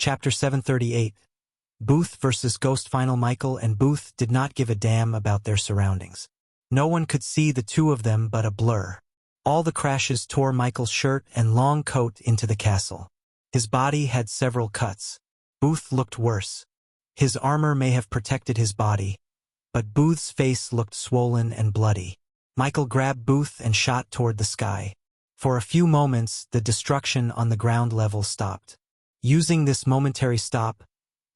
Chapter 738. Booth versus Ghost. Final. Michael and Booth did not give a damn about their surroundings. No one could see the two of them but a blur. All the crashes tore Michael's shirt and long coat into the castle. His body had several cuts. Booth looked worse. His armor may have protected his body, but Booth's face looked swollen and bloody. Michael grabbed Booth and shot toward the sky. For a few moments, the destruction on the ground level stopped. Using this momentary stop,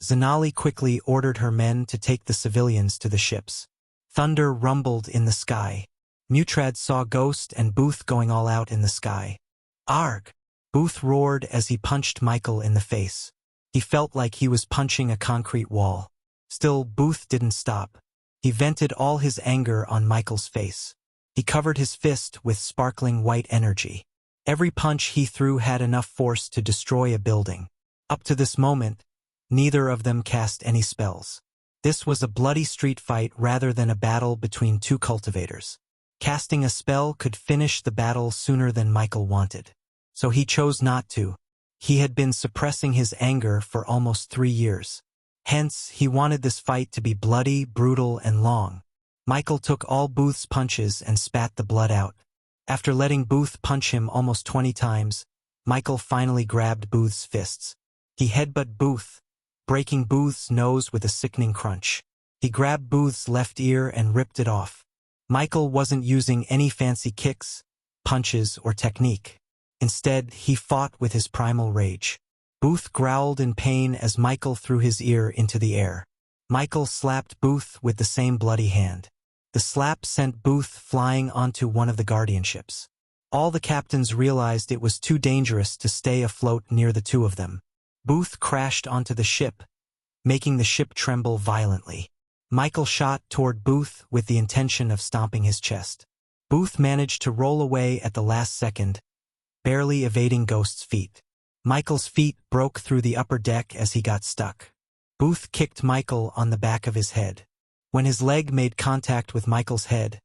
Zanali quickly ordered her men to take the civilians to the ships. Thunder rumbled in the sky. Mutrad saw Ghost and Booth going all out in the sky. "Arg!" Booth roared as he punched Michael in the face. He felt like he was punching a concrete wall. Still, Booth didn't stop. He vented all his anger on Michael's face. He covered his fist with sparkling white energy. Every punch he threw had enough force to destroy a building. Up to this moment, neither of them cast any spells. This was a bloody street fight rather than a battle between two cultivators. Casting a spell could finish the battle sooner than Michael wanted. So he chose not to. He had been suppressing his anger for almost 3 years. Hence, he wanted this fight to be bloody, brutal, and long. Michael took all Booth's punches and spat the blood out. After letting Booth punch him almost 20 times, Michael finally grabbed Booth's fists. He headbutted Booth, breaking Booth's nose with a sickening crunch. He grabbed Booth's left ear and ripped it off. Michael wasn't using any fancy kicks, punches, or technique. Instead, he fought with his primal rage. Booth growled in pain as Michael threw his ear into the air. Michael slapped Booth with the same bloody hand. The slap sent Booth flying onto one of the guardian ships. All the captains realized it was too dangerous to stay afloat near the two of them. Booth crashed onto the ship, making the ship tremble violently. Michael shot toward Booth with the intention of stomping his chest. Booth managed to roll away at the last second, barely evading Ghost's feet. Michael's feet broke through the upper deck as he got stuck. Booth kicked Michael on the back of his head. When his leg made contact with Michael's head,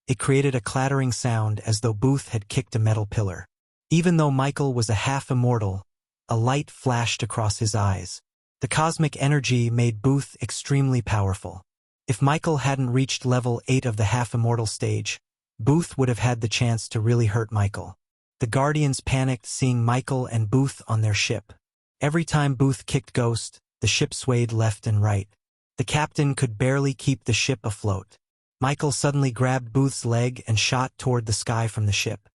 it created a clattering sound as though Booth had kicked a metal pillar. Even though Michael was a half-immortal, a light flashed across his eyes. The cosmic energy made Booth extremely powerful. If Michael hadn't reached level 8 of the half-immortal stage, Booth would have had the chance to really hurt Michael. The Guardians panicked seeing Michael and Booth on their ship. Every time Booth kicked Ghost, the ship swayed left and right. The captain could barely keep the ship afloat. Michael suddenly grabbed Booth's leg and shot toward the sky from the ship.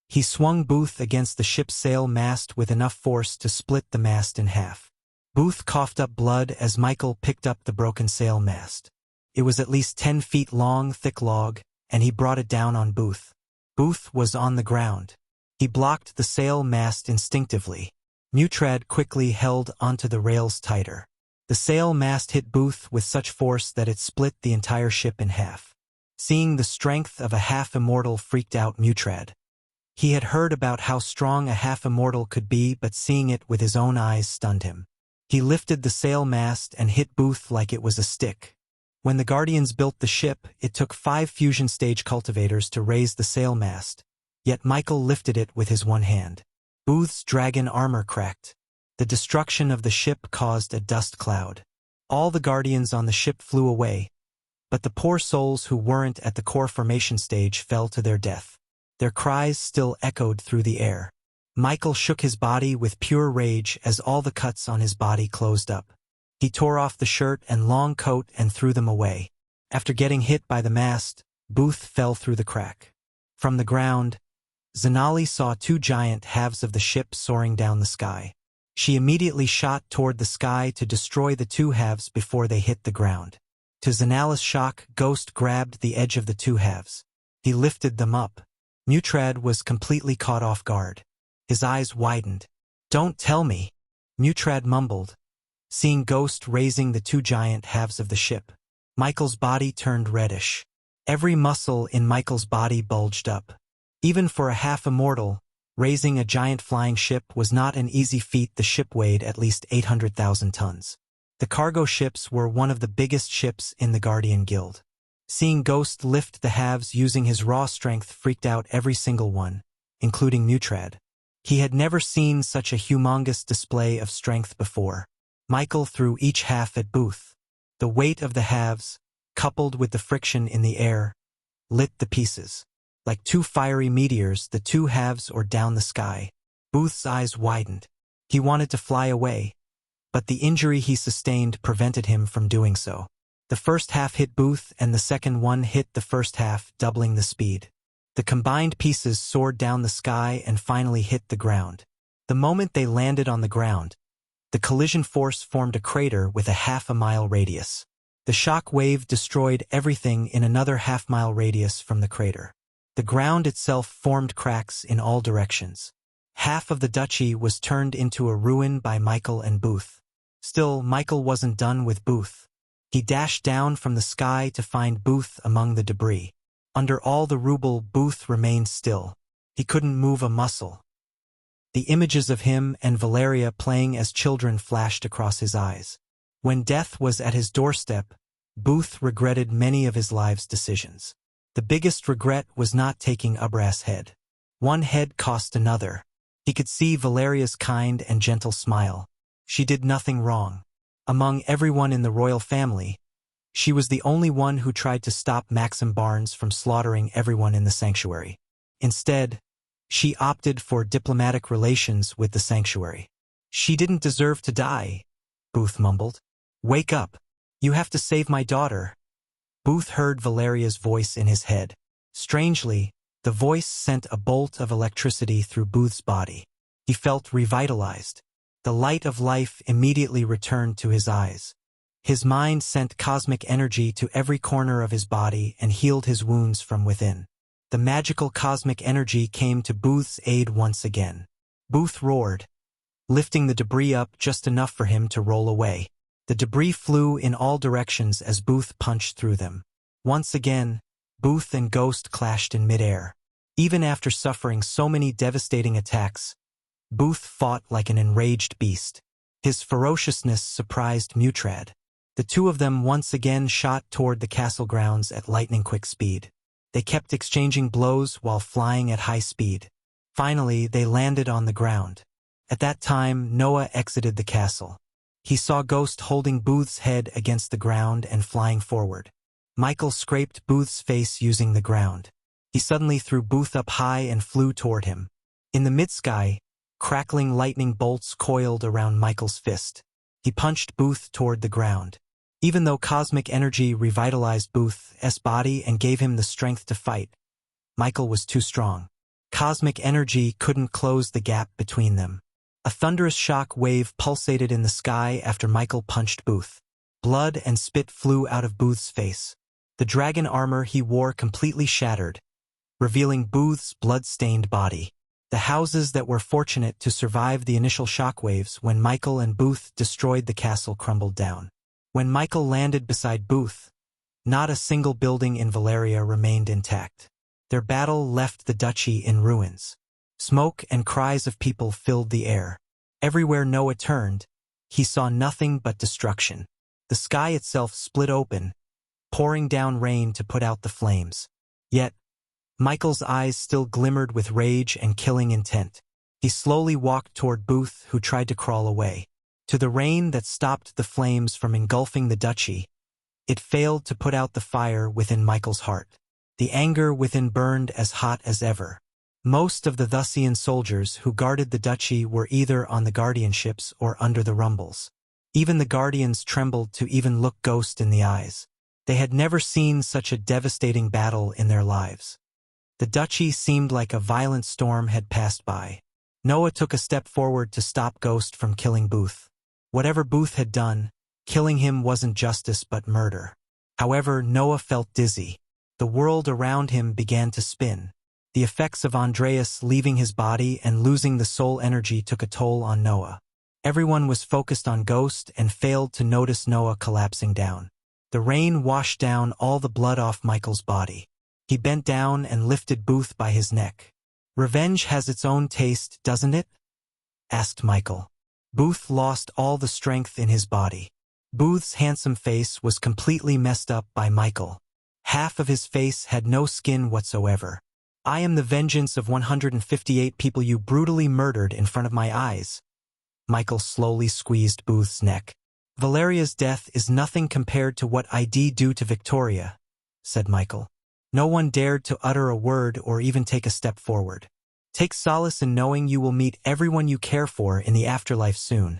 He swung Booth against the ship's sail mast with enough force to split the mast in half. Booth coughed up blood as Michael picked up the broken sail mast. It was at least 10 feet long, thick log, and he brought it down on Booth. Booth was on the ground. He blocked the sail mast instinctively. Mutrad quickly held onto the rails tighter. The sail mast hit Booth with such force that it split the entire ship in half. Seeing the strength of a half-immortal freaked out Mutrad. He had heard about how strong a half-immortal could be, but seeing it with his own eyes stunned him. He lifted the sail mast and hit Booth like it was a stick. When the Guardians built the ship, it took 5 fusion stage cultivators to raise the sail mast, yet Michael lifted it with his one hand. Booth's dragon armor cracked. The destruction of the ship caused a dust cloud. All the Guardians on the ship flew away, but the poor souls who weren't at the core formation stage fell to their death. Their cries still echoed through the air. Michael shook his body with pure rage as all the cuts on his body closed up. He tore off the shirt and long coat and threw them away. After getting hit by the mast, Booth fell through the crack. From the ground, Zanali saw 2 giant halves of the ship soaring down the sky. She immediately shot toward the sky to destroy the 2 halves before they hit the ground. To Zanali's shock, Ghost grabbed the edge of the 2 halves. He lifted them up. Mutrad was completely caught off guard. His eyes widened. "Don't tell me," Mutrad mumbled, seeing Ghost raising the 2 giant halves of the ship. Michael's body turned reddish. Every muscle in Michael's body bulged up. Even for a half-immortal, raising a giant flying ship was not an easy feat. The ship weighed at least 800,000 tons. The cargo ships were one of the biggest ships in the Guardian Guild. Seeing Ghost lift the halves using his raw strength freaked out every single one, including Mutrad. He had never seen such a humongous display of strength before. Michael threw each half at Booth. The weight of the halves, coupled with the friction in the air, lit the pieces. Like two fiery meteors, the two halves oared down the sky. Booth's eyes widened. He wanted to fly away, but the injury he sustained prevented him from doing so. The first half hit Booth and the second one hit the first half, doubling the speed. The combined pieces soared down the sky and finally hit the ground. The moment they landed on the ground, the collision force formed a crater with a half-a-mile radius. The shock wave destroyed everything in another half-mile radius from the crater. The ground itself formed cracks in all directions. Half of the duchy was turned into a ruin by Michael and Booth. Still, Michael wasn't done with Booth. He dashed down from the sky to find Booth among the debris. Under all the rubble, Booth remained still. He couldn't move a muscle. The images of him and Valeria playing as children flashed across his eyes. When death was at his doorstep, Booth regretted many of his life's decisions. The biggest regret was not taking Ubra's head. One head cost another. He could see Valeria's kind and gentle smile. She did nothing wrong. Among everyone in the royal family, she was the only one who tried to stop Maxim Barnes from slaughtering everyone in the sanctuary. Instead, she opted for diplomatic relations with the sanctuary. "She didn't deserve to die," Booth mumbled. "Wake up. You have to save my daughter." Booth heard Valeria's voice in his head. Strangely, the voice sent a bolt of electricity through Booth's body. He felt revitalized. The light of life immediately returned to his eyes. His mind sent cosmic energy to every corner of his body and healed his wounds from within. The magical cosmic energy came to Booth's aid once again. Booth roared, lifting the debris up just enough for him to roll away. The debris flew in all directions as Booth punched through them. Once again, Booth and Ghost clashed in midair. Even after suffering so many devastating attacks, Booth fought like an enraged beast. His ferociousness surprised Mutrad. The two of them once again shot toward the castle grounds at lightning-quick speed. They kept exchanging blows while flying at high speed. Finally, they landed on the ground. At that time, Noah exited the castle. He saw Ghost holding Booth's head against the ground and flying forward. Michael scraped Booth's face using the ground. He suddenly threw Booth up high and flew toward him. In the mid-sky, crackling lightning bolts coiled around Michael's fist. He punched Booth toward the ground. Even though cosmic energy revitalized Booth's body and gave him the strength to fight, Michael was too strong. Cosmic energy couldn't close the gap between them. A thunderous shock wave pulsated in the sky after Michael punched Booth. Blood and spit flew out of Booth's face. The dragon armor he wore completely shattered, revealing Booth's blood-stained body. The houses that were fortunate to survive the initial shockwaves when Michael and Booth destroyed the castle crumbled down. When Michael landed beside Booth, not a single building in Valeria remained intact. Their battle left the duchy in ruins. Smoke and cries of people filled the air. Everywhere Noah turned, he saw nothing but destruction. The sky itself split open, pouring down rain to put out the flames. Yet, Michael's eyes still glimmered with rage and killing intent. He slowly walked toward Booth, who tried to crawl away. To the rain that stopped the flames from engulfing the duchy, it failed to put out the fire within Michael's heart. The anger within burned as hot as ever. Most of the Thusian soldiers who guarded the duchy were either on the guardianships or under the rumbles. Even the guardians trembled to even look Ghost in the eyes. They had never seen such a devastating battle in their lives. The duchy seemed like a violent storm had passed by. Noah took a step forward to stop Ghost from killing Booth. Whatever Booth had done, killing him wasn't justice but murder. However, Noah felt dizzy. The world around him began to spin. The effects of Andreas leaving his body and losing the soul energy took a toll on Noah. Everyone was focused on Ghost and failed to notice Noah collapsing down. The rain washed down all the blood off Michael's body. He bent down and lifted Booth by his neck. "Revenge has its own taste, doesn't it?" asked Michael. Booth lost all the strength in his body. Booth's handsome face was completely messed up by Michael. Half of his face had no skin whatsoever. I am the vengeance of 158 people you brutally murdered in front of my eyes. Michael slowly squeezed Booth's neck. Valeria's death is nothing compared to what I did do to Victoria, said Michael. No one dared to utter a word or even take a step forward. Take solace in knowing you will meet everyone you care for in the afterlife soon.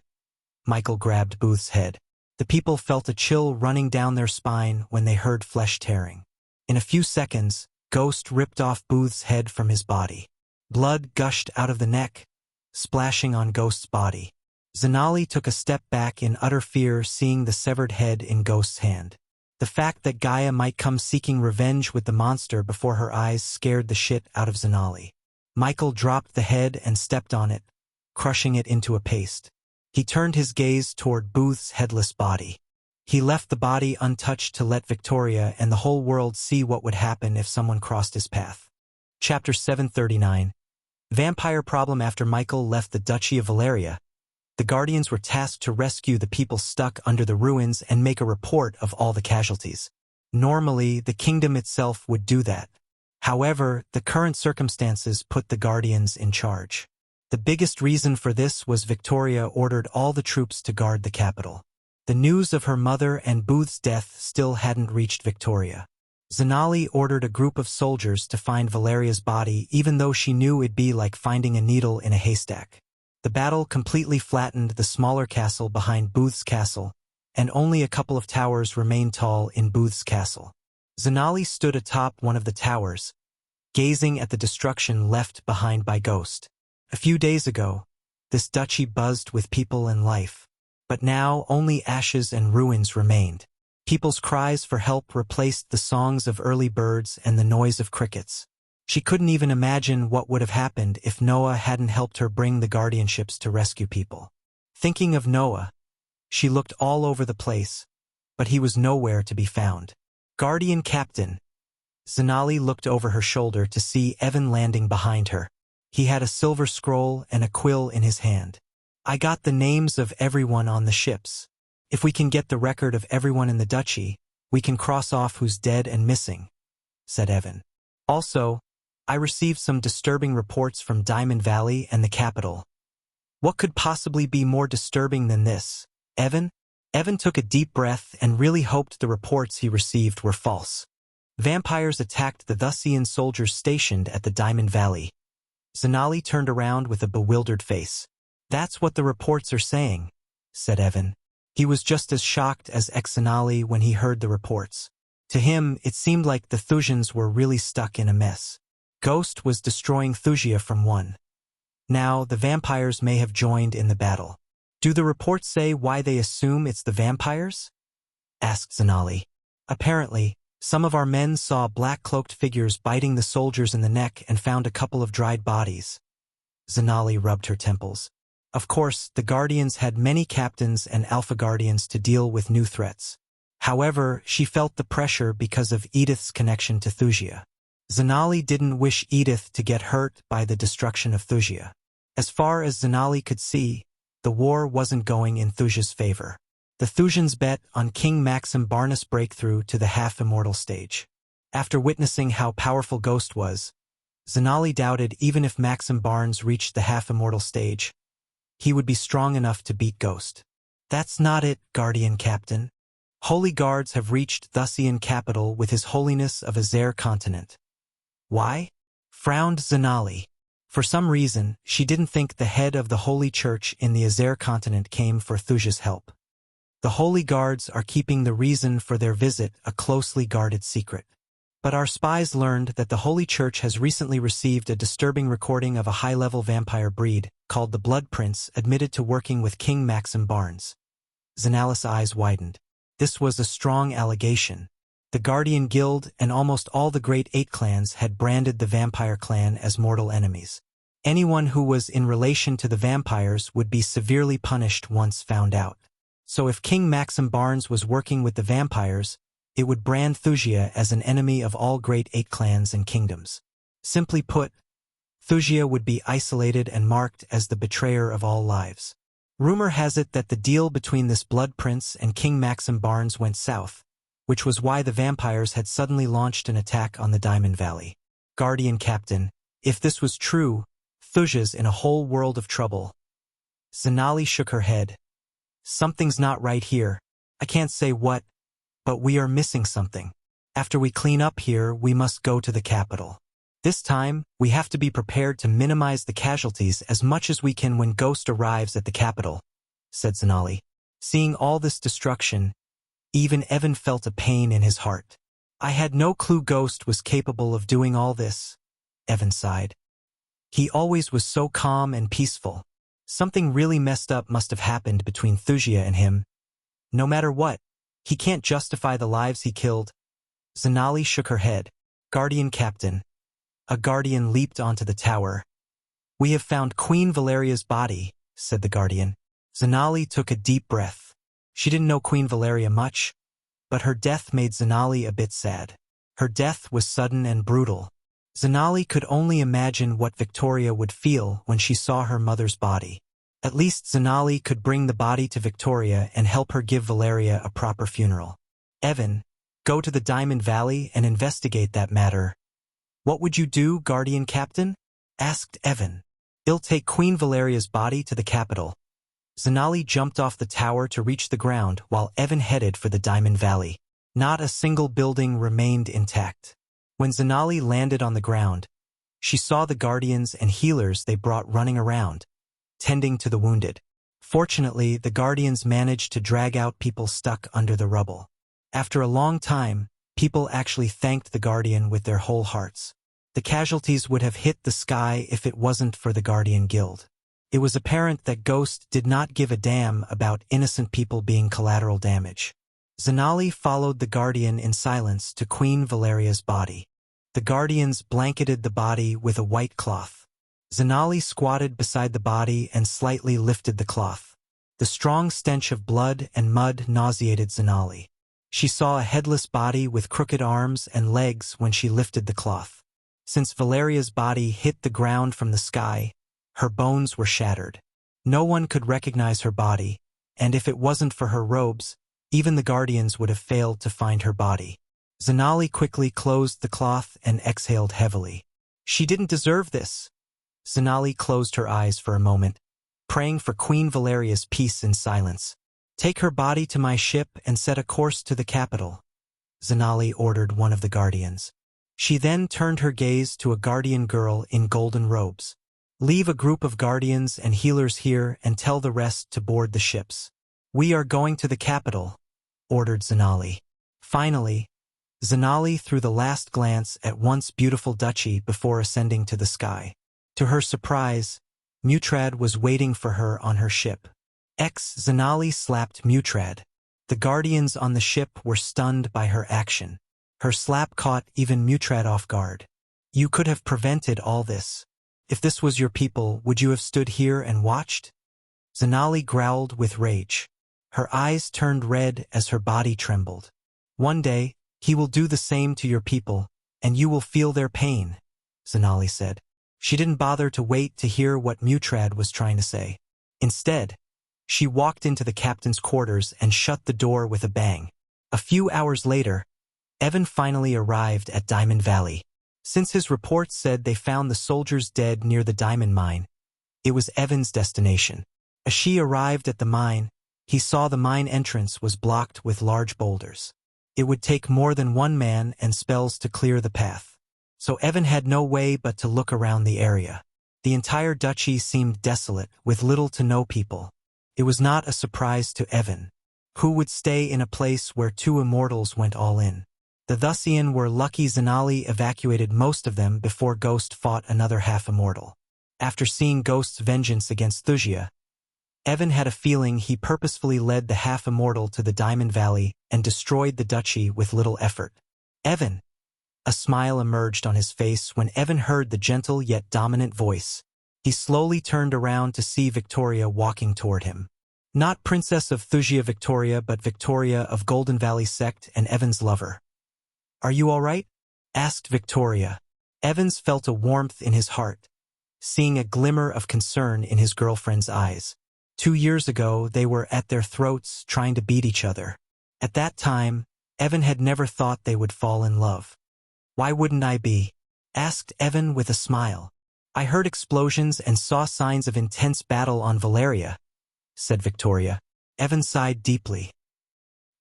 Michael grabbed Booth's head. The people felt a chill running down their spine when they heard flesh tearing. In a few seconds, Ghost ripped off Booth's head from his body. Blood gushed out of the neck, splashing on Ghost's body. Zanali took a step back in utter fear seeing the severed head in Ghost's hand. The fact that Gaia might come seeking revenge with the monster before her eyes scared the shit out of Zanali. Michael dropped the head and stepped on it, crushing it into a paste. He turned his gaze toward Booth's headless body. He left the body untouched to let Victoria and the whole world see what would happen if someone crossed his path. Chapter 739. Vampire problem. After Michael left the Duchy of Valeria, the Guardians were tasked to rescue the people stuck under the ruins and make a report of all the casualties. Normally, the kingdom itself would do that. However, the current circumstances put the Guardians in charge. The biggest reason for this was Victoria ordered all the troops to guard the capital. The news of her mother and Booth's death still hadn't reached Victoria. Zanali ordered a group of soldiers to find Valeria's body even though she knew it'd be like finding a needle in a haystack. The battle completely flattened the smaller castle behind Booth's castle, and only a couple of towers remained tall in Booth's castle. Zanali stood atop one of the towers, gazing at the destruction left behind by Ghost. A few days ago, this duchy buzzed with people and life. But now only ashes and ruins remained. People's cries for help replaced the songs of early birds and the noise of crickets. She couldn't even imagine what would have happened if Noah hadn't helped her bring the guardianships to rescue people. Thinking of Noah, she looked all over the place, but he was nowhere to be found. Guardian Captain. Zanali looked over her shoulder to see Evan landing behind her. He had a silver scroll and a quill in his hand. I got the names of everyone on the ships. If we can get the record of everyone in the duchy, we can cross off who's dead and missing, said Evan. Also, I received some disturbing reports from Diamond Valley and the capital. What could possibly be more disturbing than this, Evan? Evan took a deep breath and really hoped the reports he received were false. Vampires attacked the Thusian soldiers stationed at the Diamond Valley. Zanali turned around with a bewildered face. That's what the reports are saying, said Evan. He was just as shocked as Zanali when he heard the reports. To him, it seemed like the Thusians were really stuck in a mess. Ghost was destroying Thusia from one. Now, the vampires may have joined in the battle. Do the reports say why they assume it's the vampires? Asked Zanali. Apparently, some of our men saw black-cloaked figures biting the soldiers in the neck and found a couple of dried bodies. Zanali rubbed her temples. Of course, the Guardians had many captains and Alpha Guardians to deal with new threats. However, she felt the pressure because of Edith's connection to Thusia. Zanali didn't wish Edith to get hurt by the destruction of Thusia. As far as Zanali could see, the war wasn't going in Thusia's favor. The Thusians bet on King Maxim Barnes' breakthrough to the half-immortal stage. After witnessing how powerful Ghost was, Zanali doubted even if Maxim Barnes reached the half-immortal stage, he would be strong enough to beat Ghost. That's not it, Guardian Captain. Holy Guards have reached Thusian capital with His Holiness of Azer continent. Why? Frowned Zanali. For some reason, she didn't think the head of the Holy Church in the Azer continent came for Thusia's help. The Holy Guards are keeping the reason for their visit a closely guarded secret. But our spies learned that the Holy Church has recently received a disturbing recording of a high-level vampire breed, called the Blood Prince, admitted to working with King Maxim Barnes. Zanali's eyes widened. This was a strong allegation. The Guardian Guild and almost all the Great Eight clans had branded the vampire clan as mortal enemies. Anyone who was in relation to the vampires would be severely punished once found out. So if King Maxim Barnes was working with the vampires, it would brand Thusia as an enemy of all Great Eight clans and kingdoms. Simply put, Thusia would be isolated and marked as the betrayer of all lives. Rumor has it that the deal between this Blood Prince and King Maxim Barnes went south, which was why the vampires had suddenly launched an attack on the Diamond Valley. Guardian Captain, if this was true, Thuja's in a whole world of trouble. Zanali shook her head. Something's not right here. I can't say what, but we are missing something. After we clean up here, we must go to the capital. This time, we have to be prepared to minimize the casualties as much as we can when Ghost arrives at the capital, said Zanali. Seeing all this destruction, even Evan felt a pain in his heart. I had no clue Ghost was capable of doing all this, Evan sighed. He always was so calm and peaceful. Something really messed up must have happened between Thuja and him. No matter what, he can't justify the lives he killed. Zanali shook her head. Guardian Captain. A guardian leaped onto the tower. We have found Queen Valeria's body, said the guardian. Zanali took a deep breath. She didn't know Queen Valeria much, but her death made Zanali a bit sad. Her death was sudden and brutal. Zanali could only imagine what Victoria would feel when she saw her mother's body. At least Zanali could bring the body to Victoria and help her give Valeria a proper funeral. Evan, go to the Diamond Valley and investigate that matter. What would you do, Guardian Captain? Asked Evan. I'll take Queen Valeria's body to the capital. Zanali jumped off the tower to reach the ground while Evan headed for the Diamond Valley. Not a single building remained intact. When Zanali landed on the ground, she saw the guardians and healers they brought running around, tending to the wounded. Fortunately, the guardians managed to drag out people stuck under the rubble. After a long time, people actually thanked the guardian with their whole hearts. The casualties would have hit the sky if it wasn't for the Guardian Guild. It was apparent that Ghost did not give a damn about innocent people being collateral damage. Zanali followed the Guardian in silence to Queen Valeria's body. The Guardians blanketed the body with a white cloth. Zanali squatted beside the body and slightly lifted the cloth. The strong stench of blood and mud nauseated Zanali. She saw a headless body with crooked arms and legs when she lifted the cloth. Since Valeria's body hit the ground from the sky, her bones were shattered. No one could recognize her body, and if it wasn't for her robes, even the Guardians would have failed to find her body. Zanali quickly closed the cloth and exhaled heavily. She didn't deserve this. Zanali closed her eyes for a moment, praying for Queen Valeria's peace in silence. Take her body to my ship and set a course to the capital, Zanali ordered one of the Guardians. She then turned her gaze to a Guardian girl in golden robes. Leave a group of Guardians and healers here and tell the rest to board the ships. We are going to the capital, ordered Zanali. Finally, Zanali threw the last glance at once beautiful duchy before ascending to the sky. To her surprise, Mutrad was waiting for her on her ship. Zanali slapped Mutrad. The Guardians on the ship were stunned by her action. Her slap caught even Mutrad off guard. You could have prevented all this. If this was your people, would you have stood here and watched? Zanali growled with rage. Her eyes turned red as her body trembled. One day, he will do the same to your people, and you will feel their pain, Zanali said. She didn't bother to wait to hear what Mutrad was trying to say. Instead, she walked into the captain's quarters and shut the door with a bang. A few hours later, Evan finally arrived at Diamond Valley. Since his report said they found the soldiers dead near the diamond mine, it was Evan's destination. As she arrived at the mine, he saw the mine entrance was blocked with large boulders. It would take more than one man and spells to clear the path. So Evan had no way but to look around the area. The entire duchy seemed desolate, with little to no people. It was not a surprise to Evan. Who would stay in a place where two immortals went all in? The Thusian were lucky Zanali evacuated most of them before Ghost fought another half-immortal. After seeing Ghost's vengeance against Thusia, Evan had a feeling he purposefully led the half-immortal to the Diamond Valley and destroyed the duchy with little effort. Evan! A smile emerged on his face when Evan heard the gentle yet dominant voice. He slowly turned around to see Victoria walking toward him. Not Princess of Thusia Victoria, but Victoria of Golden Valley Sect and Evan's lover. Are you all right? Asked Victoria. Evans felt a warmth in his heart, seeing a glimmer of concern in his girlfriend's eyes. 2 years ago, they were at their throats trying to beat each other. At that time, Evan had never thought they would fall in love. Why wouldn't I be? asked Evan with a smile. I heard explosions and saw signs of intense battle on Valeria, said Victoria. Evan sighed deeply.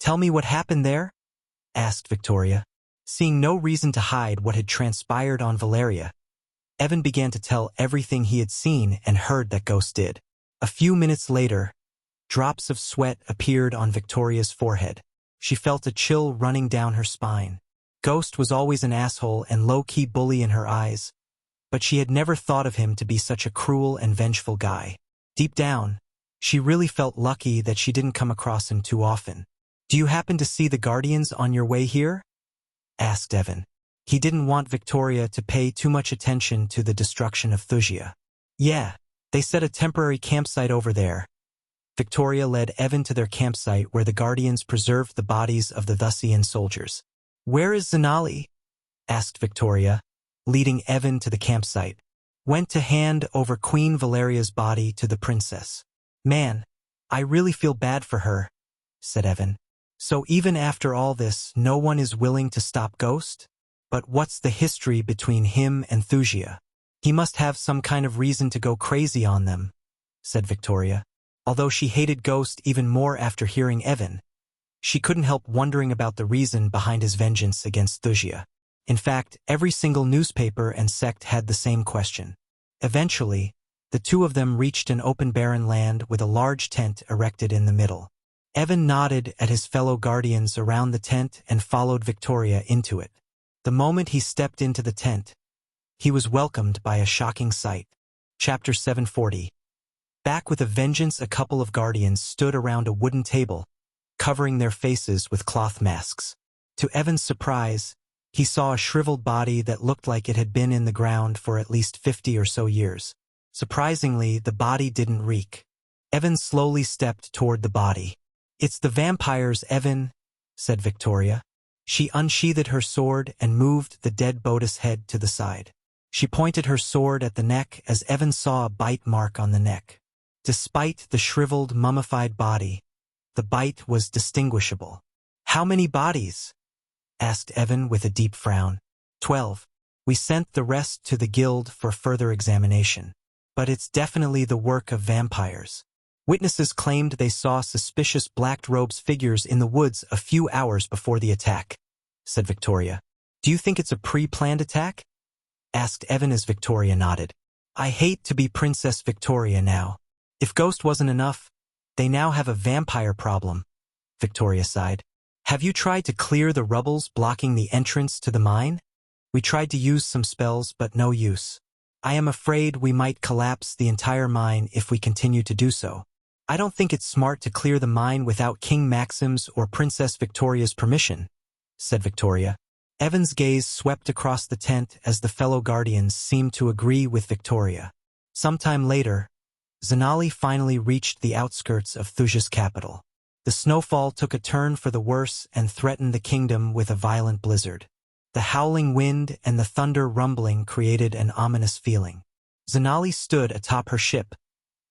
Tell me what happened there? Asked Victoria. Seeing no reason to hide what had transpired on Valeria, Evan began to tell everything he had seen and heard that Ghost did. A few minutes later, drops of sweat appeared on Victoria's forehead. She felt a chill running down her spine. Ghost was always an asshole and low-key bully in her eyes, but she had never thought of him to be such a cruel and vengeful guy. Deep down, she really felt lucky that she didn't come across him too often. Do you happen to see the Guardians on your way here? Asked Evan. He didn't want Victoria to pay too much attention to the destruction of Thusia. Yeah, they set a temporary campsite over there. Victoria led Evan to their campsite where the Guardians preserved the bodies of the Thusian soldiers. Where is Zanali? Asked Victoria, leading Evan to the campsite. Went to hand over Queen Valeria's body to the princess. Man, I really feel bad for her, said Evan. So even after all this, no one is willing to stop Ghost? But what's the history between him and Thusia? He must have some kind of reason to go crazy on them, said Victoria. Although she hated Ghost even more after hearing Evan, she couldn't help wondering about the reason behind his vengeance against Thusia. In fact, every single newspaper and sect had the same question. Eventually, the two of them reached an open barren land with a large tent erected in the middle. Evan nodded at his fellow guardians around the tent and followed Victoria into it. The moment he stepped into the tent, he was welcomed by a shocking sight. Chapter 740. Back with a vengeance, a couple of guardians stood around a wooden table, covering their faces with cloth masks. To Evan's surprise, he saw a shriveled body that looked like it had been in the ground for at least 50 or so years. Surprisingly, the body didn't reek. Evan slowly stepped toward the body. It's the vampires, Evan, said Victoria. She unsheathed her sword and moved the dead Boda's head to the side. She pointed her sword at the neck as Evan saw a bite mark on the neck. Despite the shriveled, mummified body, the bite was distinguishable. How many bodies? Asked Evan with a deep frown. 12. We sent the rest to the guild for further examination. But it's definitely the work of vampires. Witnesses claimed they saw suspicious black-robed figures in the woods a few hours before the attack, said Victoria. Do you think it's a pre-planned attack? Asked Evan as Victoria nodded. I hate to be Princess Victoria now. If Ghost wasn't enough, they now have a vampire problem, Victoria sighed. Have you tried to clear the rubbles blocking the entrance to the mine? We tried to use some spells, but no use. I am afraid we might collapse the entire mine if we continue to do so. I don't think it's smart to clear the mine without King Maxim's or Princess Victoria's permission, said Victoria. Evan's gaze swept across the tent as the fellow guardians seemed to agree with Victoria. Sometime later, Zanali finally reached the outskirts of Thusia's capital. The snowfall took a turn for the worse and threatened the kingdom with a violent blizzard. The howling wind and the thunder rumbling created an ominous feeling. Zanali stood atop her ship,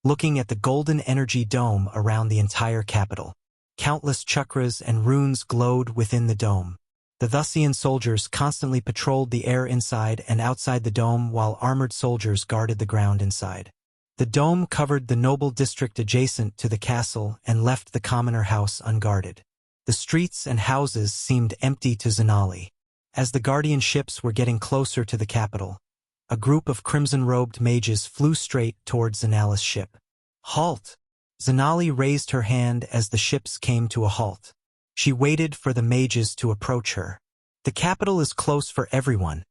looking at the golden energy dome around the entire capital. Countless chakras and runes glowed within the dome. The Thusian soldiers constantly patrolled the air inside and outside the dome while armored soldiers guarded the ground inside. The dome covered the noble district adjacent to the castle and left the commoner house unguarded. The streets and houses seemed empty to Zanali. As the guardian ships were getting closer to the capital, a group of crimson-robed mages flew straight towards Zanali's ship. Halt! Zanali raised her hand as the ships came to a halt. She waited for the mages to approach her. The capital is close for everyone,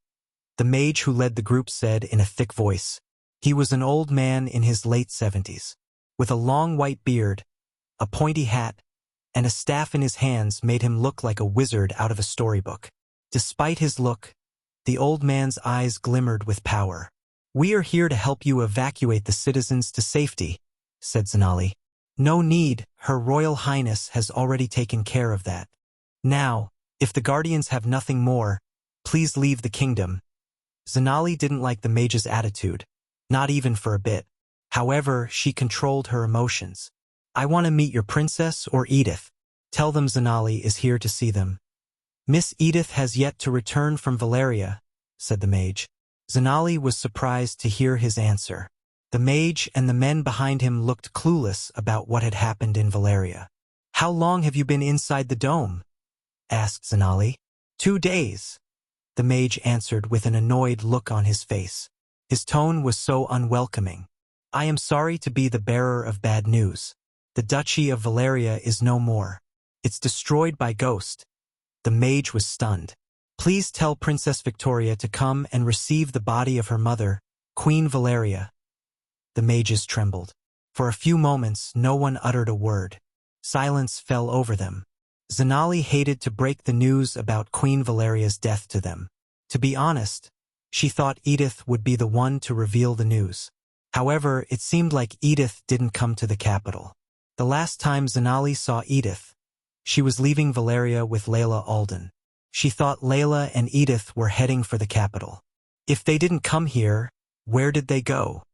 the mage who led the group said in a thick voice. He was an old man in his late 70s, with a long white beard, a pointy hat, and a staff in his hands made him look like a wizard out of a storybook. Despite his look, the old man's eyes glimmered with power. We are here to help you evacuate the citizens to safety, said Zanali. No need, Her Royal Highness has already taken care of that. Now, if the Guardians have nothing more, please leave the kingdom. Zanali didn't like the mage's attitude, not even for a bit. However, she controlled her emotions. I want to meet your princess or Edith. Tell them Zanali is here to see them. Miss Edith has yet to return from Valeria, said the mage. Zanali was surprised to hear his answer. The mage and the men behind him looked clueless about what had happened in Valeria. "How long have you been inside the dome?" asked Zanali. 2 days, the mage answered with an annoyed look on his face. His tone was so unwelcoming. "I am sorry to be the bearer of bad news. The Duchy of Valeria is no more. It's destroyed by ghost." The mage was stunned. "Please tell Princess Victoria to come and receive the body of her mother, Queen Valeria." The mages trembled. For a few moments, no one uttered a word. Silence fell over them. Zanali hated to break the news about Queen Valeria's death to them. To be honest, she thought Edith would be the one to reveal the news. However, it seemed like Edith didn't come to the capital. The last time Zanali saw Edith, she was leaving Valeria with Layla Alden. She thought Layla and Edith were heading for the capital. If they didn't come here, where did they go?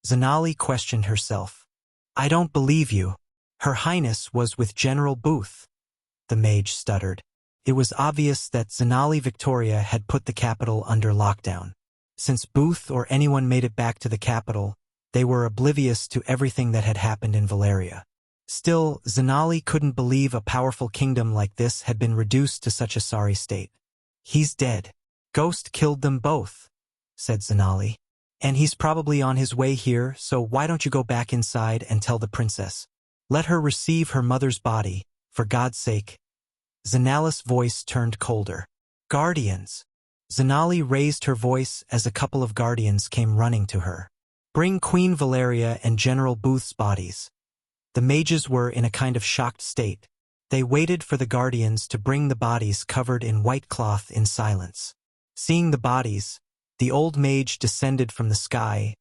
Zanali questioned herself. "I don't believe you. Her Highness was with General Booth." The mage stuttered. It was obvious that Zanali Victoria had put the capital under lockdown. Since Booth or anyone made it back to the capital, they were oblivious to everything that had happened in Valeria. Still, Zanali couldn't believe a powerful kingdom like this had been reduced to such a sorry state. "He's dead. Ghost killed them both," said Zanali. "And he's probably on his way here, so why don't you go back inside and tell the princess? Let her receive her mother's body, for God's sake." Zanali's voice turned colder. "Guardians!" Zanali raised her voice as a couple of guardians came running to her. "Bring Queen Valeria and General Booth's bodies." The mages were in a kind of shocked state. They waited for the guardians to bring the bodies covered in white cloth in silence. Seeing the bodies, the old mage descended from the sky,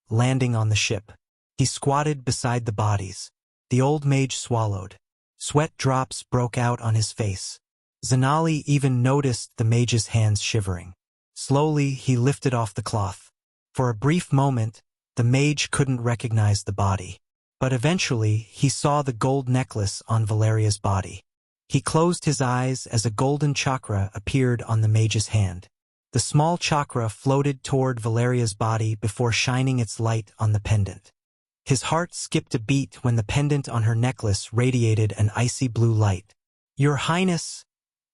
landing on the ship. He squatted beside the bodies. The old mage swallowed. Sweat drops broke out on his face. Zanali even noticed the mage's hands shivering. Slowly, he lifted off the cloth. For a brief moment, the mage couldn't recognize the body. But eventually, he saw the gold necklace on Valeria's body. He closed his eyes as a golden chakra appeared on the mage's hand. The small chakra floated toward Valeria's body before shining its light on the pendant. His heart skipped a beat when the pendant on her necklace radiated an icy blue light. "Your Highness!"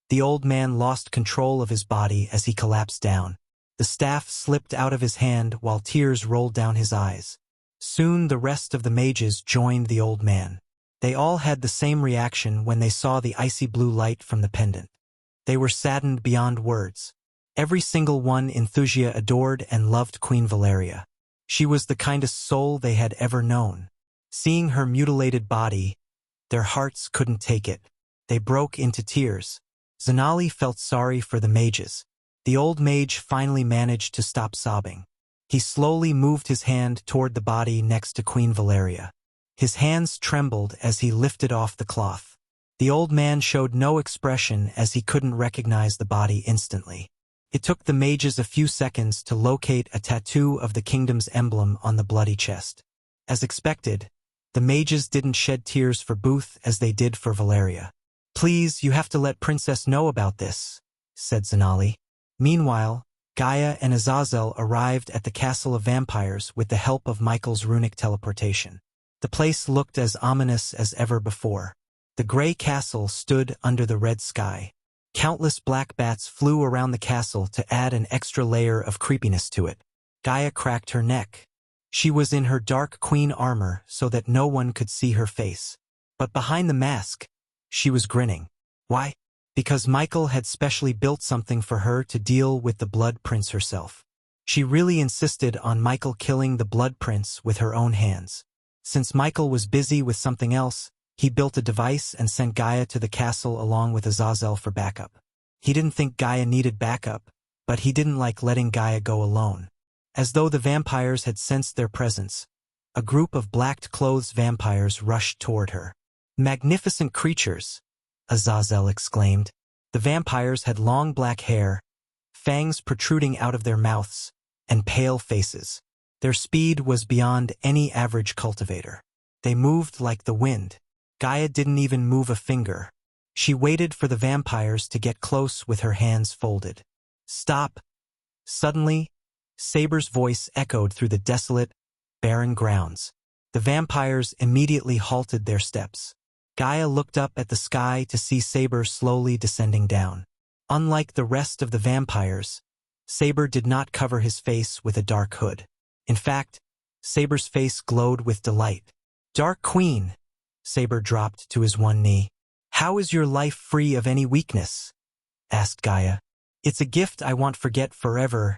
The old man lost control of his body as he collapsed down. The staff slipped out of his hand while tears rolled down his eyes. Soon the rest of the mages joined the old man. They all had the same reaction when they saw the icy blue light from the pendant. They were saddened beyond words. Every single one in Thusia adored and loved Queen Valeria. She was the kindest soul they had ever known. Seeing her mutilated body, their hearts couldn't take it. They broke into tears. Zanali felt sorry for the mages. The old mage finally managed to stop sobbing. He slowly moved his hand toward the body next to Queen Valeria. His hands trembled as he lifted off the cloth. The old man showed no expression as he couldn't recognize the body instantly. It took the mages a few seconds to locate a tattoo of the kingdom's emblem on the bloody chest. As expected, the mages didn't shed tears for Booth as they did for Valeria. "Please, you have to let Princess know about this," said Zanali. Meanwhile, Gaia and Azazel arrived at the Castle of Vampires with the help of Michael's runic teleportation. The place looked as ominous as ever before. The gray castle stood under the red sky. Countless black bats flew around the castle to add an extra layer of creepiness to it. Gaia cracked her neck. She was in her dark queen armor so that no one could see her face. But behind the mask, she was grinning. Why? Because Michael had specially built something for her to deal with the Blood Prince herself. She really insisted on Michael killing the Blood Prince with her own hands. Since Michael was busy with something else, he built a device and sent Gaia to the castle along with Azazel for backup. He didn't think Gaia needed backup, but he didn't like letting Gaia go alone. As though the vampires had sensed their presence, a group of black-clothed vampires rushed toward her. "Magnificent creatures!" Azazel exclaimed. The vampires had long black hair, fangs protruding out of their mouths, and pale faces. Their speed was beyond any average cultivator. They moved like the wind. Gaia didn't even move a finger. She waited for the vampires to get close with her hands folded. "Stop!" Suddenly, Saber's voice echoed through the desolate, barren grounds. The vampires immediately halted their steps. Gaia looked up at the sky to see Saber slowly descending down. Unlike the rest of the vampires, Saber did not cover his face with a dark hood. In fact, Saber's face glowed with delight. "Dark Queen," Saber dropped to his one knee. "How is your life free of any weakness?" asked Gaia. "It's a gift I won't forget forever,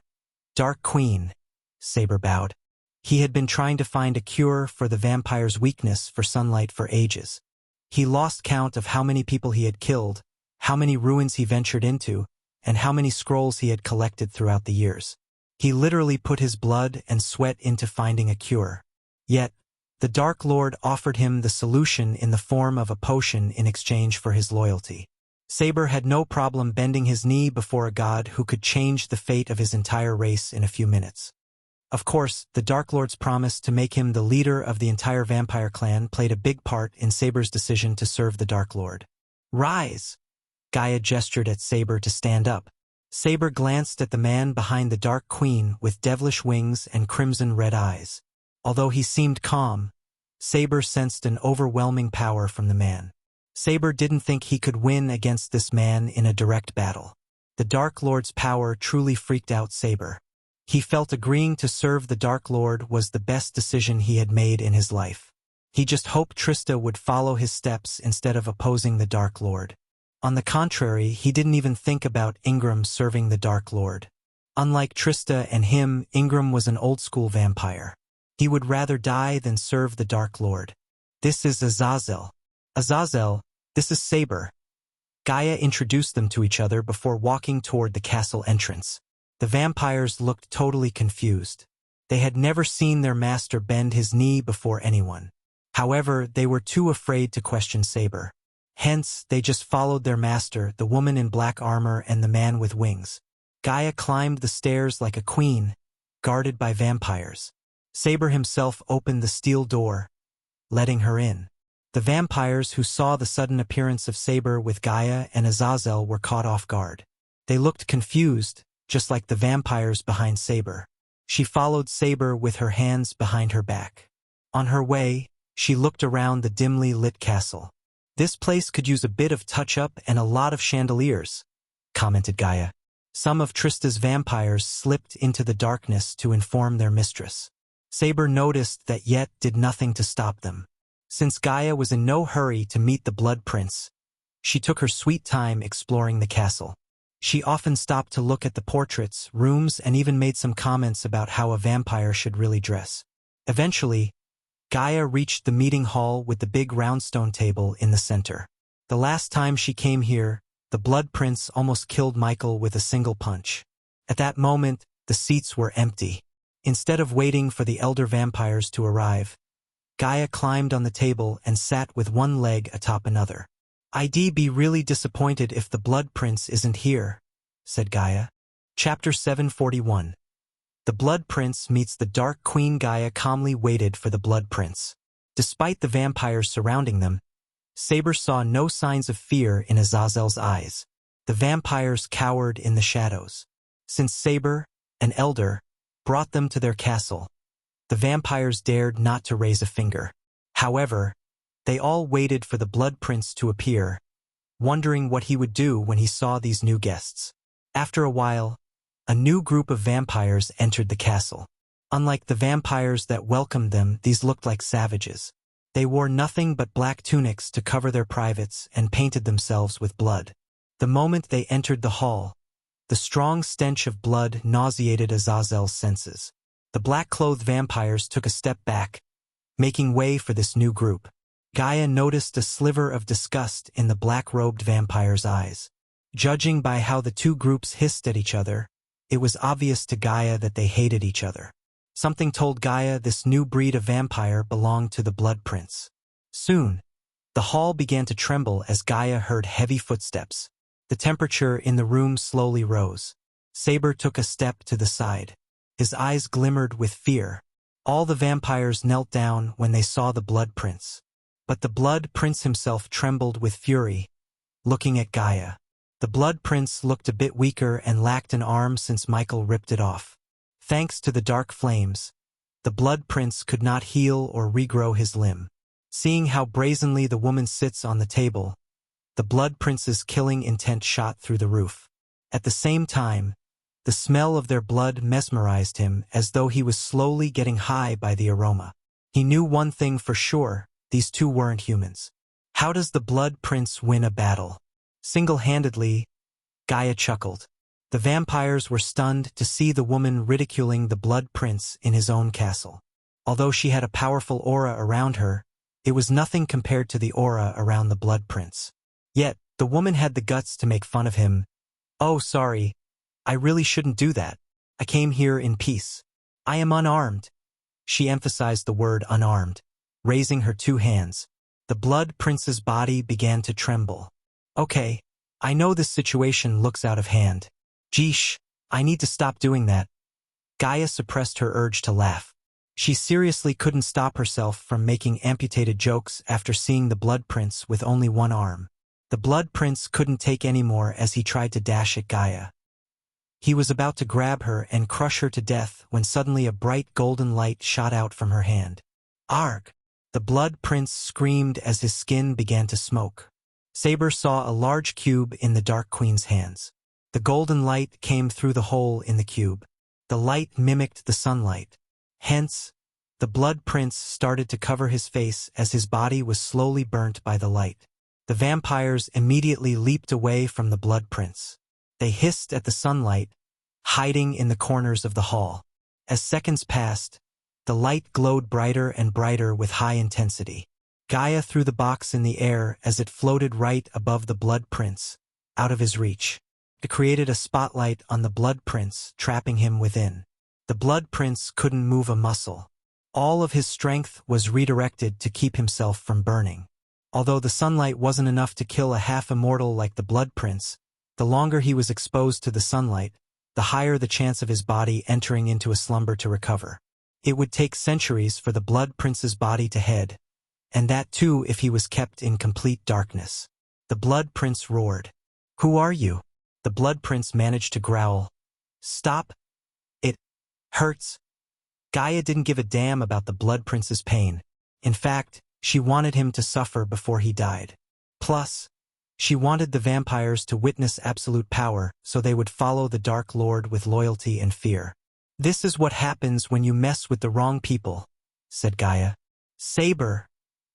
Dark Queen," Saber bowed. He had been trying to find a cure for the vampire's weakness for sunlight for ages. He lost count of how many people he had killed, how many ruins he ventured into, and how many scrolls he had collected throughout the years. He literally put his blood and sweat into finding a cure. Yet, the Dark Lord offered him the solution in the form of a potion in exchange for his loyalty. Saber had no problem bending his knee before a god who could change the fate of his entire race in a few minutes. Of course, the Dark Lord's promise to make him the leader of the entire vampire clan played a big part in Saber's decision to serve the Dark Lord. "Rise!" Gaia gestured at Saber to stand up. Saber glanced at the man behind the Dark Queen with devilish wings and crimson-red eyes. Although he seemed calm, Saber sensed an overwhelming power from the man. Saber didn't think he could win against this man in a direct battle. The Dark Lord's power truly freaked out Saber. He felt agreeing to serve the Dark Lord was the best decision he had made in his life. He just hoped Trista would follow his steps instead of opposing the Dark Lord. On the contrary, he didn't even think about Ingram serving the Dark Lord. Unlike Trista and him, Ingram was an old-school vampire. He would rather die than serve the Dark Lord. "This is Azazel. Azazel, this is Saber." Gaia introduced them to each other before walking toward the castle entrance. The vampires looked totally confused. They had never seen their master bend his knee before anyone. However, they were too afraid to question Saber. Hence, they just followed their master, the woman in black armor and the man with wings. Gaia climbed the stairs like a queen, guarded by vampires. Saber himself opened the steel door, letting her in. The vampires who saw the sudden appearance of Saber with Gaia and Azazel were caught off guard. They looked confused, just like the vampires behind Saber. She followed Saber with her hands behind her back. On her way, she looked around the dimly lit castle. "This place could use a bit of touch-up and a lot of chandeliers," commented Gaia. Some of Trista's vampires slipped into the darkness to inform their mistress. Saber noticed that yet did nothing to stop them. Since Gaia was in no hurry to meet the Blood Prince, she took her sweet time exploring the castle. She often stopped to look at the portraits, rooms, and even made some comments about how a vampire should really dress. Eventually, Gaia reached the meeting hall with the big roundstone table in the center. The last time she came here, the Blood Prince almost killed Michael with a single punch. At that moment, the seats were empty. Instead of waiting for the elder vampires to arrive, Gaia climbed on the table and sat with one leg atop another. "I'd be really disappointed if the Blood Prince isn't here," said Gaia. Chapter 741. The Blood Prince meets the Dark Queen. Gaia calmly waited for the Blood Prince. Despite the vampires surrounding them, Saber saw no signs of fear in Azazel's eyes. The vampires cowered in the shadows. Since Saber, an elder, brought them to their castle, the vampires dared not to raise a finger. However, they all waited for the Blood Prince to appear, wondering what he would do when he saw these new guests. After a while, a new group of vampires entered the castle. Unlike the vampires that welcomed them, these looked like savages. They wore nothing but black tunics to cover their privates and painted themselves with blood. The moment they entered the hall, the strong stench of blood nauseated Azazel's senses. The black-clothed vampires took a step back, making way for this new group. Gaia noticed a sliver of disgust in the black-robed vampire's eyes. Judging by how the two groups hissed at each other, it was obvious to Gaia that they hated each other. Something told Gaia this new breed of vampire belonged to the Blood Prince. Soon, the hall began to tremble as Gaia heard heavy footsteps. The temperature in the room slowly rose. Saber took a step to the side. His eyes glimmered with fear. All the vampires knelt down when they saw the Blood Prince. But the Blood Prince himself trembled with fury, looking at Gaia. The Blood Prince looked a bit weaker and lacked an arm since Michael ripped it off. Thanks to the dark flames, the Blood Prince could not heal or regrow his limb. Seeing how brazenly the woman sits on the table, the Blood Prince's killing intent shot through the roof. At the same time, the smell of their blood mesmerized him as though he was slowly getting high by the aroma. He knew one thing for sure, these two weren't humans. How does the Blood Prince win a battle? Single-handedly, Gaia chuckled. The vampires were stunned to see the woman ridiculing the Blood Prince in his own castle. Although she had a powerful aura around her, it was nothing compared to the aura around the Blood Prince. Yet, the woman had the guts to make fun of him. "Oh, sorry. I really shouldn't do that. I came here in peace. I am unarmed." She emphasized the word unarmed, raising her two hands. The Blood Prince's body began to tremble. "Okay, I know this situation looks out of hand. Geesh, I need to stop doing that." Gaia suppressed her urge to laugh. She seriously couldn't stop herself from making amputated jokes after seeing the Blood Prince with only one arm. The Blood Prince couldn't take any more as he tried to dash at Gaia. He was about to grab her and crush her to death when suddenly a bright golden light shot out from her hand. "Arg!" The Blood Prince screamed as his skin began to smoke. Saber saw a large cube in the Dark Queen's hands. The golden light came through the hole in the cube. The light mimicked the sunlight. Hence, the Blood Prince started to cover his face as his body was slowly burnt by the light. The vampires immediately leaped away from the Blood Prince. They hissed at the sunlight, hiding in the corners of the hall. As seconds passed, the light glowed brighter and brighter with high intensity. Gaia threw the box in the air as it floated right above the Blood Prince, out of his reach. It created a spotlight on the Blood Prince, trapping him within. The Blood Prince couldn't move a muscle. All of his strength was redirected to keep himself from burning. Although the sunlight wasn't enough to kill a half-immortal like the Blood Prince, the longer he was exposed to the sunlight, the higher the chance of his body entering into a slumber to recover. It would take centuries for the Blood Prince's body to head, and that too if he was kept in complete darkness. The Blood Prince roared. "Who are you?" The Blood Prince managed to growl. "Stop. It hurts." Gaia didn't give a damn about the Blood Prince's pain. In fact, she wanted him to suffer before he died. Plus, she wanted the vampires to witness absolute power so they would follow the Dark Lord with loyalty and fear. "This is what happens when you mess with the wrong people," said Gaia. "Saber."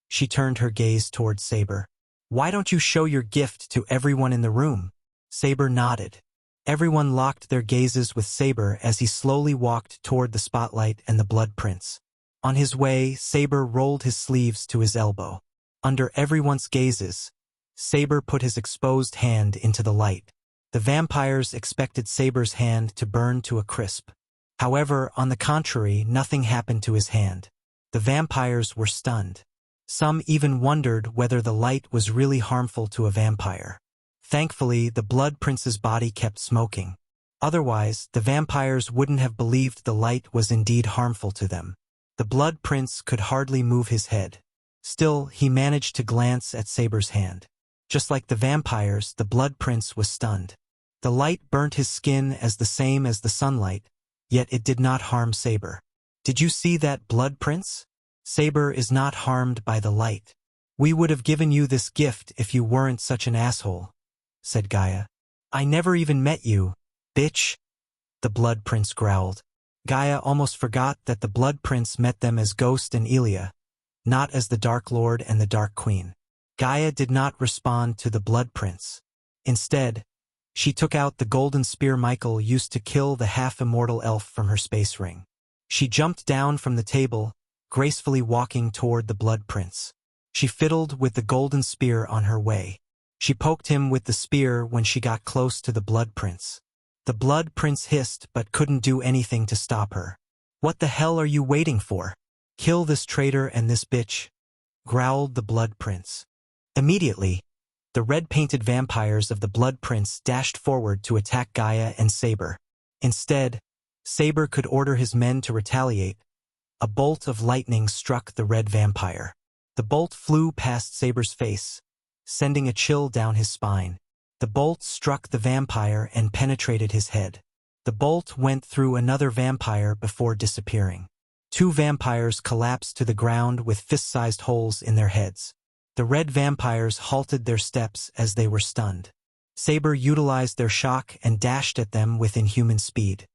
She turned her gaze towards Saber. "Why don't you show your gift to everyone in the room?" Saber nodded. Everyone locked their gazes with Saber as he slowly walked toward the spotlight and the Blood Prince. On his way, Saber rolled his sleeves to his elbow. Under everyone's gazes, Saber put his exposed hand into the light. The vampires expected Saber's hand to burn to a crisp. However, on the contrary, nothing happened to his hand. The vampires were stunned. Some even wondered whether the light was really harmful to a vampire. Thankfully, the Blood Prince's body kept smoking. Otherwise, the vampires wouldn't have believed the light was indeed harmful to them. The Blood Prince could hardly move his head. Still, he managed to glance at Saber's hand. Just like the vampires, the Blood Prince was stunned. The light burnt his skin as the same as the sunlight, yet it did not harm Saber. "Did you see that, Blood Prince? Saber is not harmed by the light. We would have given you this gift if you weren't such an asshole," said Gaia. "I never even met you, bitch," the Blood Prince growled. Gaia almost forgot that the Blood Prince met them as Ghost and Elia, not as the Dark Lord and the Dark Queen. Gaia did not respond to the Blood Prince. Instead, she took out the golden spear Michael used to kill the half-immortal elf from her space ring. She jumped down from the table, gracefully walking toward the Blood Prince. She fiddled with the golden spear on her way. She poked him with the spear when she got close to the Blood Prince. The Blood Prince hissed but couldn't do anything to stop her. "What the hell are you waiting for? Kill this traitor and this bitch," growled the Blood Prince. Immediately, the red-painted vampires of the Blood Prince dashed forward to attack Gaia and Saber. Instead, Saber could order his men to retaliate. A bolt of lightning struck the red vampire. The bolt flew past Saber's face, sending a chill down his spine. The bolt struck the vampire and penetrated his head. The bolt went through another vampire before disappearing. Two vampires collapsed to the ground with fist-sized holes in their heads. The red vampires halted their steps as they were stunned. Saber utilized their shock and dashed at them with inhuman speed.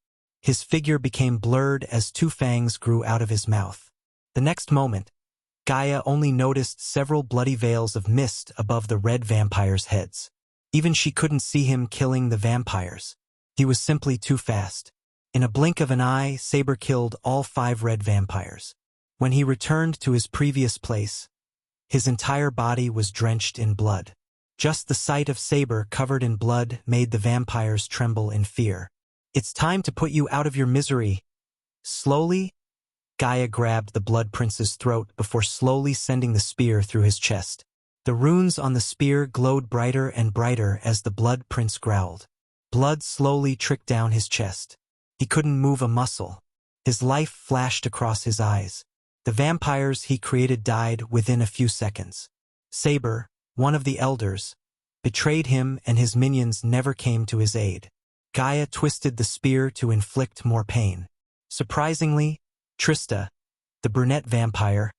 His figure became blurred as two fangs grew out of his mouth. The next moment, Gaia only noticed several bloody veils of mist above the red vampires' heads. Even she couldn't see him killing the vampires. He was simply too fast. In a blink of an eye, Saber killed all 5 red vampires. When he returned to his previous place, his entire body was drenched in blood. Just the sight of Saber covered in blood made the vampires tremble in fear. "It's time to put you out of your misery." Slowly, Gaia grabbed the Blood Prince's throat before slowly sending the spear through his chest. The runes on the spear glowed brighter and brighter as the Blood Prince growled. Blood slowly tricked down his chest. He couldn't move a muscle. His life flashed across his eyes. The vampires he created died within a few seconds. Saber, one of the elders, betrayed him and his minions never came to his aid. Gaia twisted the spear to inflict more pain. Surprisingly, Trista, the brunette vampire,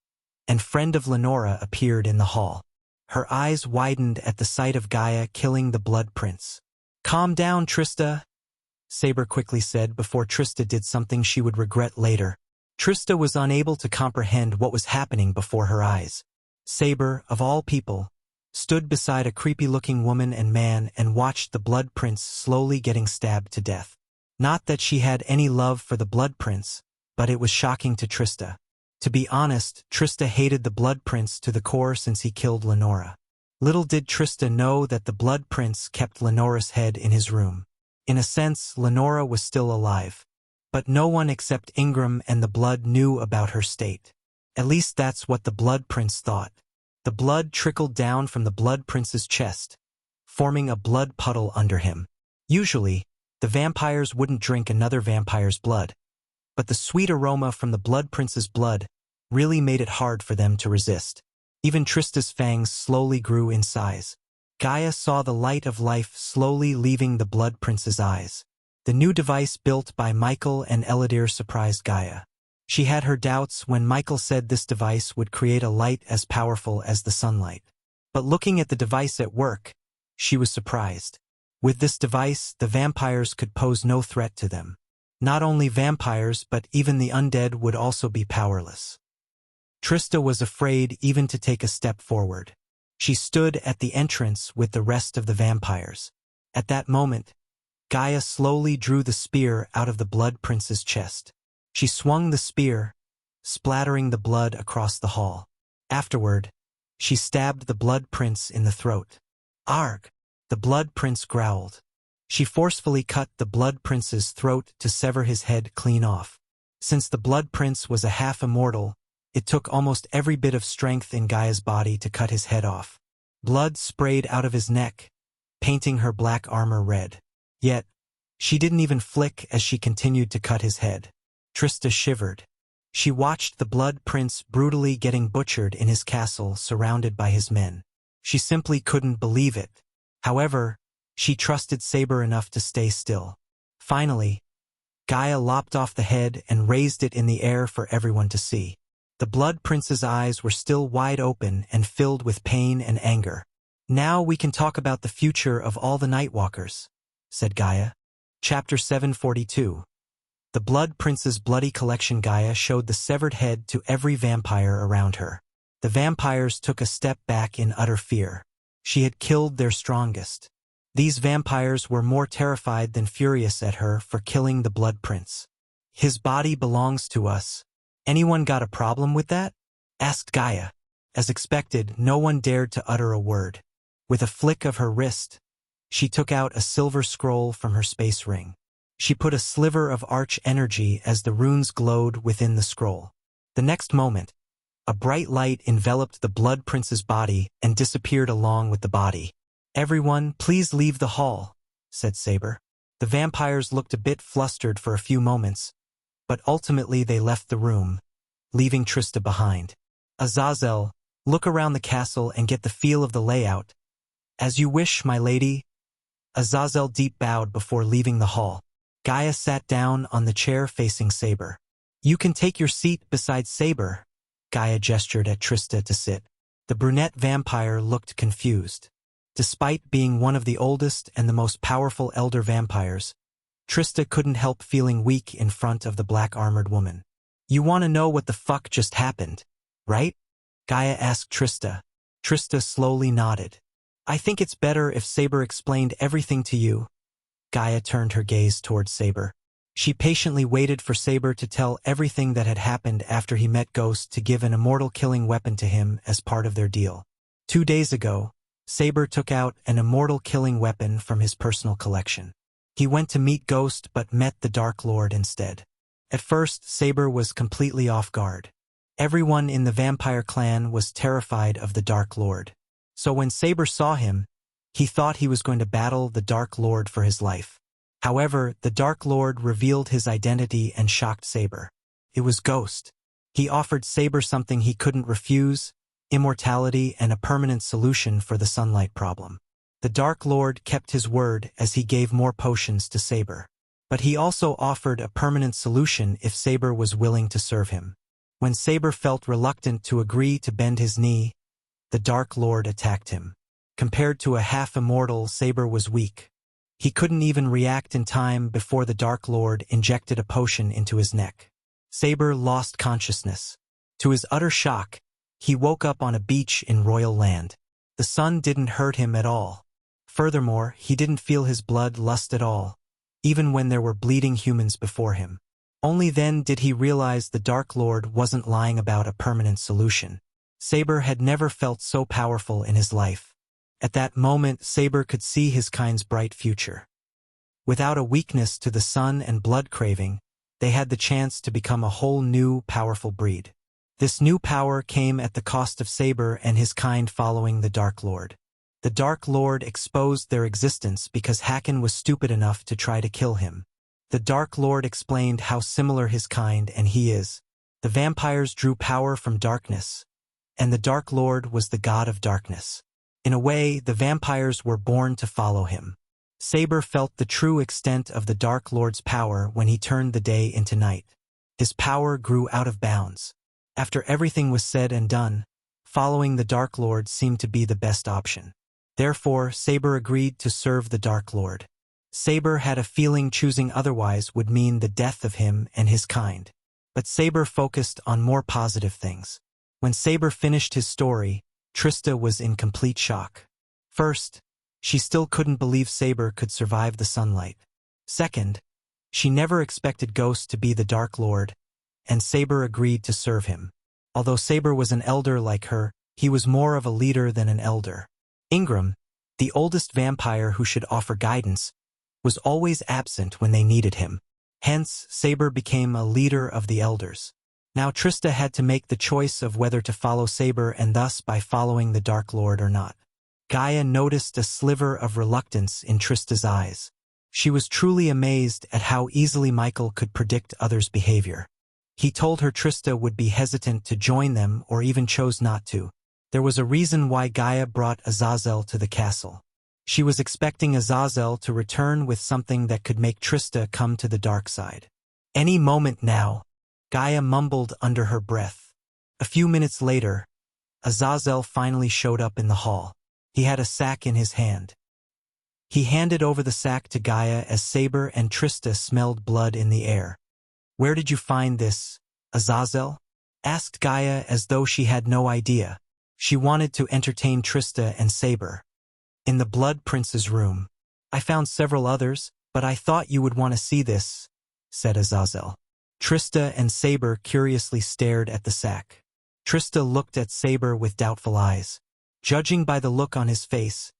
and friend of Lenora appeared in the hall. Her eyes widened at the sight of Gaia killing the Blood Prince. "Calm down, Trista," Saber quickly said before Trista did something she would regret later. Trista was unable to comprehend what was happening before her eyes. Saber, of all people, stood beside a creepy-looking woman and man and watched the Blood Prince slowly getting stabbed to death. Not that she had any love for the Blood Prince, but it was shocking to Trista. To be honest, Trista hated the Blood Prince to the core since he killed Lenora. Little did Trista know that the Blood Prince kept Lenora's head in his room. In a sense, Lenora was still alive. But no one except Ingram and the Blood knew about her state. At least that's what the Blood Prince thought. The blood trickled down from the Blood Prince's chest, forming a blood puddle under him. Usually, the vampires wouldn't drink another vampire's blood, but the sweet aroma from the Blood Prince's blood really made it hard for them to resist. Even Trista's fangs slowly grew in size. Gaia saw the light of life slowly leaving the Blood Prince's eyes. The new device built by Michael and Eladir surprised Gaia. She had her doubts when Michael said this device would create a light as powerful as the sunlight. But looking at the device at work, she was surprised. With this device, the vampires could pose no threat to them. Not only vampires, but even the undead would also be powerless. Trista was afraid even to take a step forward. She stood at the entrance with the rest of the vampires. At that moment, Gaia slowly drew the spear out of the Blood Prince's chest. She swung the spear, splattering the blood across the hall. Afterward, she stabbed the Blood Prince in the throat. "Arg!" the Blood Prince growled. She forcefully cut the Blood Prince's throat to sever his head clean off. Since the Blood Prince was a half-immortal, it took almost every bit of strength in Gaia's body to cut his head off. Blood sprayed out of his neck, painting her black armor red. Yet, she didn't even flick as she continued to cut his head. Trista shivered. She watched the Blood Prince brutally getting butchered in his castle surrounded by his men. She simply couldn't believe it. However, she trusted Saber enough to stay still. Finally, Gaia lopped off the head and raised it in the air for everyone to see. The Blood Prince's eyes were still wide open and filled with pain and anger. "Now we can talk about the future of all the Nightwalkers," said Gaia. Chapter 742. The Blood Prince's bloody collection. Gaia showed the severed head to every vampire around her. The vampires took a step back in utter fear. She had killed their strongest. These vampires were more terrified than furious at her for killing the Blood Prince. "His body belongs to us. Anyone got a problem with that?" asked Gaia. As expected, no one dared to utter a word. With a flick of her wrist, she took out a silver scroll from her space ring. She put a sliver of arch energy as the runes glowed within the scroll. The next moment, a bright light enveloped the Blood Prince's body and disappeared along with the body. "Everyone, please leave the hall," said Saber. The vampires looked a bit flustered for a few moments, but ultimately they left the room, leaving Trista behind. "Azazel, look around the castle and get the feel of the layout." "As you wish, my lady." Azazel deep bowed before leaving the hall. Gaia sat down on the chair facing Saber. You can take your seat beside Saber. Gaia gestured at Trista to sit. The brunette vampire looked confused. Despite being one of the oldest and the most powerful elder vampires, Trista couldn't help feeling weak in front of the black-armored woman. You want to know what the fuck just happened, right? Gaia asked Trista. Trista slowly nodded. I think it's better if Saber explained everything to you. Gaia turned her gaze towards Saber. She patiently waited for Saber to tell everything that had happened after he met Ghost to give an immortal killing weapon to him as part of their deal. 2 days ago, Saber took out an immortal killing weapon from his personal collection. He went to meet Ghost but met the Dark Lord instead. At first, Saber was completely off guard. Everyone in the vampire clan was terrified of the Dark Lord. So when Saber saw him, he thought he was going to battle the Dark Lord for his life. However, the Dark Lord revealed his identity and shocked Saber. It was Ghost. He offered Saber something he couldn't refuse: immortality and a permanent solution for the sunlight problem. The Dark Lord kept his word as he gave more potions to Saber. But he also offered a permanent solution if Saber was willing to serve him. When Saber felt reluctant to agree to bend his knee, the Dark Lord attacked him. Compared to a half-immortal, Saber was weak. He couldn't even react in time before the Dark Lord injected a potion into his neck. Saber lost consciousness. To his utter shock, he woke up on a beach in Royal Land. The sun didn't hurt him at all. Furthermore, he didn't feel his blood lust at all, even when there were bleeding humans before him. Only then did he realize the Dark Lord wasn't lying about a permanent solution. Saber had never felt so powerful in his life. At that moment, Saber could see his kind's bright future. Without a weakness to the sun and blood craving, they had the chance to become a whole new, powerful breed. This new power came at the cost of Saber and his kind following the Dark Lord. The Dark Lord exposed their existence because Haken was stupid enough to try to kill him. The Dark Lord explained how similar his kind and he is. The vampires drew power from darkness, and the Dark Lord was the god of darkness. In a way, the vampires were born to follow him. Saber felt the true extent of the Dark Lord's power when he turned the day into night. His power grew out of bounds. After everything was said and done, following the Dark Lord seemed to be the best option. Therefore, Saber agreed to serve the Dark Lord. Saber had a feeling choosing otherwise would mean the death of him and his kind. But Saber focused on more positive things. When Saber finished his story, Trista was in complete shock. First, she still couldn't believe Saber could survive the sunlight. Second, she never expected Ghost to be the Dark Lord, and Saber agreed to serve him. Although Saber was an elder like her, he was more of a leader than an elder. Ingram, the oldest vampire who should offer guidance, was always absent when they needed him. Hence, Saber became a leader of the elders. Now Trista had to make the choice of whether to follow Saber and thus by following the Dark Lord or not. Gaia noticed a sliver of reluctance in Trista's eyes. She was truly amazed at how easily Michael could predict others' behavior. He told her Trista would be hesitant to join them or even chose not to. There was a reason why Gaia brought Azazel to the castle. She was expecting Azazel to return with something that could make Trista come to the dark side. Any moment now, Gaia mumbled under her breath. A few minutes later, Azazel finally showed up in the hall. He had a sack in his hand. He handed over the sack to Gaia as Saber and Trista smelled blood in the air. "Where did you find this, Azazel?" asked Gaia as though she had no idea. She wanted to entertain Trista and Saber. "In the Blood Prince's room. I found several others, but I thought you would want to see this," said Azazel. Trista and Saber curiously stared at the sack. Trista looked at Saber with doubtful eyes. Judging by the look on his face,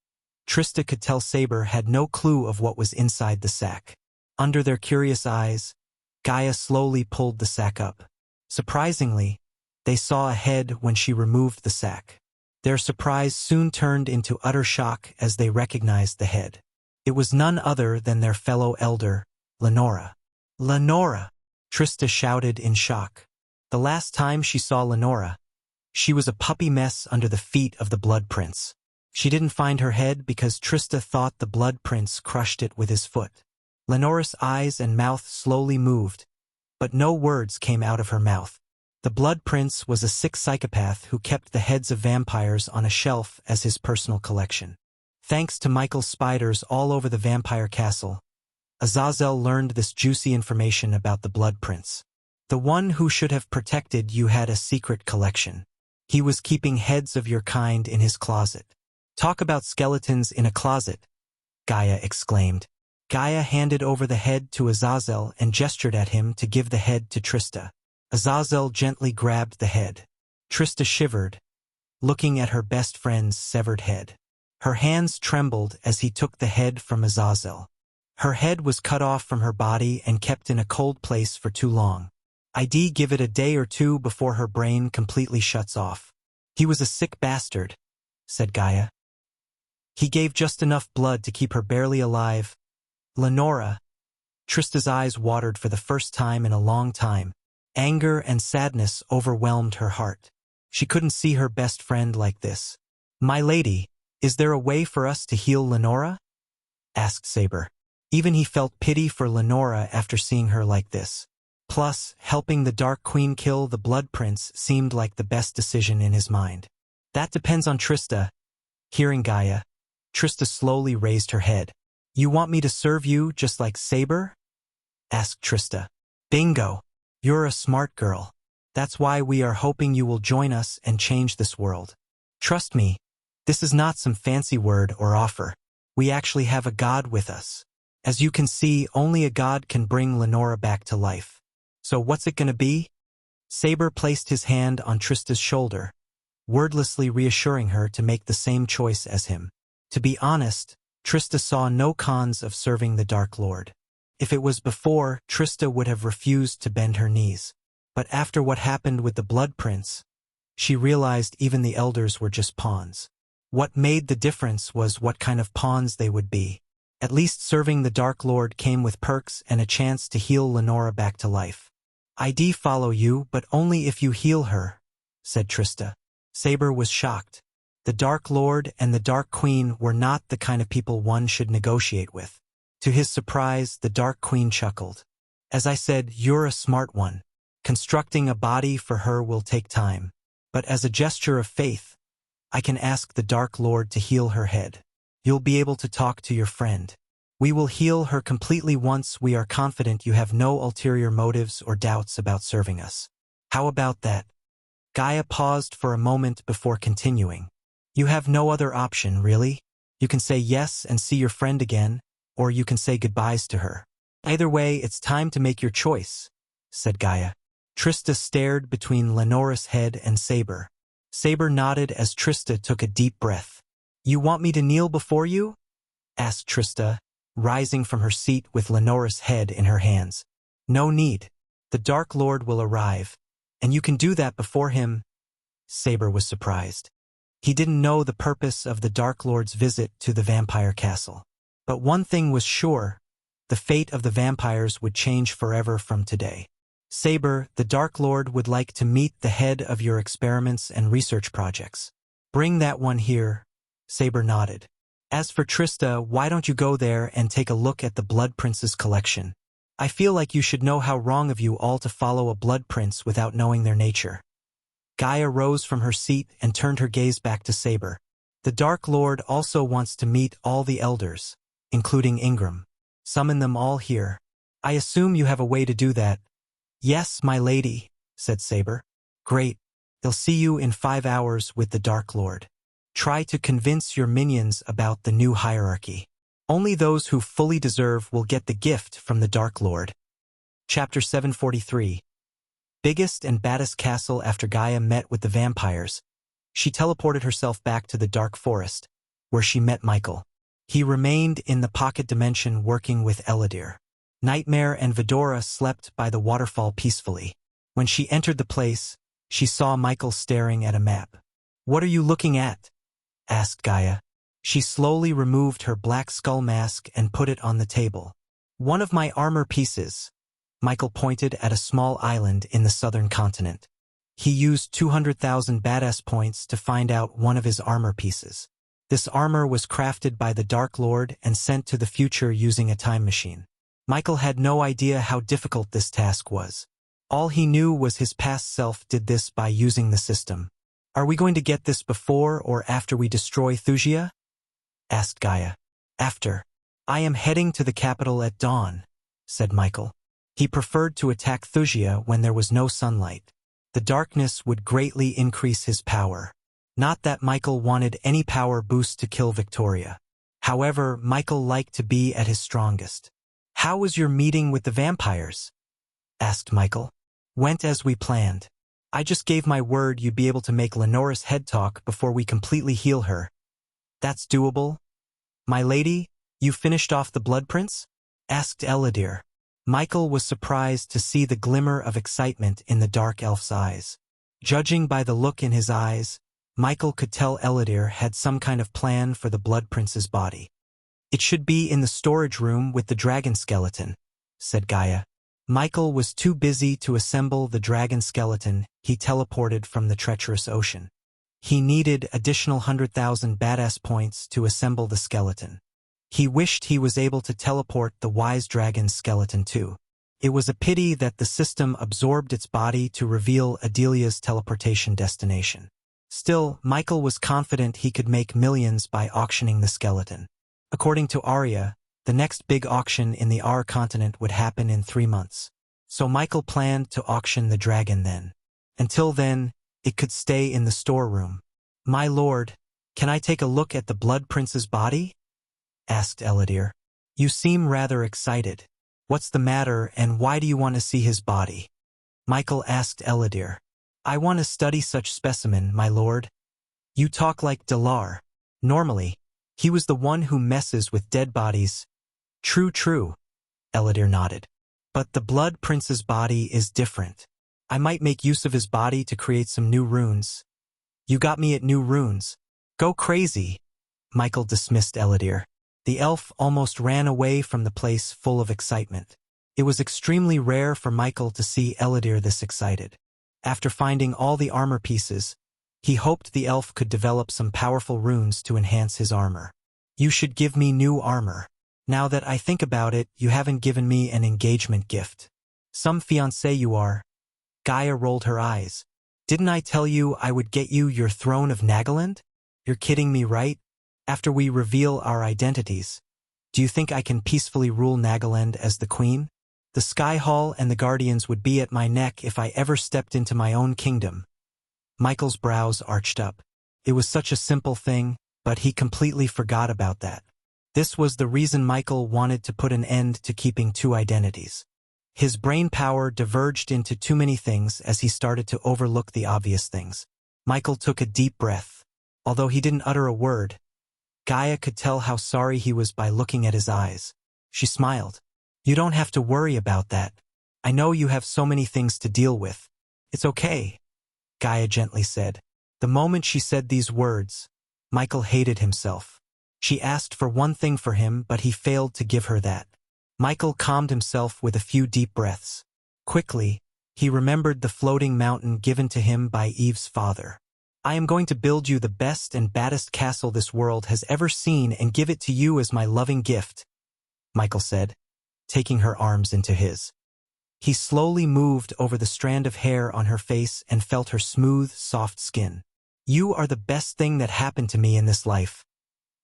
Trista could tell Saber had no clue of what was inside the sack. Under their curious eyes, Gaia slowly pulled the sack up. Surprisingly, they saw a head when she removed the sack. Their surprise soon turned into utter shock as they recognized the head. It was none other than their fellow elder, Lenora. "Lenora!" Trista shouted in shock. The last time she saw Lenora, she was a puppy mess under the feet of the Blood Prince. She didn't find her head because Trista thought the Blood Prince crushed it with his foot. Lenora's eyes and mouth slowly moved, but no words came out of her mouth. The Blood Prince was a sick psychopath who kept the heads of vampires on a shelf as his personal collection. Thanks to Michael's spiders all over the vampire castle, Azazel learned this juicy information about the Blood Prince. The one who should have protected you had a secret collection. He was keeping heads of your kind in his closet. Talk about skeletons in a closet, Gaia exclaimed. Gaia handed over the head to Azazel and gestured at him to give the head to Trista. Azazel gently grabbed the head. Trista shivered, looking at her best friend's severed head. Her hands trembled as he took the head from Azazel. Her head was cut off from her body and kept in a cold place for too long. I'd give it a day or two before her brain completely shuts off. He was a sick bastard, said Gaia. He gave just enough blood to keep her barely alive. Lenora. Trista's eyes watered for the first time in a long time. Anger and sadness overwhelmed her heart. She couldn't see her best friend like this. My lady, is there a way for us to heal Lenora? Asked Saber. Even he felt pity for Lenora after seeing her like this. Plus, helping the Dark Queen kill the Blood Prince seemed like the best decision in his mind. That depends on Trista. Hearing Gaia, Trista slowly raised her head. You want me to serve you just like Saber? Asked Trista. Bingo! You're a smart girl. That's why we are hoping you will join us and change this world. Trust me, this is not some fancy word or offer. We actually have a god with us. As you can see, only a god can bring Lenora back to life. So what's it gonna be? Saber placed his hand on Trista's shoulder, wordlessly reassuring her to make the same choice as him. To be honest, Trista saw no cons of serving the Dark Lord. If it was before, Trista would have refused to bend her knees. But after what happened with the Blood Prince, she realized even the elders were just pawns. What made the difference was what kind of pawns they would be. At least serving the Dark Lord came with perks and a chance to heal Lenora back to life. I'd follow you, but only if you heal her, said Trista. Saber was shocked. The Dark Lord and the Dark Queen were not the kind of people one should negotiate with. To his surprise, the Dark Queen chuckled. As I said, you're a smart one. Constructing a body for her will take time. But as a gesture of faith, I can ask the Dark Lord to heal her head. You'll be able to talk to your friend. We will heal her completely once we are confident you have no ulterior motives or doubts about serving us. How about that? Gaia paused for a moment before continuing. You have no other option, really? You can say yes and see your friend again, or you can say goodbyes to her. Either way, it's time to make your choice, said Gaia. Trista stared between Lenora's head and Saber. Saber nodded as Trista took a deep breath. You want me to kneel before you? Asked Trista, rising from her seat with Lenora's head in her hands. No need. The Dark Lord will arrive, and you can do that before him. Saber was surprised. He didn't know the purpose of the Dark Lord's visit to the vampire castle. But one thing was sure, the fate of the vampires would change forever from today. Saber, the Dark Lord would like to meet the head of your experiments and research projects. Bring that one here. Saber nodded. As for Trista, why don't you go there and take a look at the Blood Prince's collection? I feel like you should know how wrong of you all to follow a Blood Prince without knowing their nature. Gaia rose from her seat and turned her gaze back to Saber. The Dark Lord also wants to meet all the elders, including Ingram. Summon them all here. I assume you have a way to do that. Yes, my lady, said Saber. Great. They'll see you in 5 hours with the Dark Lord. Try to convince your minions about the new hierarchy. Only those who fully deserve will get the gift from the Dark Lord. Chapter 743. Biggest and baddest castle. After Gaia met with the vampires, she teleported herself back to the Dark Forest, where she met Michael. He remained in the pocket dimension working with Eladir. Nightmare and Vidora slept by the waterfall peacefully. When she entered the place, she saw Michael staring at a map. What are you looking at? Asked Gaia. She slowly removed her black skull mask and put it on the table. One of my armor pieces. Michael pointed at a small island in the southern continent. He used 200,000 badass points to find out one of his armor pieces. This armor was crafted by the Dark Lord and sent to the future using a time machine. Michael had no idea how difficult this task was. All he knew was his past self did this by using the system. "Are we going to get this before or after we destroy Thusia?" asked Gaia. "After. I am heading to the capital at dawn," said Michael. He preferred to attack Thusia when there was no sunlight. The darkness would greatly increase his power. Not that Michael wanted any power boost to kill Victoria. However, Michael liked to be at his strongest. "How was your meeting with the vampires?" asked Michael. "Went as we planned. I just gave my word you'd be able to make Lenora's head talk before we completely heal her." "That's doable. My lady, you finished off the blood prince?" asked Eladir. Michael was surprised to see the glimmer of excitement in the dark elf's eyes. Judging by the look in his eyes, Michael could tell Eladir had some kind of plan for the blood prince's body. "It should be in the storage room with the dragon skeleton," said Gaia. Michael was too busy to assemble the dragon skeleton he teleported from the treacherous ocean. He needed additional 100,000 badass points to assemble the skeleton. He wished he was able to teleport the wise dragon's skeleton too. It was a pity that the system absorbed its body to reveal Adelia's teleportation destination. Still, Michael was confident he could make millions by auctioning the skeleton. According to Arya, the next big auction in the R continent would happen in 3 months. So Michael planned to auction the dragon then. Until then, it could stay in the storeroom. "My lord, can I take a look at the blood prince's body?" asked Eladir. "You seem rather excited. What's the matter and why do you want to see his body?" Michael asked Eladir. "I want to study such specimen, my lord." "You talk like Dalar. Normally, he was the one who messes with dead bodies." True, Eladir nodded. "But the blood prince's body is different. I might make use of his body to create some new runes." "You got me at new runes. Go crazy." Michael dismissed Eladir. The elf almost ran away from the place full of excitement. It was extremely rare for Michael to see Eladir this excited. After finding all the armor pieces, he hoped the elf could develop some powerful runes to enhance his armor. "You should give me new armor. Now that I think about it, you haven't given me an engagement gift." "Some fiancé you are." Gaia rolled her eyes. "Didn't I tell you I would get you your throne of Nagaland? You're kidding me, right? After we reveal our identities, do you think I can peacefully rule Nagaland as the queen? The Sky Hall and the Guardians would be at my neck if I ever stepped into my own kingdom." Michael's brows arched up. It was such a simple thing, but he completely forgot about that. This was the reason Michael wanted to put an end to keeping 2 identities. His brain power diverged into too many things as he started to overlook the obvious things. Michael took a deep breath. Although he didn't utter a word, Gaia could tell how sorry he was by looking at his eyes. She smiled. "You don't have to worry about that. I know you have so many things to deal with. It's okay," Gaia gently said. The moment she said these words, Michael hated himself. She asked for one thing for him, but he failed to give her that. Michael calmed himself with a few deep breaths. Quickly, he remembered the floating mountain given to him by Eve's father. "I am going to build you the best and baddest castle this world has ever seen and give it to you as my loving gift," Michael said, taking her arms into his. He slowly moved over the strand of hair on her face and felt her smooth, soft skin. "You are the best thing that happened to me in this life."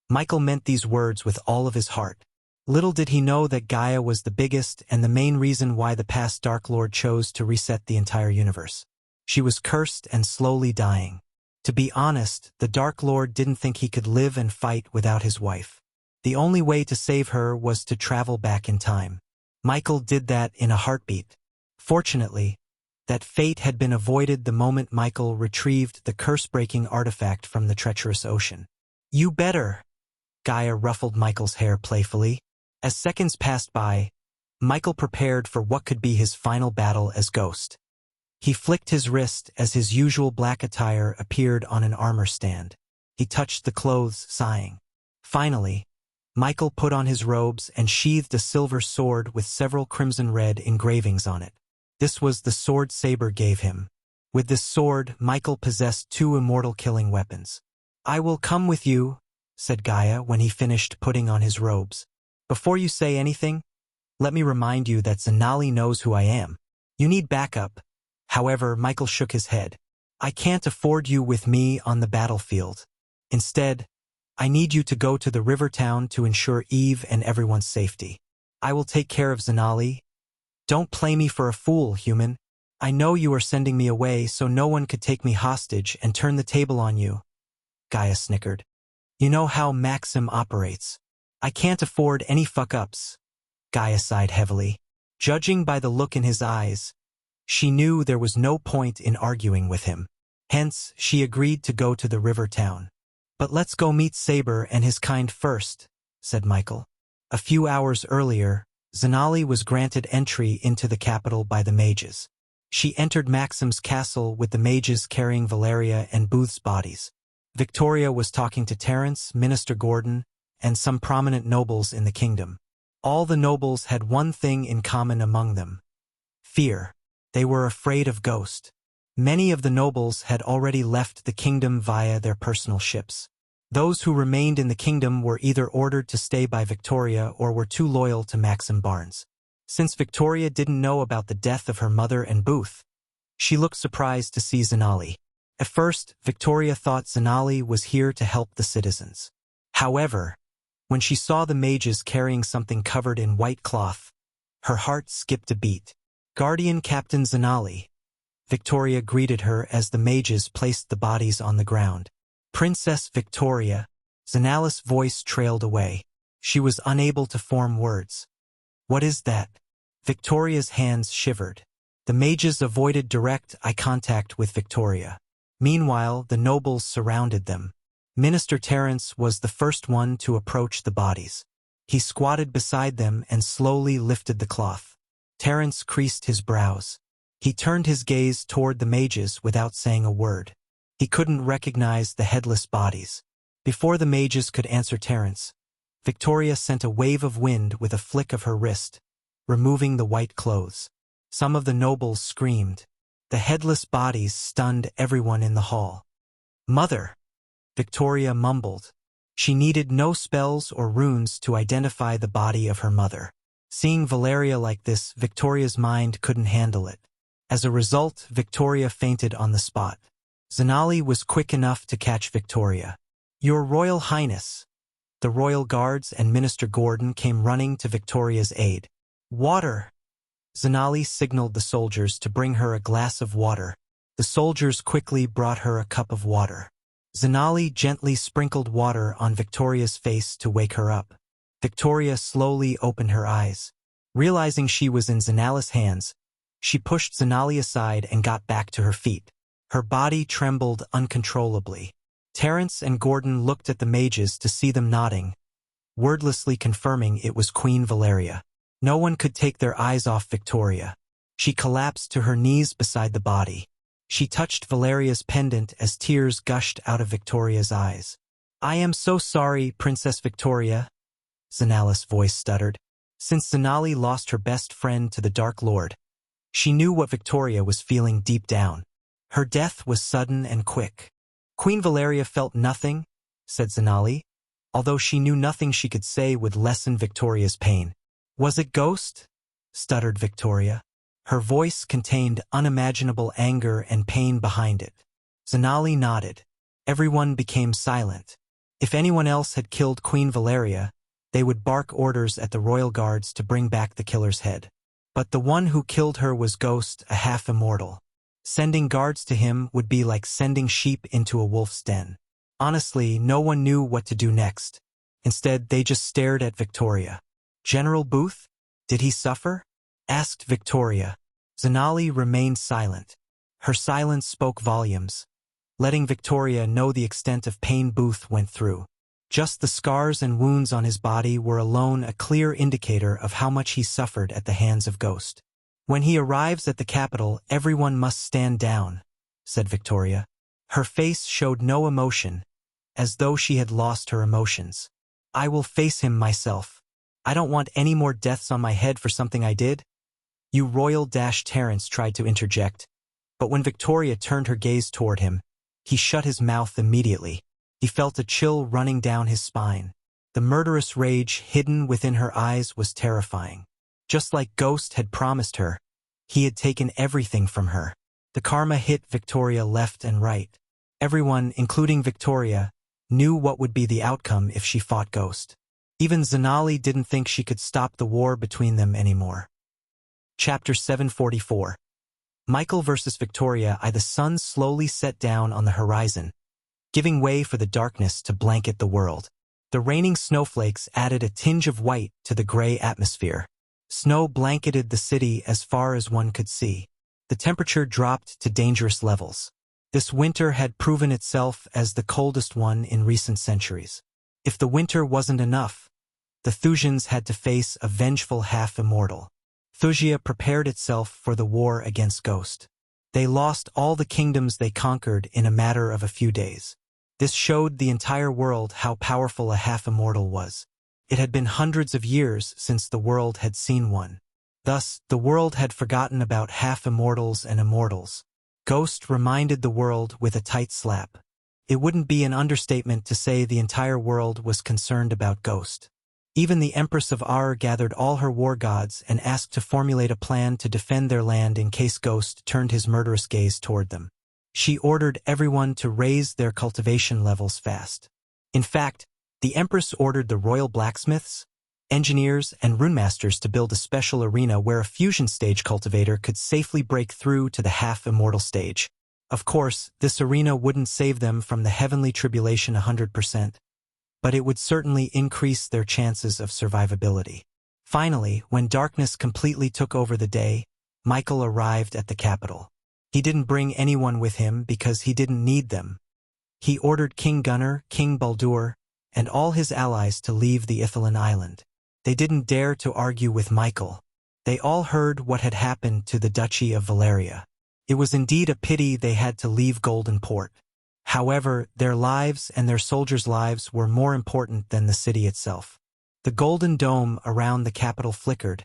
Michael meant these words with all of his heart. Little did he know that Gaia was the biggest and the main reason why the past Dark Lord chose to reset the entire universe. She was cursed and slowly dying. To be honest, the Dark Lord didn't think he could live and fight without his wife. The only way to save her was to travel back in time. Michael did that in a heartbeat. Fortunately, that fate had been avoided the moment Michael retrieved the curse-breaking artifact from the treacherous ocean. "You better!" Gaia ruffled Michael's hair playfully. As seconds passed by, Michael prepared for what could be his final battle as Ghost. He flicked his wrist as his usual black attire appeared on an armor stand. He touched the clothes, sighing. Finally, Michael put on his robes and sheathed a silver sword with several crimson-red engravings on it. This was the sword Saber gave him. With this sword, Michael possessed 2 immortal killing weapons. "I will come with you," said Gaia when he finished putting on his robes. "Before you say anything, Let me remind you that Zanali knows who I am. You need backup. However, Michael shook his head. I can't afford you with me on the battlefield. Instead, I need you to go to the river town to ensure Eve and everyone's safety. I will take care of Zanali. Don't play me for a fool, human. I know you are sending me away so no one could take me hostage and turn the table on you. Gaia snickered. You know how Maxim operates. I can't afford any fuck-ups. Gaia sighed heavily. Judging by the look in his eyes, she knew there was no point in arguing with him. Hence, she agreed to go to the river town. But let's go meet Saber and his kind first, said Michael. A few hours earlier, Zanali was granted entry into the capital by the mages. She entered Maxim's castle with the mages carrying Valeria and Booth's bodies. Victoria was talking to Terence, Minister Gordon, and some prominent nobles in the kingdom. All the nobles had one thing in common among them: fear. They were afraid of Ghost. Many of the nobles had already left the kingdom via their personal ships. Those who remained in the kingdom were either ordered to stay by Victoria or were too loyal to Maxim Barnes. Since Victoria didn't know about the death of her mother and Booth, she looked surprised to see Zanali. At first, Victoria thought Zanali was here to help the citizens. However, when she saw the mages carrying something covered in white cloth, her heart skipped a beat. Guardian Captain Zanali. Victoria greeted her as the mages placed the bodies on the ground. Princess Victoria. Zanali's voice trailed away. She was unable to form words. What is that? Victoria's hands shivered. The mages avoided direct eye contact with Victoria. Meanwhile, the nobles surrounded them. Minister Terence was the first one to approach the bodies. He squatted beside them and slowly lifted the cloth. Terence creased his brows. He turned his gaze toward the mages without saying a word. He couldn't recognize the headless bodies. Before the mages could answer Terence, Victoria sent a wave of wind with a flick of her wrist, removing the white clothes. Some of the nobles screamed. The headless bodies stunned everyone in the hall. Mother! Victoria mumbled. She needed no spells or runes to identify the body of her mother. Seeing Valeria like this, Victoria's mind couldn't handle it. As a result, Victoria fainted on the spot. Zanali was quick enough to catch Victoria. Your Royal Highness! The royal guards and Minister Gordon came running to Victoria's aid. Water! Zanali signaled the soldiers to bring her a glass of water. The soldiers quickly brought her a cup of water. Zanali gently sprinkled water on Victoria's face to wake her up. Victoria slowly opened her eyes. Realizing she was in Zanali's hands, she pushed Zanali aside and got back to her feet. Her body trembled uncontrollably. Terence and Gordon looked at the mages to see them nodding, wordlessly confirming it was Queen Valeria. No one could take their eyes off Victoria. She collapsed to her knees beside the body. She touched Valeria's pendant as tears gushed out of Victoria's eyes. I am so sorry, Princess Victoria, Zanali's voice stuttered. Since Zanali lost her best friend to the Dark Lord, she knew what Victoria was feeling deep down. Her death was sudden and quick. Queen Valeria felt nothing, said Zanali, although she knew nothing she could say would lessen Victoria's pain. Was it Ghost? Stuttered Victoria. Her voice contained unimaginable anger and pain behind it. Zanali nodded. Everyone became silent. If anyone else had killed Queen Valeria, they would bark orders at the royal guards to bring back the killer's head. But the one who killed her was Ghost, a half-immortal. Sending guards to him would be like sending sheep into a wolf's den. Honestly, no one knew what to do next. Instead, they just stared at Victoria. General Booth? Did he suffer? Asked Victoria. Zanali remained silent. Her silence spoke volumes, letting Victoria know the extent of pain Booth went through. Just the scars and wounds on his body were alone a clear indicator of how much he suffered at the hands of Ghost. When he arrives at the capital, everyone must stand down, said Victoria. Her face showed no emotion, as though she had lost her emotions. I will face him myself. I don't want any more deaths on my head for something I did. You royal Terence tried to interject, but when Victoria turned her gaze toward him, he shut his mouth immediately. He felt a chill running down his spine. The murderous rage hidden within her eyes was terrifying. Just like Ghost had promised her, he had taken everything from her. The karma hit Victoria left and right. Everyone, including Victoria, knew what would be the outcome if she fought Ghost. Even Zanali didn't think she could stop the war between them anymore. Chapter 744. Michael versus Victoria. The sun slowly set down on the horizon, giving way for the darkness to blanket the world. The raining snowflakes added a tinge of white to the gray atmosphere. Snow blanketed the city as far as one could see. The temperature dropped to dangerous levels. This winter had proven itself as the coldest one in recent centuries. If the winter wasn't enough, the Thusians had to face a vengeful half-immortal. Thusia prepared itself for the war against Ghost. They lost all the kingdoms they conquered in a matter of a few days. This showed the entire world how powerful a half-immortal was. It had been hundreds of years since the world had seen one. Thus, the world had forgotten about half-immortals and immortals. Ghost reminded the world with a tight slap. It wouldn't be an understatement to say the entire world was concerned about Ghost. Even the Empress of Ar gathered all her war gods and asked to formulate a plan to defend their land in case Ghost turned his murderous gaze toward them. She ordered everyone to raise their cultivation levels fast. In fact, the Empress ordered the royal blacksmiths, engineers, and runemasters to build a special arena where a fusion stage cultivator could safely break through to the half-immortal stage. Of course, this arena wouldn't save them from the heavenly tribulation 100%, but it would certainly increase their chances of survivability. Finally, when darkness completely took over the day, Michael arrived at the capital. He didn't bring anyone with him because he didn't need them. He ordered King Gunnar, King Baldur, and all his allies to leave the Ithilien island. They didn't dare to argue with Michael. They all heard what had happened to the Duchy of Valeria. It was indeed a pity they had to leave Golden Port. However, their lives and their soldiers' lives were more important than the city itself. The golden dome around the capital flickered,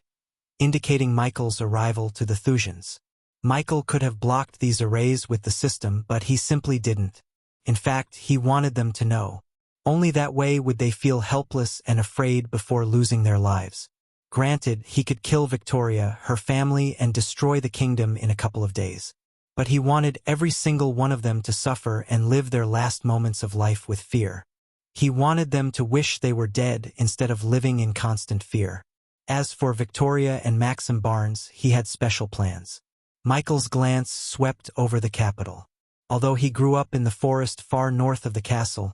indicating Michael's arrival to the Thusians. Michael could have blocked these arrays with the system, but he simply didn't. In fact, he wanted them to know. Only that way would they feel helpless and afraid before losing their lives. Granted, he could kill Victoria, her family, and destroy the kingdom in a couple of days. But he wanted every single one of them to suffer and live their last moments of life with fear. He wanted them to wish they were dead instead of living in constant fear. As for Victoria and Maxim Barnes, he had special plans. Michael's glance swept over the capital. Although he grew up in the forest far north of the castle,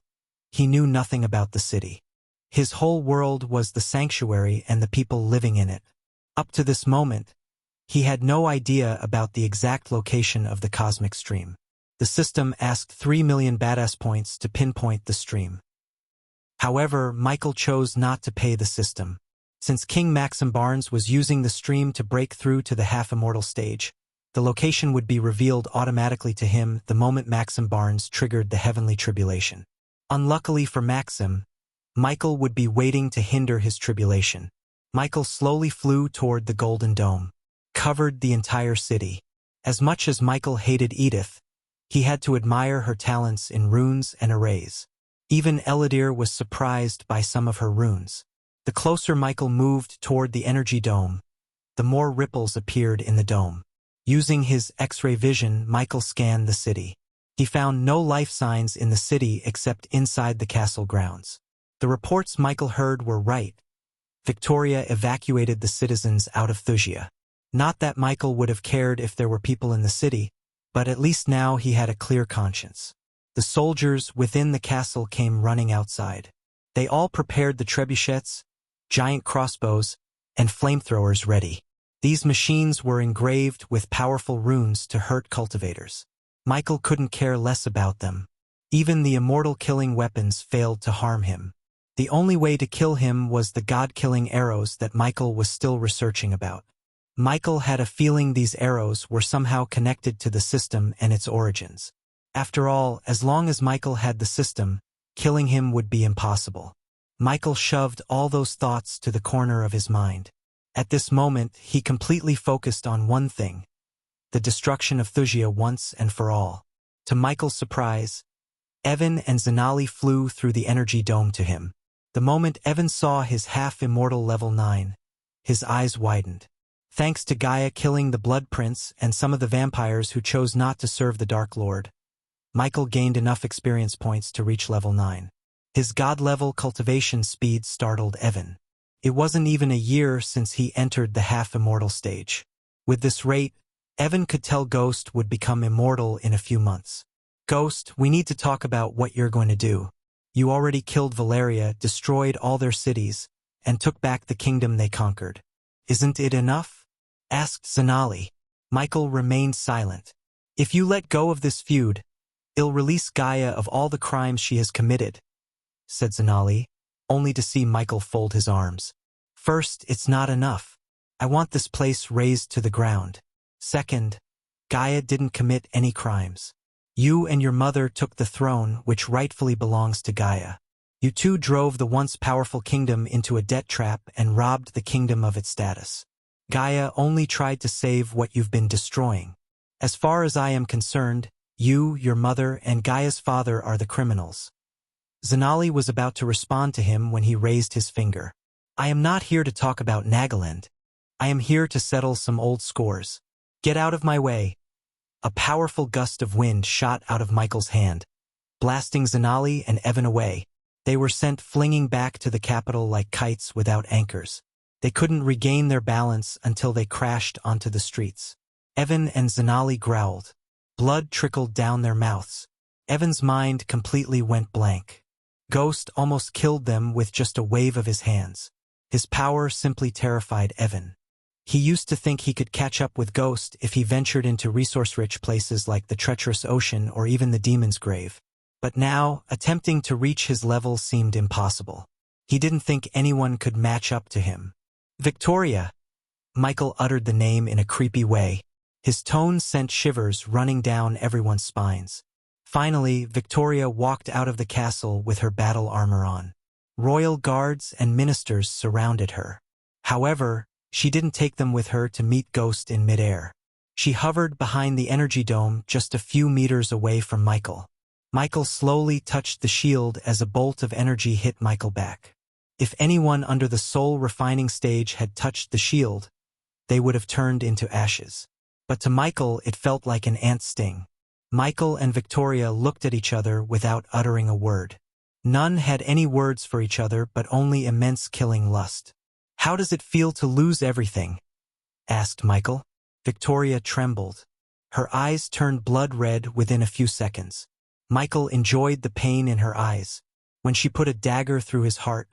he knew nothing about the city. His whole world was the sanctuary and the people living in it. Up to this moment, he had no idea about the exact location of the cosmic stream. The system asked 3 million badass points to pinpoint the stream. However, Michael chose not to pay the system. Since King Maxim Barnes was using the stream to break through to the half-immortal stage, the location would be revealed automatically to him the moment Maxim Barnes triggered the heavenly tribulation. Unluckily for Maxim, Michael would be waiting to hinder his tribulation. Michael slowly flew toward the Golden Dome, covered the entire city. As much as Michael hated Edith, he had to admire her talents in runes and arrays. Even Eladir was surprised by some of her runes. The closer Michael moved toward the energy dome, the more ripples appeared in the dome. Using his X-ray vision, Michael scanned the city. He found no life signs in the city except inside the castle grounds. The reports Michael heard were right. Victoria evacuated the citizens out of Thusia. Not that Michael would have cared if there were people in the city, but at least now he had a clear conscience. The soldiers within the castle came running outside. They all prepared the trebuchets, giant crossbows, and flamethrowers ready. These machines were engraved with powerful runes to hurt cultivators. Michael couldn't care less about them. Even the immortal killing weapons failed to harm him. The only way to kill him was the god-killing arrows that Michael was still researching about. Michael had a feeling these arrows were somehow connected to the system and its origins. After all, as long as Michael had the system, killing him would be impossible. Michael shoved all those thoughts to the corner of his mind. At this moment, he completely focused on one thing: the destruction of Thusia once and for all. To Michael's surprise, Evan and Zanali flew through the energy dome to him. The moment Evan saw his half-immortal level 9, His eyes widened. Thanks to Gaia killing the Blood Prince and some of the vampires who chose not to serve the Dark Lord, Michael gained enough experience points to reach level 9. His god-level cultivation speed startled Evan. It wasn't even a year since he entered the half-immortal stage. With this rate, Evan could tell Ghost would become immortal in a few months. Ghost, we need to talk about what you're going to do. You already killed Valeria, destroyed all their cities, and took back the kingdom they conquered. Isn't it enough? Asked Zanali. Michael remained silent. If you let go of this feud, it'll release Gaia of all the crimes she has committed, said Zanali, only to see Michael fold his arms. First, it's not enough. I want this place razed to the ground. Second, Gaia didn't commit any crimes. You and your mother took the throne, which rightfully belongs to Gaia. You two drove the once powerful kingdom into a debt trap and robbed the kingdom of its status. Gaia only tried to save what you've been destroying. As far as I am concerned, you, your mother, and Gaia's father are the criminals. Zanali was about to respond to him when he raised his finger. I am not here to talk about Nagaland. I am here to settle some old scores. Get out of my way. A powerful gust of wind shot out of Michael's hand, blasting Zanali and Evan away. They were sent flinging back to the capital like kites without anchors. They couldn't regain their balance until they crashed onto the streets. Evan and Zanali growled. Blood trickled down their mouths. Evan's mind completely went blank. Ghost almost killed them with just a wave of his hands. His power simply terrified Evan. He used to think he could catch up with Ghost if he ventured into resource-rich places like the treacherous ocean or even the Demon's Grave. But now, attempting to reach his level seemed impossible. He didn't think anyone could match up to him. Victoria! Michael uttered the name in a creepy way. His tone sent shivers running down everyone's spines. Finally, Victoria walked out of the castle with her battle armor on. Royal guards and ministers surrounded her. However, she didn't take them with her to meet Ghost in midair. She hovered behind the energy dome just a few meters away from Michael. Michael slowly touched the shield as a bolt of energy hit Michael back. If anyone under the soul refining stage had touched the shield, they would have turned into ashes. But to Michael, it felt like an ant sting. Michael and Victoria looked at each other without uttering a word. None had any words for each other but only immense killing lust. How does it feel to lose everything? Asked Michael. Victoria trembled. Her eyes turned blood red within a few seconds. Michael enjoyed the pain in her eyes. When she put a dagger through his heart,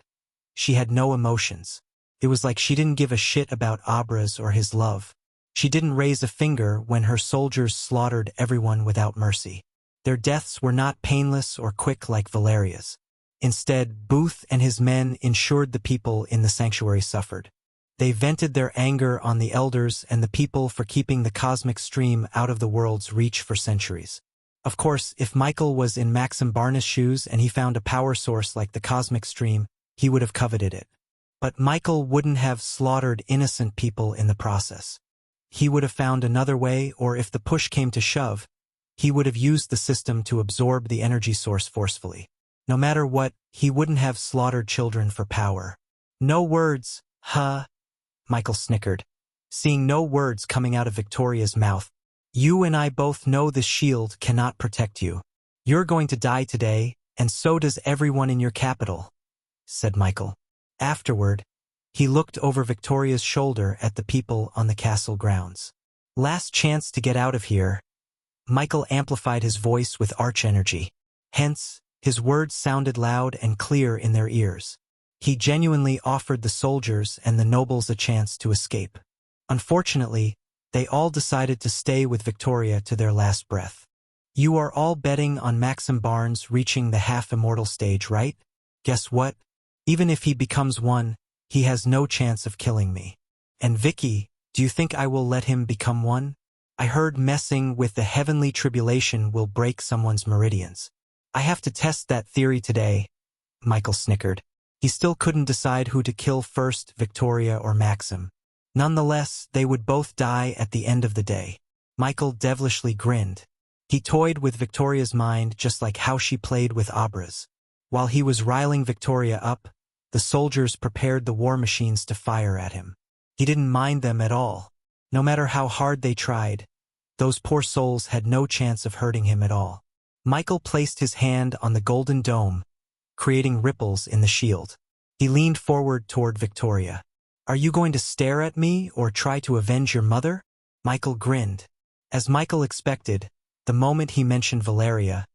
she had no emotions. It was like she didn't give a shit about Abra's or his love. She didn't raise a finger when her soldiers slaughtered everyone without mercy. Their deaths were not painless or quick like Valeria's. Instead, Booth and his men ensured the people in the sanctuary suffered. They vented their anger on the elders and the people for keeping the cosmic stream out of the world's reach for centuries. Of course, if Michael was in Maxim Barnes' shoes and he found a power source like the cosmic stream, he would have coveted it. But Michael wouldn't have slaughtered innocent people in the process. He would have found another way, or if the push came to shove, he would have used the system to absorb the energy source forcefully. No matter what, he wouldn't have slaughtered children for power. No words, huh? Michael snickered, seeing no words coming out of Victoria's mouth. You and I both know this shield cannot protect you. You're going to die today, and so does everyone in your capital, said Michael. Afterward, he looked over Victoria's shoulder at the people on the castle grounds. Last chance to get out of here. Michael amplified his voice with arch energy. Hence, his words sounded loud and clear in their ears. He genuinely offered the soldiers and the nobles a chance to escape. Unfortunately, they all decided to stay with Victoria to their last breath. You are all betting on Maxim Barnes reaching the half-immortal stage, right? Guess what? Even if he becomes one, he has no chance of killing me. And Vicky, do you think I will let him become one? I heard messing with the heavenly tribulation will break someone's meridians. I have to test that theory today, Michael snickered. He still couldn't decide who to kill first, Victoria or Maxim. Nonetheless, they would both die at the end of the day. Michael devilishly grinned. He toyed with Victoria's mind just like how she played with Abra's. While he was riling Victoria up, the soldiers prepared the war machines to fire at him. He didn't mind them at all. No matter how hard they tried, those poor souls had no chance of hurting him at all. Michael placed his hand on the golden dome, creating ripples in the shield. He leaned forward toward Victoria. "Are you going to stare at me or try to avenge your mother?" Michael grinned. As Michael expected, the moment he mentioned Valeria,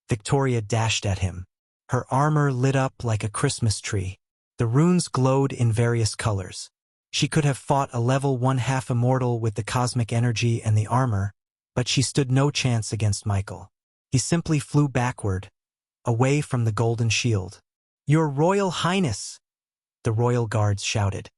Victoria dashed at him. Her armor lit up like a Christmas tree. The runes glowed in various colors. She could have fought a level 1/2 immortal with the cosmic energy and the armor, but she stood no chance against Michael. He simply flew backward, away from the golden shield. "Your Royal Highness!" the royal guards shouted,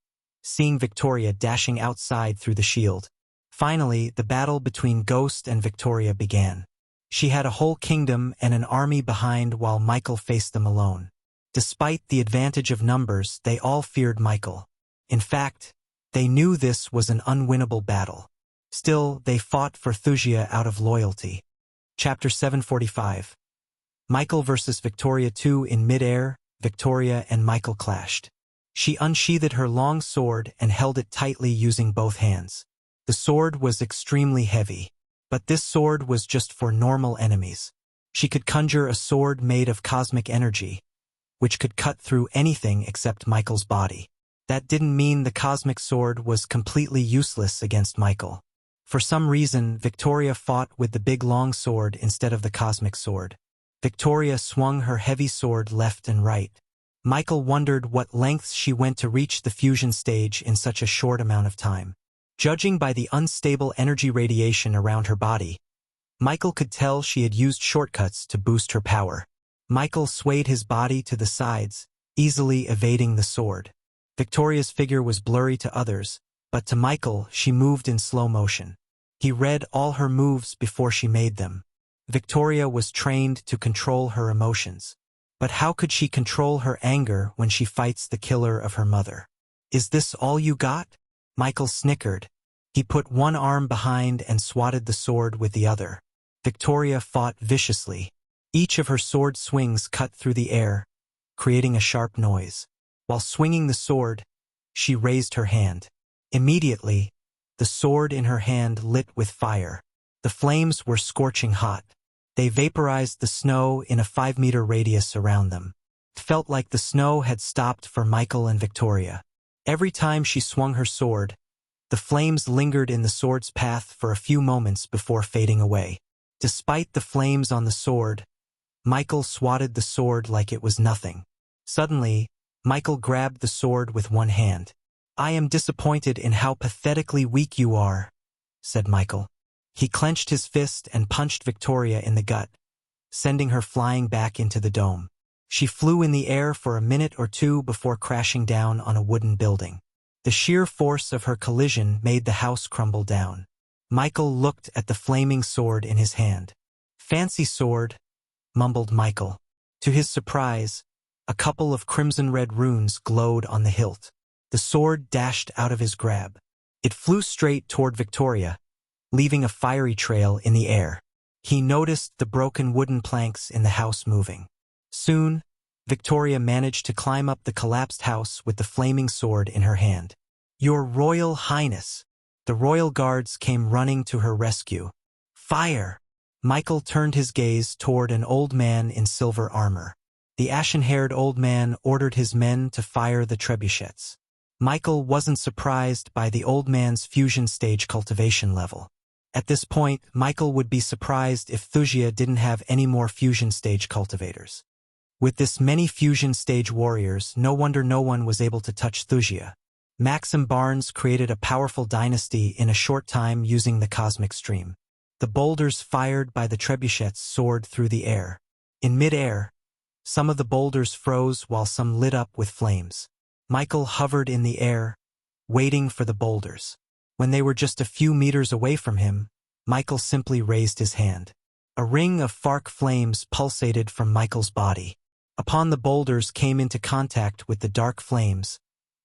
seeing Victoria dashing outside through the shield. Finally, the battle between Ghost and Victoria began. She had a whole kingdom and an army behind while Michael faced them alone. Despite the advantage of numbers, they all feared Michael. In fact, they knew this was an unwinnable battle. Still, they fought for Wuxia out of loyalty. Chapter 745. Michael versus Victoria 2. In mid-air, Victoria and Michael clashed. She unsheathed her long sword and held it tightly using both hands. The sword was extremely heavy, but this sword was just for normal enemies. She could conjure a sword made of cosmic energy, which could cut through anything except Michael's body. That didn't mean the cosmic sword was completely useless against Michael. For some reason, Victoria fought with the big long sword instead of the cosmic sword. Victoria swung her heavy sword left and right. Michael wondered what lengths she went to reach the fusion stage in such a short amount of time. Judging by the unstable energy radiation around her body, Michael could tell she had used shortcuts to boost her power. Michael swayed his body to the sides, easily evading the sword. Victoria's figure was blurry to others, but to Michael she moved in slow motion. He read all her moves before she made them. Victoria was trained to control her emotions. But how could she control her anger when she fights the killer of her mother? "Is this all you got?" Michael snickered. He put one arm behind and swatted the sword with the other. Victoria fought viciously. Each of her sword swings cut through the air, creating a sharp noise. While swinging the sword, she raised her hand. Immediately, the sword in her hand lit with fire. The flames were scorching hot. They vaporized the snow in a 5-meter radius around them. It felt like the snow had stopped for Michael and Victoria. Every time she swung her sword, the flames lingered in the sword's path for a few moments before fading away. Despite the flames on the sword, Michael swatted the sword like it was nothing. Suddenly, Michael grabbed the sword with one hand. "I am disappointed in how pathetically weak you are," said Michael. He clenched his fist and punched Victoria in the gut, sending her flying back into the dome. She flew in the air for a minute or two before crashing down on a wooden building. The sheer force of her collision made the house crumble down. Michael looked at the flaming sword in his hand. "Fancy sword," mumbled Michael. To his surprise, a couple of crimson-red runes glowed on the hilt. The sword dashed out of his grab. It flew straight toward Victoria, leaving a fiery trail in the air. He noticed the broken wooden planks in the house moving. Soon, Victoria managed to climb up the collapsed house with the flaming sword in her hand. "Your Royal Highness!" The royal guards came running to her rescue. "Fire!" Michael turned his gaze toward an old man in silver armor. The ashen-haired old man ordered his men to fire the trebuchets. Michael wasn't surprised by the old man's fusion stage cultivation level. At this point, Michael would be surprised if Wuxia didn't have any more fusion stage cultivators. With this many fusion stage warriors, no wonder no one was able to touch Wuxia. Maxim Barnes created a powerful dynasty in a short time using the cosmic stream. The boulders fired by the trebuchets soared through the air. In mid-air, some of the boulders froze while some lit up with flames. Michael hovered in the air, waiting for the boulders. When they were just a few meters away from him, Michael simply raised his hand. A ring of arc flames pulsated from Michael's body. Upon the boulders came into contact with the dark flames,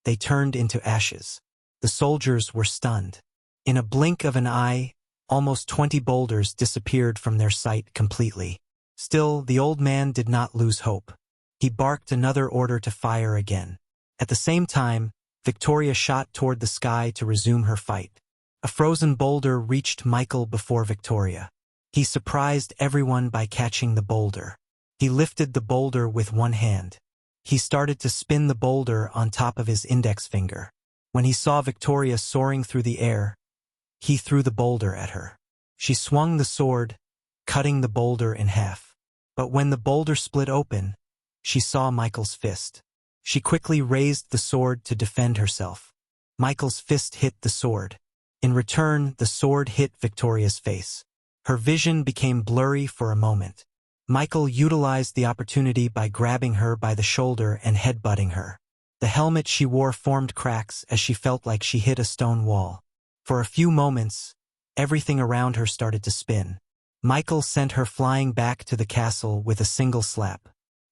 they turned into ashes. The soldiers were stunned. In a blink of an eye, almost 20 boulders disappeared from their sight completely. Still, the old man did not lose hope. He barked another order to fire again. At the same time, Victoria shot toward the sky to resume her fight. A frozen boulder reached Michael before Victoria. He surprised everyone by catching the boulder. He lifted the boulder with one hand. He started to spin the boulder on top of his index finger. When he saw Victoria soaring through the air, he threw the boulder at her. She swung the sword, cutting the boulder in half. But when the boulder split open, she saw Michael's fist. She quickly raised the sword to defend herself. Michael's fist hit the sword. In return, the sword hit Victoria's face. Her vision became blurry for a moment. Michael utilized the opportunity by grabbing her by the shoulder and headbutting her. The helmet she wore formed cracks as she felt like she hit a stone wall. For a few moments, everything around her started to spin. Michael sent her flying back to the castle with a single slap.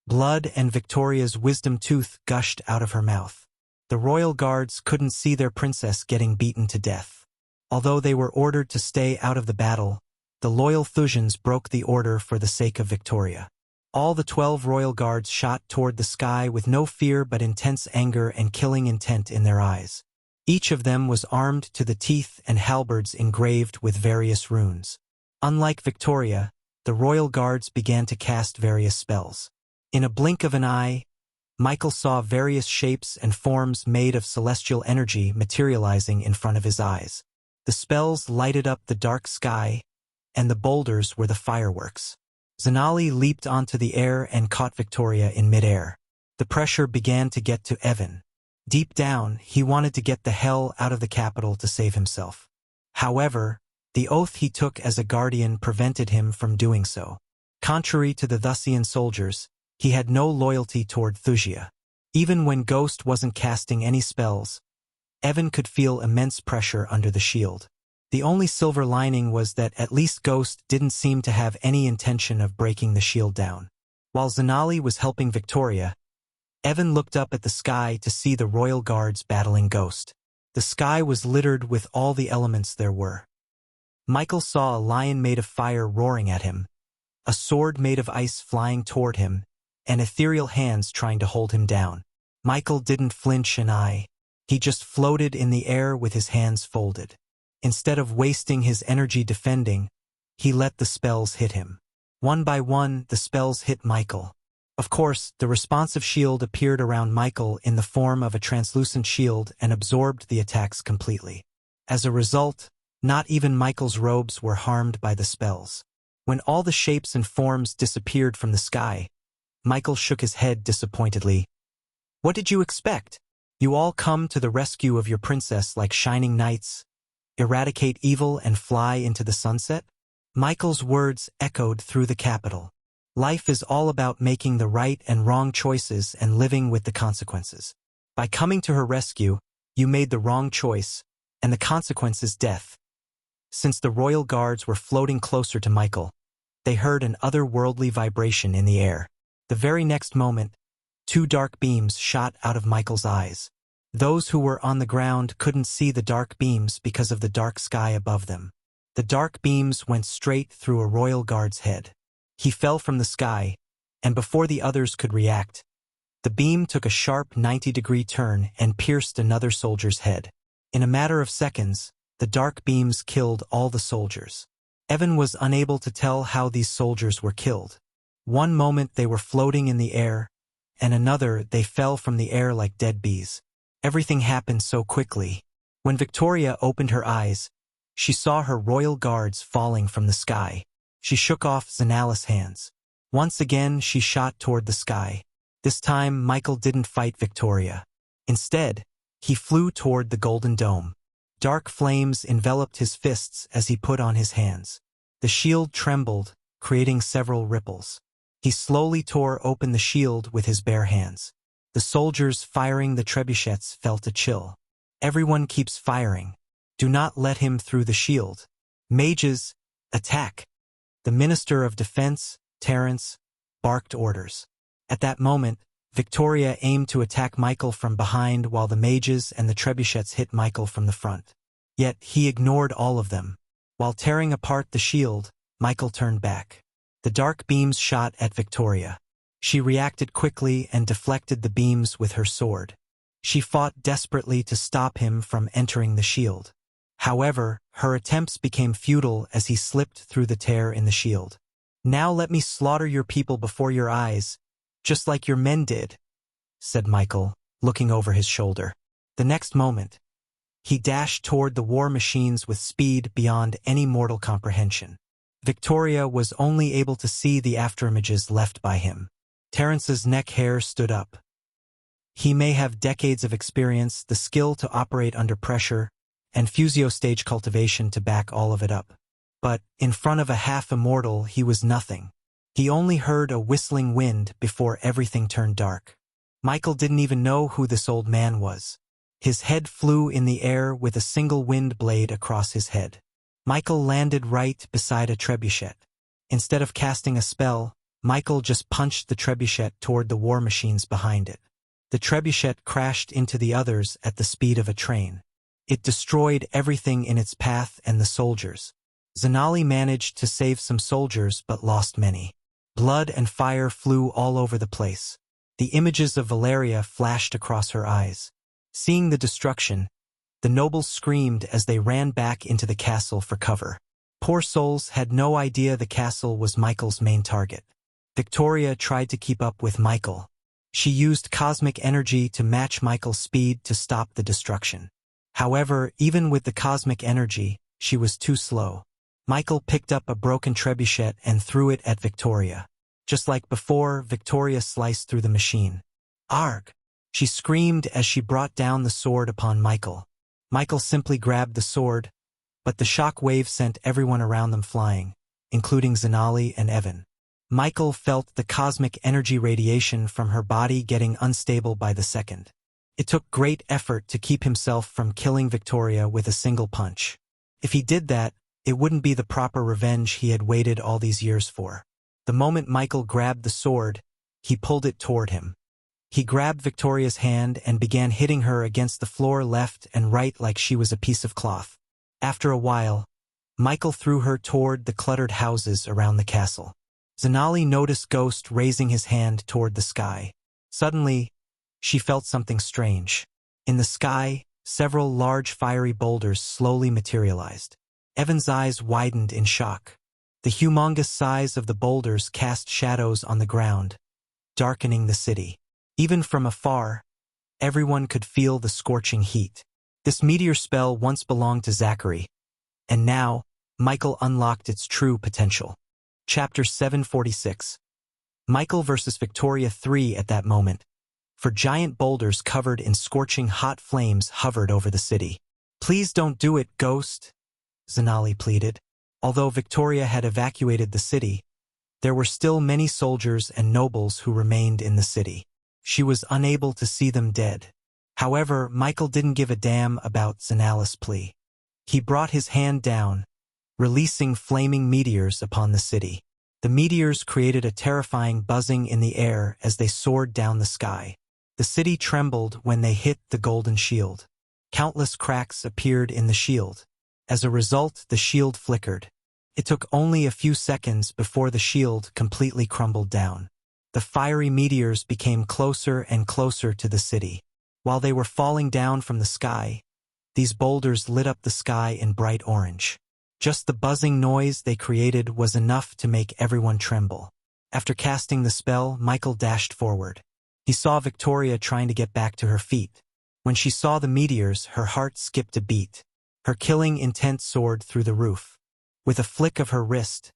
Blood and Victoria's wisdom tooth gushed out of her mouth. The royal guards couldn't see their princess getting beaten to death. Although they were ordered to stay out of the battle, the loyal Thusians broke the order for the sake of Victoria. All the 12 royal guards shot toward the sky with no fear but intense anger and killing intent in their eyes. Each of them was armed to the teeth and halberds engraved with various runes. Unlike Victoria, the royal guards began to cast various spells. In a blink of an eye, Michael saw various shapes and forms made of celestial energy materializing in front of his eyes. The spells lighted up the dark sky, and the boulders were the fireworks. Zanali leaped onto the air and caught Victoria in midair. The pressure began to get to Evan. Deep down, he wanted to get the hell out of the capital to save himself. However, the oath he took as a guardian prevented him from doing so. Contrary to the Thusian soldiers, he had no loyalty toward Thusia. Even when Ghost wasn't casting any spells, Evan could feel immense pressure under the shield. The only silver lining was that at least Ghost didn't seem to have any intention of breaking the shield down. While Zanali was helping Victoria, Evan looked up at the sky to see the royal guards battling Ghost. The sky was littered with all the elements there were. Michael saw a lion made of fire roaring at him, a sword made of ice flying toward him, and ethereal hands trying to hold him down. Michael didn't flinch an eye. He just floated in the air with his hands folded. Instead of wasting his energy defending, he let the spells hit him. One by one, the spells hit Michael. Of course, the responsive shield appeared around Michael in the form of a translucent shield and absorbed the attacks completely. As a result, not even Michael's robes were harmed by the spells. When all the shapes and forms disappeared from the sky, Michael shook his head disappointedly. "What did you expect? You all come to the rescue of your princess like shining knights, eradicate evil and fly into the sunset?" Michael's words echoed through the capital. Life is all about making the right and wrong choices and living with the consequences. By coming to her rescue, you made the wrong choice, and the consequence is death. Since the royal guards were floating closer to Michael, they heard an otherworldly vibration in the air. The very next moment, 2 dark beams shot out of Michael's eyes. Those who were on the ground couldn't see the dark beams because of the dark sky above them. The dark beams went straight through a royal guard's head. He fell from the sky, and before the others could react, the beam took a sharp 90-degree turn and pierced another soldier's head. In a matter of seconds, the dark beams killed all the soldiers. Evan was unable to tell how these soldiers were killed. One moment they were floating in the air, and another they fell from the air like dead bees. Everything happened so quickly. When Victoria opened her eyes, she saw her royal guards falling from the sky. She shook off Zanala's hands. Once again, she shot toward the sky. This time, Michael didn't fight Victoria. Instead, he flew toward the golden dome. Dark flames enveloped his fists as he put on his hands. The shield trembled, creating several ripples. He slowly tore open the shield with his bare hands. The soldiers firing the trebuchets felt a chill. "Everyone keeps firing. Do not let him through the shield. Mages, attack!" The Minister of Defense, Terence, barked orders. At that moment, Victoria aimed to attack Michael from behind while the mages and the trebuchets hit Michael from the front. Yet he ignored all of them. While tearing apart the shield, Michael turned back. The dark beams shot at Victoria. She reacted quickly and deflected the beams with her sword. She fought desperately to stop him from entering the shield. However, her attempts became futile as he slipped through the tear in the shield. "Now let me slaughter your people before your eyes, just like your men did," said Michael, looking over his shoulder. The next moment, he dashed toward the war machines with speed beyond any mortal comprehension. Victoria was only able to see the afterimages left by him. Terrence's neck hair stood up. He may have decades of experience, the skill to operate under pressure, and Fusio stage cultivation to back all of it up. But, in front of a half-immortal, he was nothing. He only heard a whistling wind before everything turned dark. Michael didn't even know who this old man was. His head flew in the air with a single wind blade across his head. Michael landed right beside a trebuchet. Instead of casting a spell, Michael just punched the trebuchet toward the war machines behind it. The trebuchet crashed into the others at the speed of a train. It destroyed everything in its path and the soldiers. Zanali managed to save some soldiers but lost many. Blood and fire flew all over the place. The images of Valeria flashed across her eyes. Seeing the destruction, the nobles screamed as they ran back into the castle for cover. Poor souls had no idea the castle was Michael's main target. Victoria tried to keep up with Michael. She used cosmic energy to match Michael's speed to stop the destruction. However, even with the cosmic energy, she was too slow. Michael picked up a broken trebuchet and threw it at Victoria. Just like before, Victoria sliced through the machine. "Arg!" she screamed as she brought down the sword upon Michael. Michael simply grabbed the sword, but the shock wave sent everyone around them flying, including Zanali and Evan. Michael felt the cosmic energy radiation from her body getting unstable by the second. It took great effort to keep himself from killing Victoria with a single punch. If he did that, it wouldn't be the proper revenge he had waited all these years for. The moment Michael grabbed the sword, he pulled it toward him. He grabbed Victoria's hand and began hitting her against the floor left and right like she was a piece of cloth. After a while, Michael threw her toward the cluttered houses around the castle. Zanali noticed Ghost raising his hand toward the sky. Suddenly, she felt something strange. In the sky, several large fiery boulders slowly materialized. Evan's eyes widened in shock. The humongous size of the boulders cast shadows on the ground, darkening the city. Even from afar, everyone could feel the scorching heat. This meteor spell once belonged to Zachary, and now, Michael unlocked its true potential. Chapter 746. Michael vs. Victoria 3 at that moment, for giant boulders covered in scorching hot flames hovered over the city. "Please don't do it, Ghost," Zanali pleaded. Although Victoria had evacuated the city, there were still many soldiers and nobles who remained in the city. She was unable to see them dead. However, Michael didn't give a damn about Zanali's plea. He brought his hand down, releasing flaming meteors upon the city. The meteors created a terrifying buzzing in the air as they soared down the sky. The city trembled when they hit the golden shield. Countless cracks appeared in the shield. As a result, the shield flickered. It took only a few seconds before the shield completely crumbled down. The fiery meteors became closer and closer to the city. While they were falling down from the sky, these boulders lit up the sky in bright orange. Just the buzzing noise they created was enough to make everyone tremble. After casting the spell, Michael dashed forward. He saw Victoria trying to get back to her feet. When she saw the meteors, her heart skipped a beat. Her killing intent soared through the roof. With a flick of her wrist,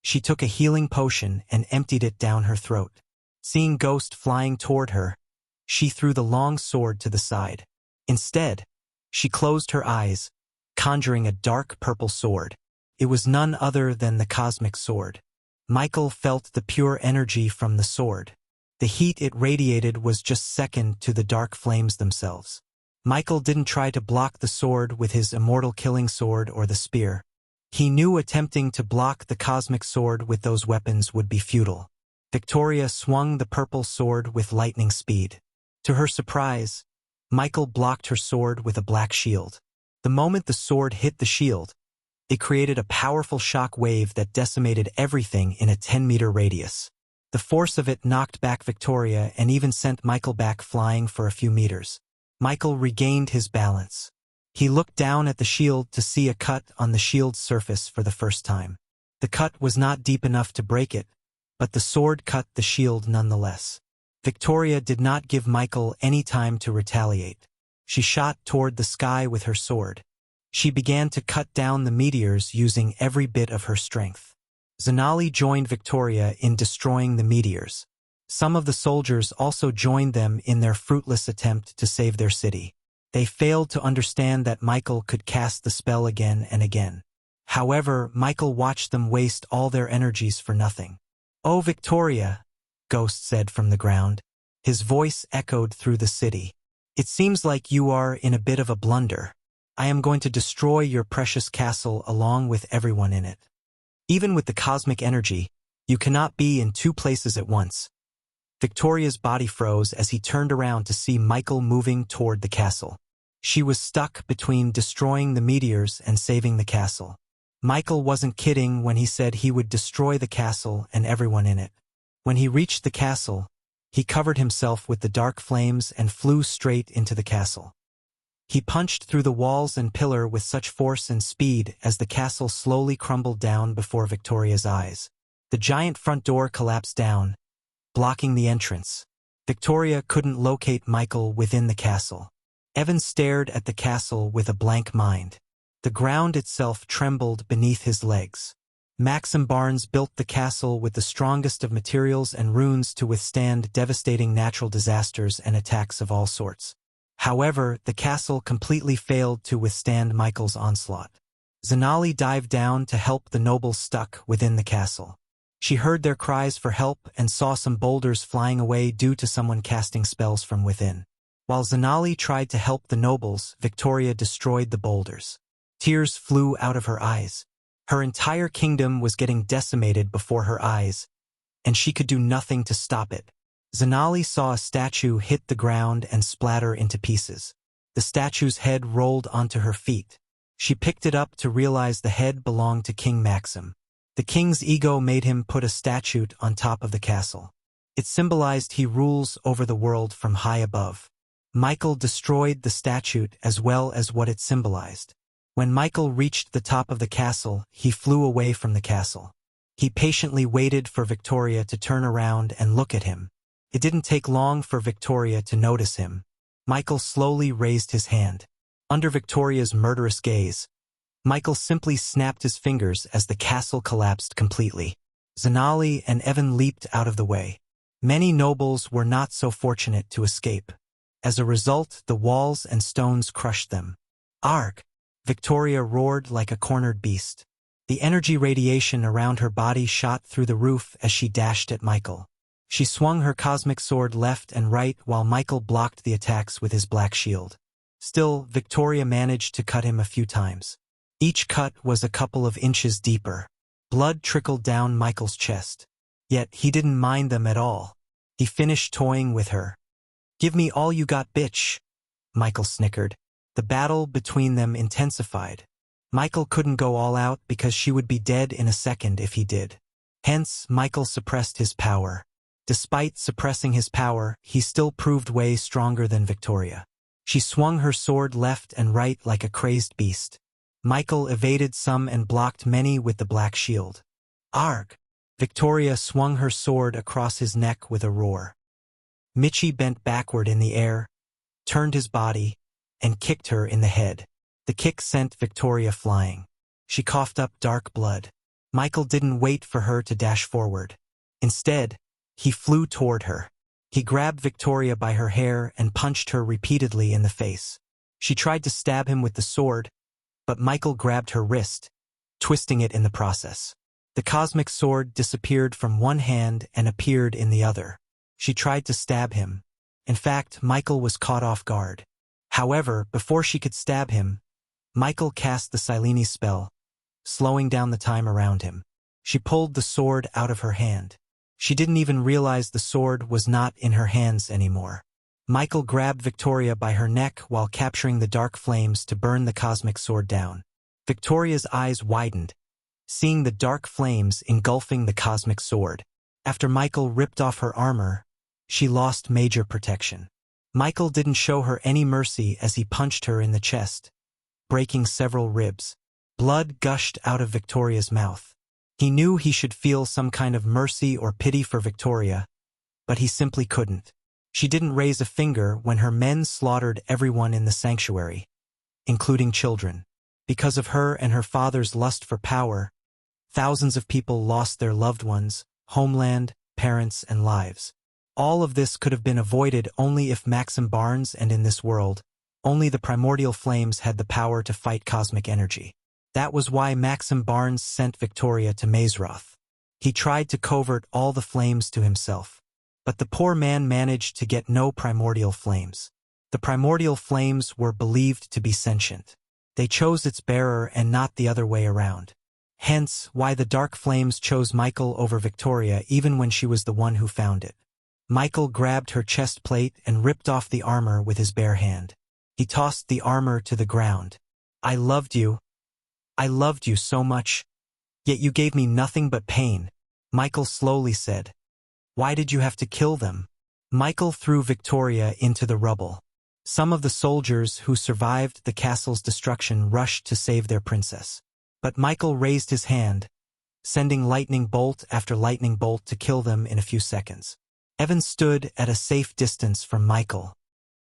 she took a healing potion and emptied it down her throat. Seeing Ghost flying toward her, she threw the long sword to the side. Instead, she closed her eyes, conjuring a dark purple sword. It was none other than the cosmic sword. Michael felt the pure energy from the sword. The heat it radiated was just second to the dark flames themselves. Michael didn't try to block the sword with his immortal killing sword or the spear. He knew attempting to block the cosmic sword with those weapons would be futile. Victoria swung the purple sword with lightning speed. To her surprise, Michael blocked her sword with a black shield. The moment the sword hit the shield, it created a powerful shock wave that decimated everything in a 10-meter radius. The force of it knocked back Victoria and even sent Michael back flying for a few meters. Michael regained his balance. He looked down at the shield to see a cut on the shield's surface for the first time. The cut was not deep enough to break it, but the sword cut the shield nonetheless. Victoria did not give Michael any time to retaliate. She shot toward the sky with her sword. She began to cut down the meteors using every bit of her strength. Zanali joined Victoria in destroying the meteors. Some of the soldiers also joined them in their fruitless attempt to save their city. They failed to understand that Michael could cast the spell again and again. However, Michael watched them waste all their energies for nothing. "Oh, Victoria," Ghost said from the ground. His voice echoed through the city. "It seems like you are in a bit of a blunder. I am going to destroy your precious castle along with everyone in it. Even with the cosmic energy, you cannot be in two places at once." Victoria's body froze as he turned around to see Michael moving toward the castle. She was stuck between destroying the meteors and saving the castle. Michael wasn't kidding when he said he would destroy the castle and everyone in it. When he reached the castle, he covered himself with the dark flames and flew straight into the castle. He punched through the walls and pillar with such force and speed as the castle slowly crumbled down before Victoria's eyes. The giant front door collapsed down, blocking the entrance. Victoria couldn't locate Michael within the castle. Evan stared at the castle with a blank mind. The ground itself trembled beneath his legs. Maxim Barnes built the castle with the strongest of materials and runes to withstand devastating natural disasters and attacks of all sorts. However, the castle completely failed to withstand Michael's onslaught. Zanali dived down to help the nobles stuck within the castle. She heard their cries for help and saw some boulders flying away due to someone casting spells from within. While Zanali tried to help the nobles, Victoria destroyed the boulders. Tears flew out of her eyes. Her entire kingdom was getting decimated before her eyes, and she could do nothing to stop it. Zanali saw a statue hit the ground and splatter into pieces. The statue's head rolled onto her feet. She picked it up to realize the head belonged to King Maxim. The king's ego made him put a statue on top of the castle. It symbolized he rules over the world from high above. Michael destroyed the statue as well as what it symbolized. When Michael reached the top of the castle, he flew away from the castle. He patiently waited for Victoria to turn around and look at him. It didn't take long for Victoria to notice him. Michael slowly raised his hand. Under Victoria's murderous gaze, Michael simply snapped his fingers as the castle collapsed completely. Zanali and Evan leaped out of the way. Many nobles were not so fortunate to escape. As a result, the walls and stones crushed them. "Arg!" Victoria roared like a cornered beast. The energy radiation around her body shot through the roof as she dashed at Michael. She swung her cosmic sword left and right while Michael blocked the attacks with his black shield. Still, Victoria managed to cut him a few times. Each cut was a couple of inches deeper. Blood trickled down Michael's chest. Yet he didn't mind them at all. He finished toying with her. "Give me all you got, bitch," Michael snickered. The battle between them intensified. Michael couldn't go all out because she would be dead in a second if he did. Hence, Michael suppressed his power. Despite suppressing his power, he still proved way stronger than Victoria. She swung her sword left and right like a crazed beast. Michael evaded some and blocked many with the black shield. "Arg!" Victoria swung her sword across his neck with a roar. Michi bent backward in the air, turned his body, and kicked her in the head. The kick sent Victoria flying. She coughed up dark blood. Michael didn't wait for her to dash forward. Instead, he flew toward her. He grabbed Victoria by her hair and punched her repeatedly in the face. She tried to stab him with the sword, but Michael grabbed her wrist, twisting it in the process. The cosmic sword disappeared from one hand and appeared in the other. She tried to stab him. In fact, Michael was caught off guard. However, before she could stab him, Michael cast the Sileni spell, slowing down the time around him. She pulled the sword out of her hand. She didn't even realize the sword was not in her hands anymore. Michael grabbed Victoria by her neck while capturing the dark flames to burn the cosmic sword down. Victoria's eyes widened, seeing the dark flames engulfing the cosmic sword. After Michael ripped off her armor, she lost major protection. Michael didn't show her any mercy as he punched her in the chest, breaking several ribs. Blood gushed out of Victoria's mouth. He knew he should feel some kind of mercy or pity for Victoria, but he simply couldn't. She didn't raise a finger when her men slaughtered everyone in the sanctuary, including children. Because of her and her father's lust for power, thousands of people lost their loved ones, homeland, parents, and lives. All of this could have been avoided only if Maxim Barnes, and in this world, only the primordial flames had the power to fight cosmic energy. That was why Maxim Barnes sent Victoria to Mazeroth. He tried to covert all the flames to himself. But the poor man managed to get no primordial flames. The primordial flames were believed to be sentient. They chose its bearer and not the other way around. Hence, why the dark flames chose Michael over Victoria even when she was the one who found it. Michael grabbed her chest plate and ripped off the armor with his bare hand. He tossed the armor to the ground. I loved you so much. Yet you gave me nothing but pain, Michael slowly said. Why did you have to kill them? Michael threw Victoria into the rubble. Some of the soldiers who survived the castle's destruction rushed to save their princess. But Michael raised his hand, sending lightning bolt after lightning bolt to kill them in a few seconds. Evan stood at a safe distance from Michael.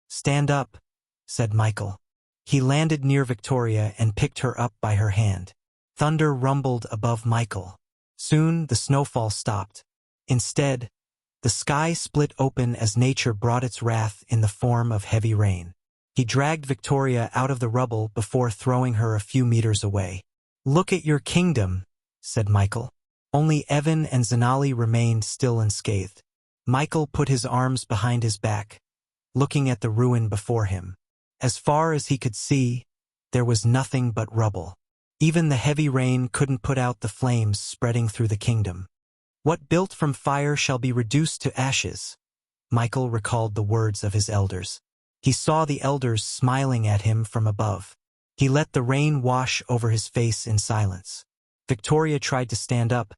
Stand up, said Michael. He landed near Victoria and picked her up by her hand. Thunder rumbled above Michael. Soon the snowfall stopped. Instead, the sky split open as nature brought its wrath in the form of heavy rain. He dragged Victoria out of the rubble before throwing her a few meters away. Look at your kingdom, said Michael. Only Evan and Zanali remained still unscathed. Michael put his arms behind his back, looking at the ruin before him. As far as he could see, there was nothing but rubble. Even the heavy rain couldn't put out the flames spreading through the kingdom. What built from fire shall be reduced to ashes. Michael recalled the words of his elders. He saw the elders smiling at him from above. He let the rain wash over his face in silence. Victoria tried to stand up,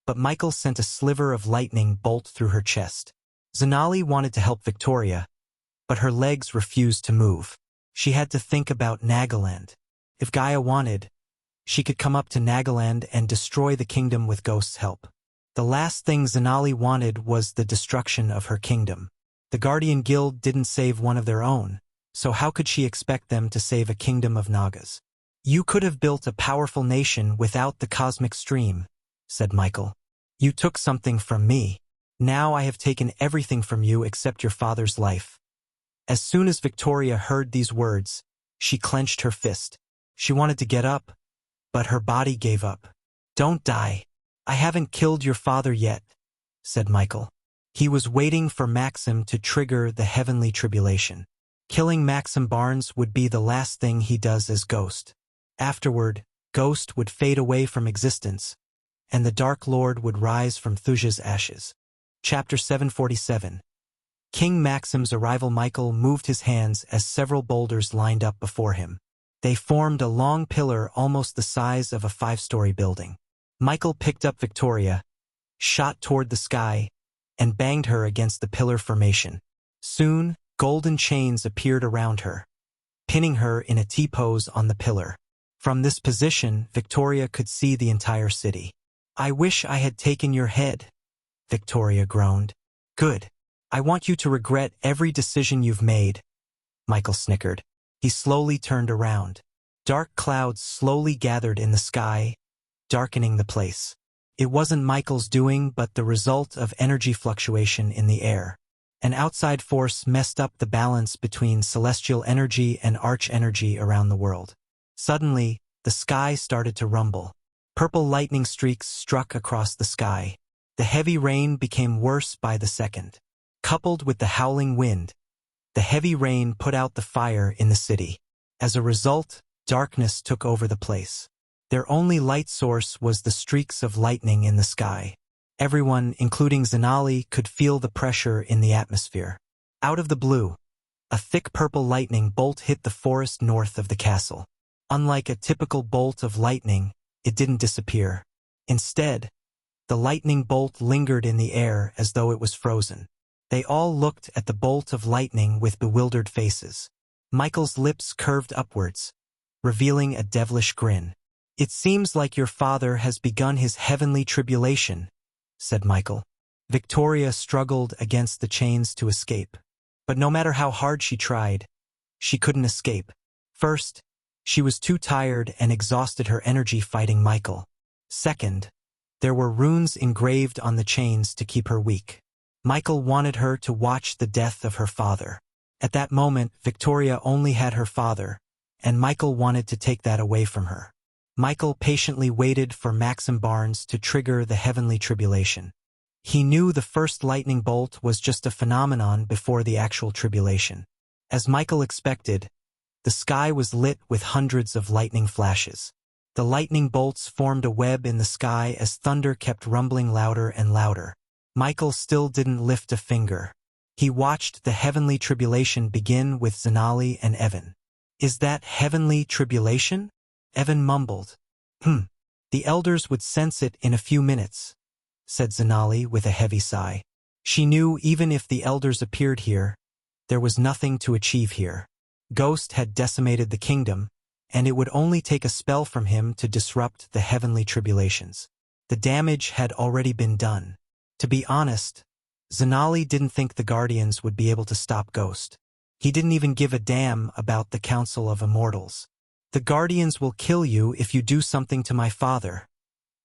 but Michael sent a sliver of lightning bolt through her chest. Zanali wanted to help Victoria, but her legs refused to move. She had to think about Nagaland. If Gaia wanted, she could come up to Nagaland and destroy the kingdom with Ghost's help. The last thing Zanali wanted was the destruction of her kingdom. The Guardian Guild didn't save one of their own, so how could she expect them to save a kingdom of Nagas? You could have built a powerful nation without the cosmic stream, said Michael. You took something from me. Now I have taken everything from you except your father's life. As soon as Victoria heard these words, she clenched her fist. She wanted to get up, but her body gave up. Don't die. I haven't killed your father yet, said Michael. He was waiting for Maxim to trigger the heavenly tribulation. Killing Maxim Barnes would be the last thing he does as Ghost. Afterward, Ghost would fade away from existence, and the Dark Lord would rise from Thuja's ashes. Chapter 747. King Maxim's arrival. Michael moved his hands as several boulders lined up before him. They formed a long pillar almost the size of a 5-story building. Michael picked up Victoria, shot toward the sky, and banged her against the pillar formation. Soon, golden chains appeared around her, pinning her in a T-pose on the pillar. From this position, Victoria could see the entire city. I wish I had taken your head, Victoria groaned. Good. I want you to regret every decision you've made, Michael snickered. He slowly turned around. Dark clouds slowly gathered in the sky, darkening the place. It wasn't Michael's doing but the result of energy fluctuation in the air. An outside force messed up the balance between celestial energy and arch energy around the world. Suddenly, the sky started to rumble. Purple lightning streaks struck across the sky. The heavy rain became worse by the second. Coupled with the howling wind, the heavy rain put out the fire in the city. As a result, darkness took over the place. Their only light source was the streaks of lightning in the sky. Everyone, including Zanali, could feel the pressure in the atmosphere. Out of the blue, a thick purple lightning bolt hit the forest north of the castle. Unlike a typical bolt of lightning, it didn't disappear. Instead, the lightning bolt lingered in the air as though it was frozen. They all looked at the bolt of lightning with bewildered faces. Michael's lips curved upwards, revealing a devilish grin. "It seems like your father has begun his heavenly tribulation," said Michael. Victoria struggled against the chains to escape. But no matter how hard she tried, she couldn't escape. First, she was too tired and exhausted her energy fighting Michael. Second, there were runes engraved on the chains to keep her weak. Michael wanted her to watch the death of her father. At that moment, Victoria only had her father, and Michael wanted to take that away from her. Michael patiently waited for Maxim Barnes to trigger the heavenly tribulation. He knew the first lightning bolt was just a phenomenon before the actual tribulation. As Michael expected, the sky was lit with hundreds of lightning flashes. The lightning bolts formed a web in the sky as thunder kept rumbling louder and louder. Michael still didn't lift a finger. He watched the heavenly tribulation begin with Zanali and Evan. "Is that heavenly tribulation?" Evan mumbled. The elders would sense it in a few minutes," said Zanali with a heavy sigh. She knew even if the elders appeared here, there was nothing to achieve here. Ghost had decimated the kingdom, and it would only take a spell from him to disrupt the heavenly tribulations. The damage had already been done. To be honest, Zanali didn't think the Guardians would be able to stop Ghost. He didn't even give a damn about the Council of Immortals. "The Guardians will kill you if you do something to my father,"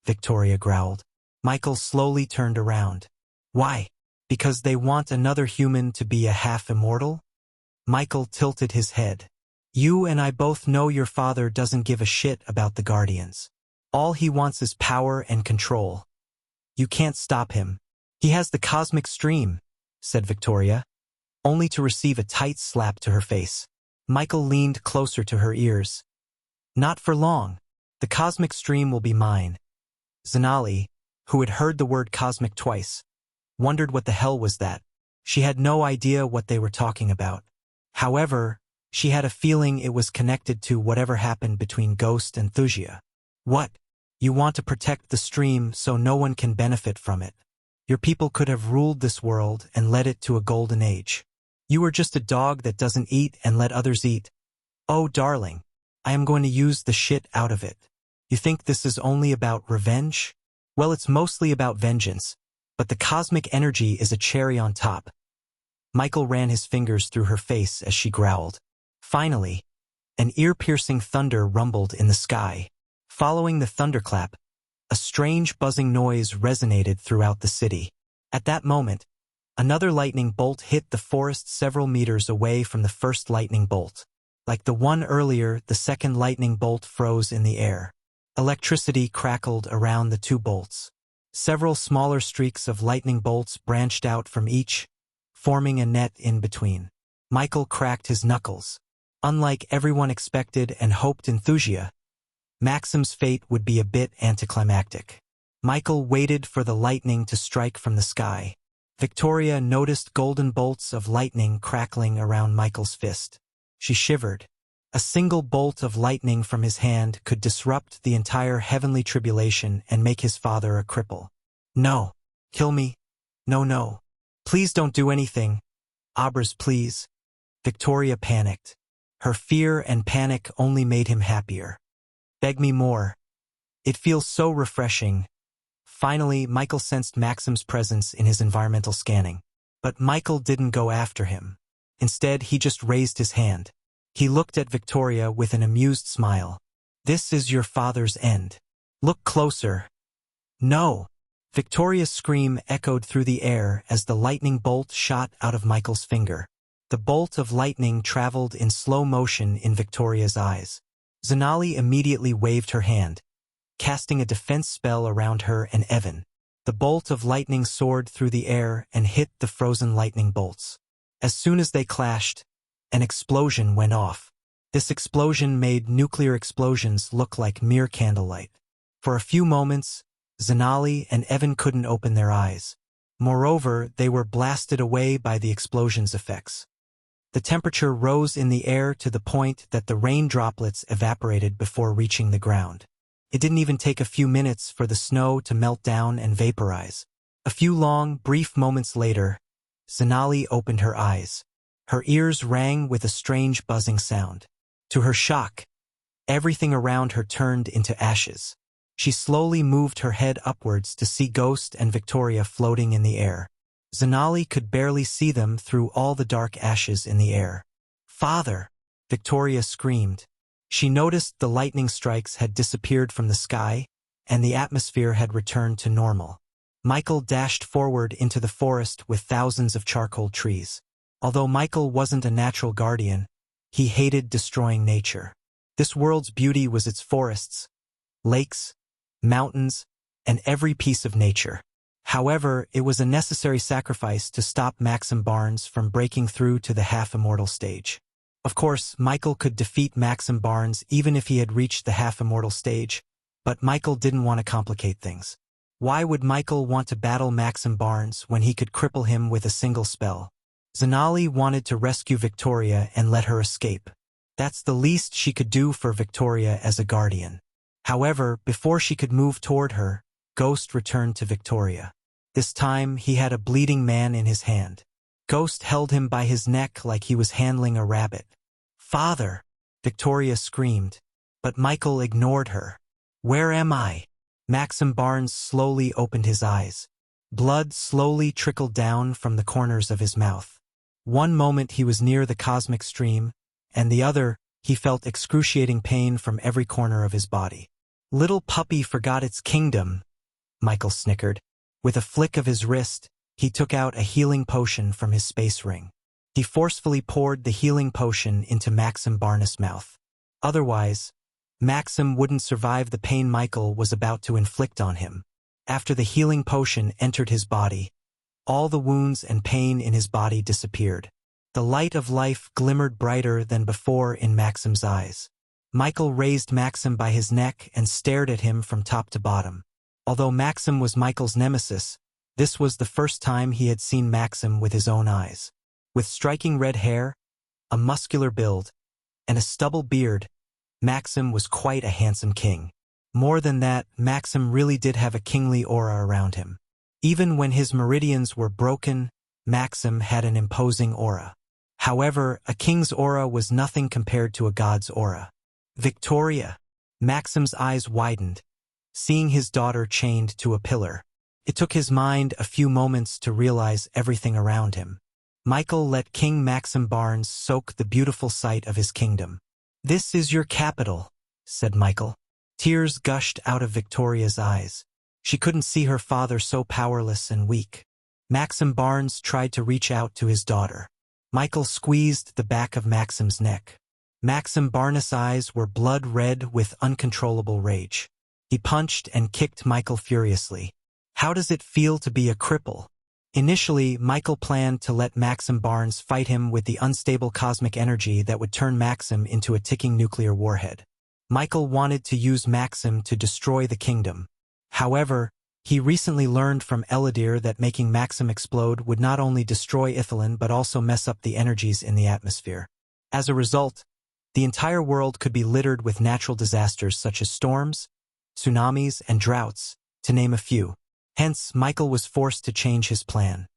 Victoria growled. Michael slowly turned around. "Why? Because they want another human to be a half-immortal?" Michael tilted his head. "You and I both know your father doesn't give a shit about the Guardians. All he wants is power and control. You can't stop him. He has the cosmic stream," said Victoria, only to receive a tight slap to her face. Michael leaned closer to her ears. "Not for long. The cosmic stream will be mine." Zanali, who had heard the word cosmic twice, wondered what the hell was that. She had no idea what they were talking about. However, she had a feeling it was connected to whatever happened between Ghost and Thusia. "What? You want to protect the stream so no one can benefit from it? Your people could have ruled this world and led it to a golden age. You are just a dog that doesn't eat and let others eat. Oh, darling, I am going to use the shit out of it. You think this is only about revenge? Well, it's mostly about vengeance, but the cosmic energy is a cherry on top." Michael ran his fingers through her face as she growled. Finally, an ear-piercing thunder rumbled in the sky. Following the thunderclap, a strange buzzing noise resonated throughout the city. At that moment, another lightning bolt hit the forest several meters away from the first lightning bolt. Like the one earlier, the second lightning bolt froze in the air. Electricity crackled around the two bolts. Several smaller streaks of lightning bolts branched out from each, forming a net in between. Michael cracked his knuckles. Unlike everyone expected and hoped in Thusia, Maxim's fate would be a bit anticlimactic. Michael waited for the lightning to strike from the sky. Victoria noticed golden bolts of lightning crackling around Michael's fist. She shivered. A single bolt of lightning from his hand could disrupt the entire heavenly tribulation and make his father a cripple. "No. Kill me. No, no. Please don't do anything. Abras, please." Victoria panicked. Her fear and panic only made him happier. "Beg me more. It feels so refreshing." Finally, Michael sensed Maxim's presence in his environmental scanning. But Michael didn't go after him. Instead, he just raised his hand. He looked at Victoria with an amused smile. "This is your father's end. Look closer." "No!" Victoria's scream echoed through the air as the lightning bolt shot out of Michael's finger. The bolt of lightning traveled in slow motion in Victoria's eyes. Zanali immediately waved her hand, casting a defense spell around her and Evan. The bolt of lightning soared through the air and hit the frozen lightning bolts. As soon as they clashed, an explosion went off. This explosion made nuclear explosions look like mere candlelight. For a few moments, Zanali and Evan couldn't open their eyes. Moreover, they were blasted away by the explosion's effects. The temperature rose in the air to the point that the rain droplets evaporated before reaching the ground. It didn't even take a few minutes for the snow to melt down and vaporize. A few long, brief moments later, Zanali opened her eyes. Her ears rang with a strange buzzing sound. To her shock, everything around her turned into ashes. She slowly moved her head upwards to see Ghost and Victoria floating in the air. Zanali could barely see them through all the dark ashes in the air. "Father!" Victoria screamed. She noticed the lightning strikes had disappeared from the sky, and the atmosphere had returned to normal. Michael dashed forward into the forest with thousands of charcoal trees. Although Michael wasn't a natural guardian, he hated destroying nature. This world's beauty was its forests, lakes, mountains, and every piece of nature. However, it was a necessary sacrifice to stop Maxim Barnes from breaking through to the half-immortal stage. Of course, Michael could defeat Maxim Barnes even if he had reached the half-immortal stage, but Michael didn't want to complicate things. Why would Michael want to battle Maxim Barnes when he could cripple him with a single spell? Zanali wanted to rescue Victoria and let her escape. That's the least she could do for Victoria as a guardian. However, before she could move toward her, Ghost returned to Victoria. This time, he had a bleeding man in his hand. Ghost held him by his neck like he was handling a rabbit. "Father!" Victoria screamed, but Michael ignored her. "Where am I?" Maxim Barnes slowly opened his eyes. Blood slowly trickled down from the corners of his mouth. One moment he was near the cosmic stream, and the other, he felt excruciating pain from every corner of his body. "Little puppy forgot its kingdom," Michael snickered. With a flick of his wrist, he took out a healing potion from his space ring. He forcefully poured the healing potion into Maxim Barnes' mouth. Otherwise, Maxim wouldn't survive the pain Michael was about to inflict on him. After the healing potion entered his body, all the wounds and pain in his body disappeared. The light of life glimmered brighter than before in Maxim's eyes. Michael raised Maxim by his neck and stared at him from top to bottom. Although Maxim was Michael's nemesis, this was the first time he had seen Maxim with his own eyes. With striking red hair, a muscular build, and a stubble beard, Maxim was quite a handsome king. More than that, Maxim really did have a kingly aura around him. Even when his meridians were broken, Maxim had an imposing aura. However, a king's aura was nothing compared to a god's aura. "Victoria!" Maxim's eyes widened, seeing his daughter chained to a pillar. It took his mind a few moments to realize everything around him. Michael let King Maxim Barnes soak the beautiful sight of his kingdom. "This is your capital," said Michael. Tears gushed out of Victoria's eyes. She couldn't see her father so powerless and weak. Maxim Barnes tried to reach out to his daughter. Michael squeezed the back of Maxim's neck. Maxim Barnes' eyes were blood red with uncontrollable rage. He punched and kicked Michael furiously. How does it feel to be a cripple? Initially, Michael planned to let Maxim Barnes fight him with the unstable cosmic energy that would turn Maxim into a ticking nuclear warhead. Michael wanted to use Maxim to destroy the kingdom. However, he recently learned from Eladir that making Maxim explode would not only destroy Ithalin but also mess up the energies in the atmosphere. As a result, the entire world could be littered with natural disasters such as storms, tsunamis, and droughts, to name a few. Hence, Michael was forced to change his plan.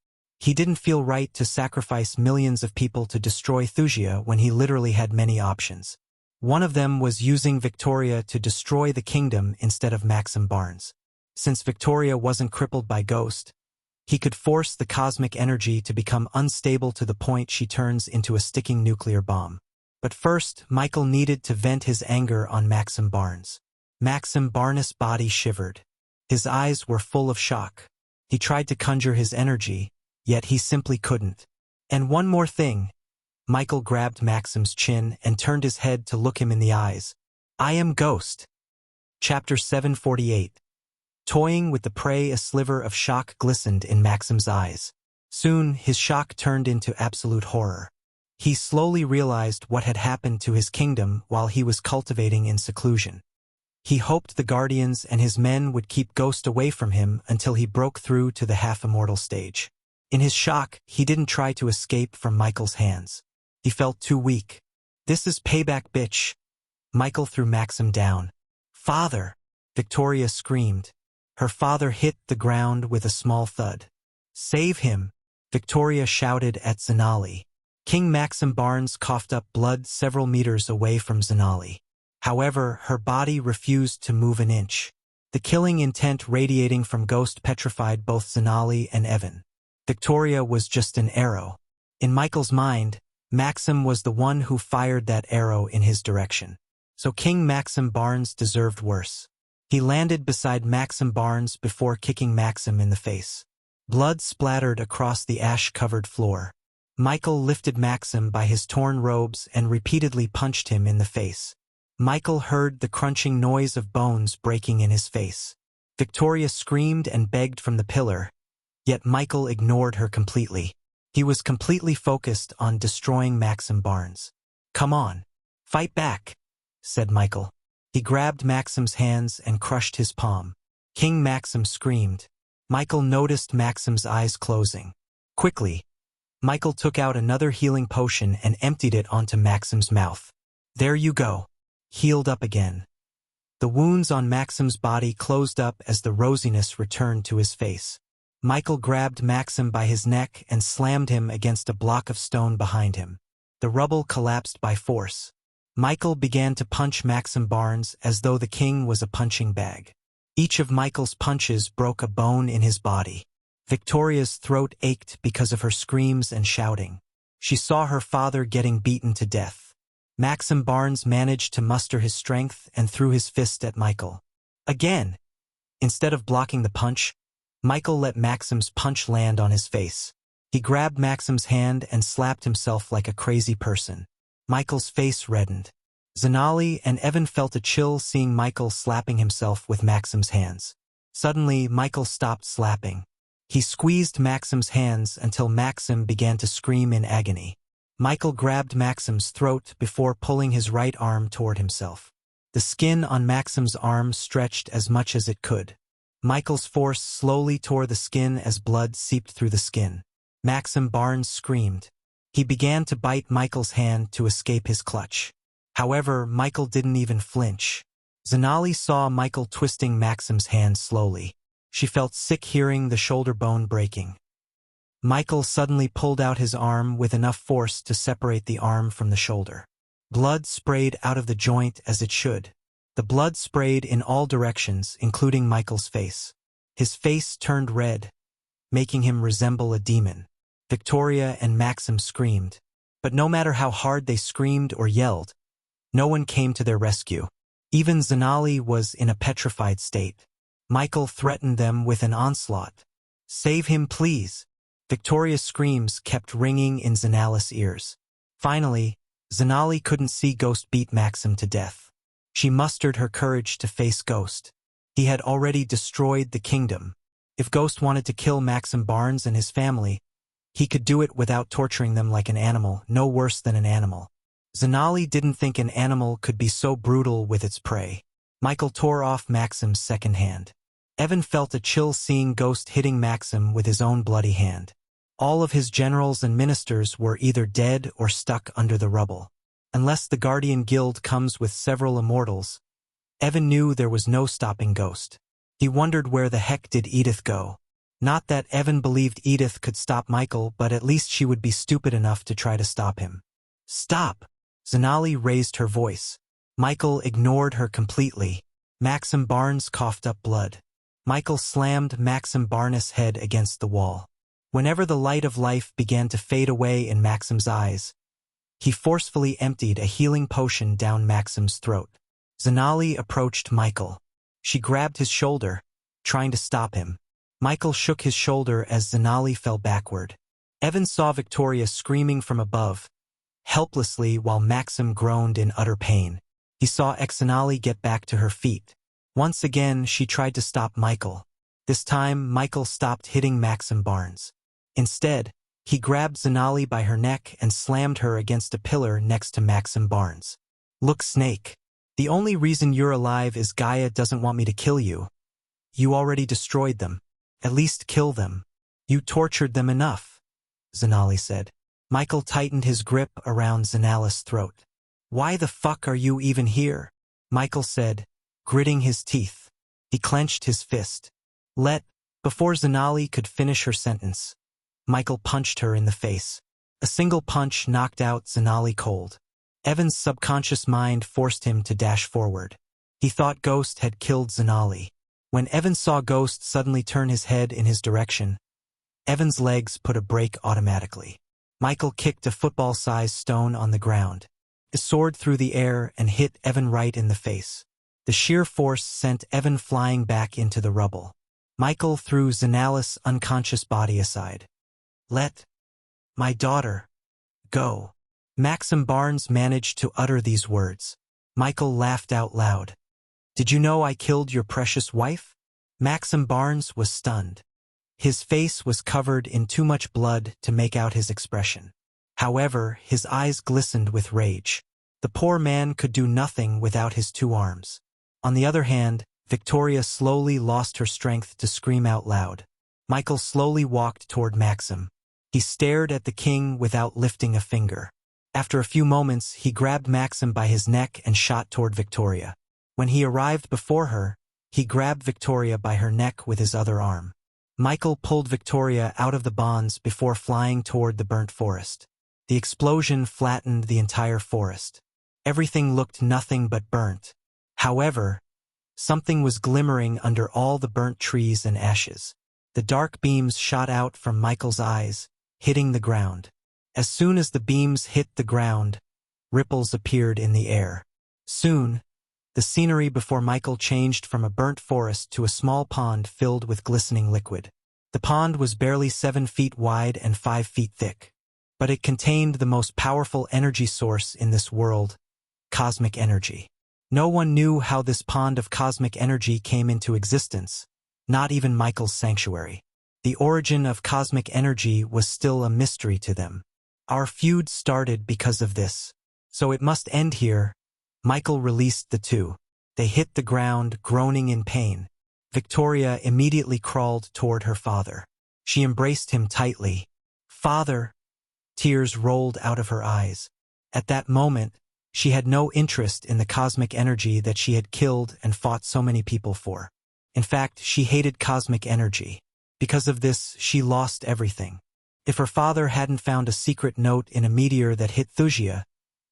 He didn't feel right to sacrifice millions of people to destroy Thusia when he literally had many options. One of them was using Victoria to destroy the kingdom instead of Maxim Barnes. Since Victoria wasn't crippled by Ghost, he could force the cosmic energy to become unstable to the point she turns into a sticking nuclear bomb. But first, Michael needed to vent his anger on Maxim Barnes. Maxim Barnes' body shivered. His eyes were full of shock. He tried to conjure his energy, yet he simply couldn't. And one more thing. Michael grabbed Maxim's chin and turned his head to look him in the eyes. "I am Ghost." Chapter 748. Toying with the prey, a sliver of shock glistened in Maxim's eyes. Soon, his shock turned into absolute horror. He slowly realized what had happened to his kingdom while he was cultivating in seclusion. He hoped the Guardians and his men would keep Ghost away from him until he broke through to the half-immortal stage. In his shock, he didn't try to escape from Michael's hands. He felt too weak. "This is payback, bitch." Michael threw Maxim down. "Father!" Victoria screamed. Her father hit the ground with a small thud. "Save him!" Victoria shouted at Zanali. King Maxim Barnes coughed up blood several meters away from Zanali. However, her body refused to move an inch. The killing intent radiating from Ghost petrified both Zanali and Evan. Victoria was just an arrow. In Michael's mind, Maxim was the one who fired that arrow in his direction. So King Maxim Barnes deserved worse. He landed beside Maxim Barnes before kicking Maxim in the face. Blood splattered across the ash-covered floor. Michael lifted Maxim by his torn robes and repeatedly punched him in the face. Michael heard the crunching noise of bones breaking in his face. Victoria screamed and begged from the pillar, yet Michael ignored her completely. He was completely focused on destroying Maxim Barnes. "Come on, fight back," said Michael. He grabbed Maxim's hands and crushed his palm. King Maxim screamed. Michael noticed Maxim's eyes closing. Quickly, Michael took out another healing potion and emptied it onto Maxim's mouth. "There you go. Healed up again." The wounds on Maxim's body closed up as the rosiness returned to his face. Michael grabbed Maxim by his neck and slammed him against a block of stone behind him. The rubble collapsed by force. Michael began to punch Maxim Barnes as though the king was a punching bag. Each of Michael's punches broke a bone in his body. Victoria's throat ached because of her screams and shouting. She saw her father getting beaten to death. Maxim Barnes managed to muster his strength and threw his fist at Michael. Again! Instead of blocking the punch, Michael let Maxim's punch land on his face. He grabbed Maxim's hand and slapped himself like a crazy person. Michael's face reddened. Zanali and Evan felt a chill seeing Michael slapping himself with Maxim's hands. Suddenly, Michael stopped slapping. He squeezed Maxim's hands until Maxim began to scream in agony. Michael grabbed Maxim's throat before pulling his right arm toward himself. The skin on Maxim's arm stretched as much as it could. Michael's force slowly tore the skin as blood seeped through the skin. Maxim Barnes screamed. He began to bite Michael's hand to escape his clutch. However, Michael didn't even flinch. Zanali saw Michael twisting Maxim's hand slowly. She felt sick hearing the shoulder bone breaking. Michael suddenly pulled out his arm with enough force to separate the arm from the shoulder. Blood sprayed out of the joint as it should. The blood sprayed in all directions, including Michael's face. His face turned red, making him resemble a demon. Victoria and Maxim screamed. But no matter how hard they screamed or yelled, no one came to their rescue. Even Zanali was in a petrified state. Michael threatened them with an onslaught. "Save him, please." Victoria's screams kept ringing in Zanali's ears. Finally, Zanali couldn't see Ghost beat Maxim to death. She mustered her courage to face Ghost. He had already destroyed the kingdom. If Ghost wanted to kill Maxim Barnes and his family, he could do it without torturing them like an animal, no worse than an animal. Zanali didn't think an animal could be so brutal with its prey. Michael tore off Maxim's second hand. Evan felt a chill seeing Ghost hitting Maxim with his own bloody hand. All of his generals and ministers were either dead or stuck under the rubble. Unless the Guardian Guild comes with several immortals, Evan knew there was no stopping Ghost. He wondered where the heck did Edith go. Not that Evan believed Edith could stop Michael, but at least she would be stupid enough to try to stop him. "Stop!" Zanali raised her voice. Michael ignored her completely. Maxim Barnes coughed up blood. Michael slammed Maxim Barnes' head against the wall. Whenever the light of life began to fade away in Maxim's eyes, he forcefully emptied a healing potion down Maxim's throat. Zanali approached Michael. She grabbed his shoulder, trying to stop him. Michael shook his shoulder as Zanali fell backward. Evan saw Victoria screaming from above, helplessly while Maxim groaned in utter pain. He saw Zanali get back to her feet. Once again, she tried to stop Michael. This time, Michael stopped hitting Maxim Barnes. Instead, he grabbed Zanali by her neck and slammed her against a pillar next to Maxim Barnes. "Look, Snake. The only reason you're alive is Gaia doesn't want me to kill you. You already destroyed them. At least kill them. You tortured them enough," Zanali said. Michael tightened his grip around Zanali's throat. "Why the fuck are you even here?" Michael said, gritting his teeth. He clenched his fist. Before Zanali could finish her sentence, Michael punched her in the face. A single punch knocked out Zanali cold. Evan's subconscious mind forced him to dash forward. He thought Ghost had killed Zanali. When Evan saw Ghost suddenly turn his head in his direction, Evan's legs put a brake automatically. Michael kicked a football-sized stone on the ground. It soared through the air and hit Evan right in the face. The sheer force sent Evan flying back into the rubble. Michael threw Zanali's unconscious body aside. "Let my daughter go." Maxim Barnes managed to utter these words. Michael laughed out loud. "Did you know I killed your precious wife?" Maxim Barnes was stunned. His face was covered in too much blood to make out his expression. However, his eyes glistened with rage. The poor man could do nothing without his two arms. On the other hand, Victoria slowly lost her strength to scream out loud. Michael slowly walked toward Maxim. He stared at the king without lifting a finger. After a few moments, he grabbed Maxim by his neck and shot toward Victoria. When he arrived before her, he grabbed Victoria by her neck with his other arm. Michael pulled Victoria out of the bonds before flying toward the burnt forest. The explosion flattened the entire forest. Everything looked nothing but burnt. However, something was glimmering under all the burnt trees and ashes. The dark beams shot out from Michael's eyes, hitting the ground. As soon as the beams hit the ground, ripples appeared in the air. Soon, the scenery before Michael changed from a burnt forest to a small pond filled with glistening liquid. The pond was barely 7 feet wide and 5 feet thick. But it contained the most powerful energy source in this world, cosmic energy. No one knew how this pond of cosmic energy came into existence, not even Michael's sanctuary. The origin of cosmic energy was still a mystery to them. Our feud started because of this. So it must end here. Michael released the two. They hit the ground, groaning in pain. Victoria immediately crawled toward her father. She embraced him tightly. "Father!" Tears rolled out of her eyes. At that moment, she had no interest in the cosmic energy that she had killed and fought so many people for. In fact, she hated cosmic energy. Because of this, she lost everything. If her father hadn't found a secret note in a meteor that hit Thusia,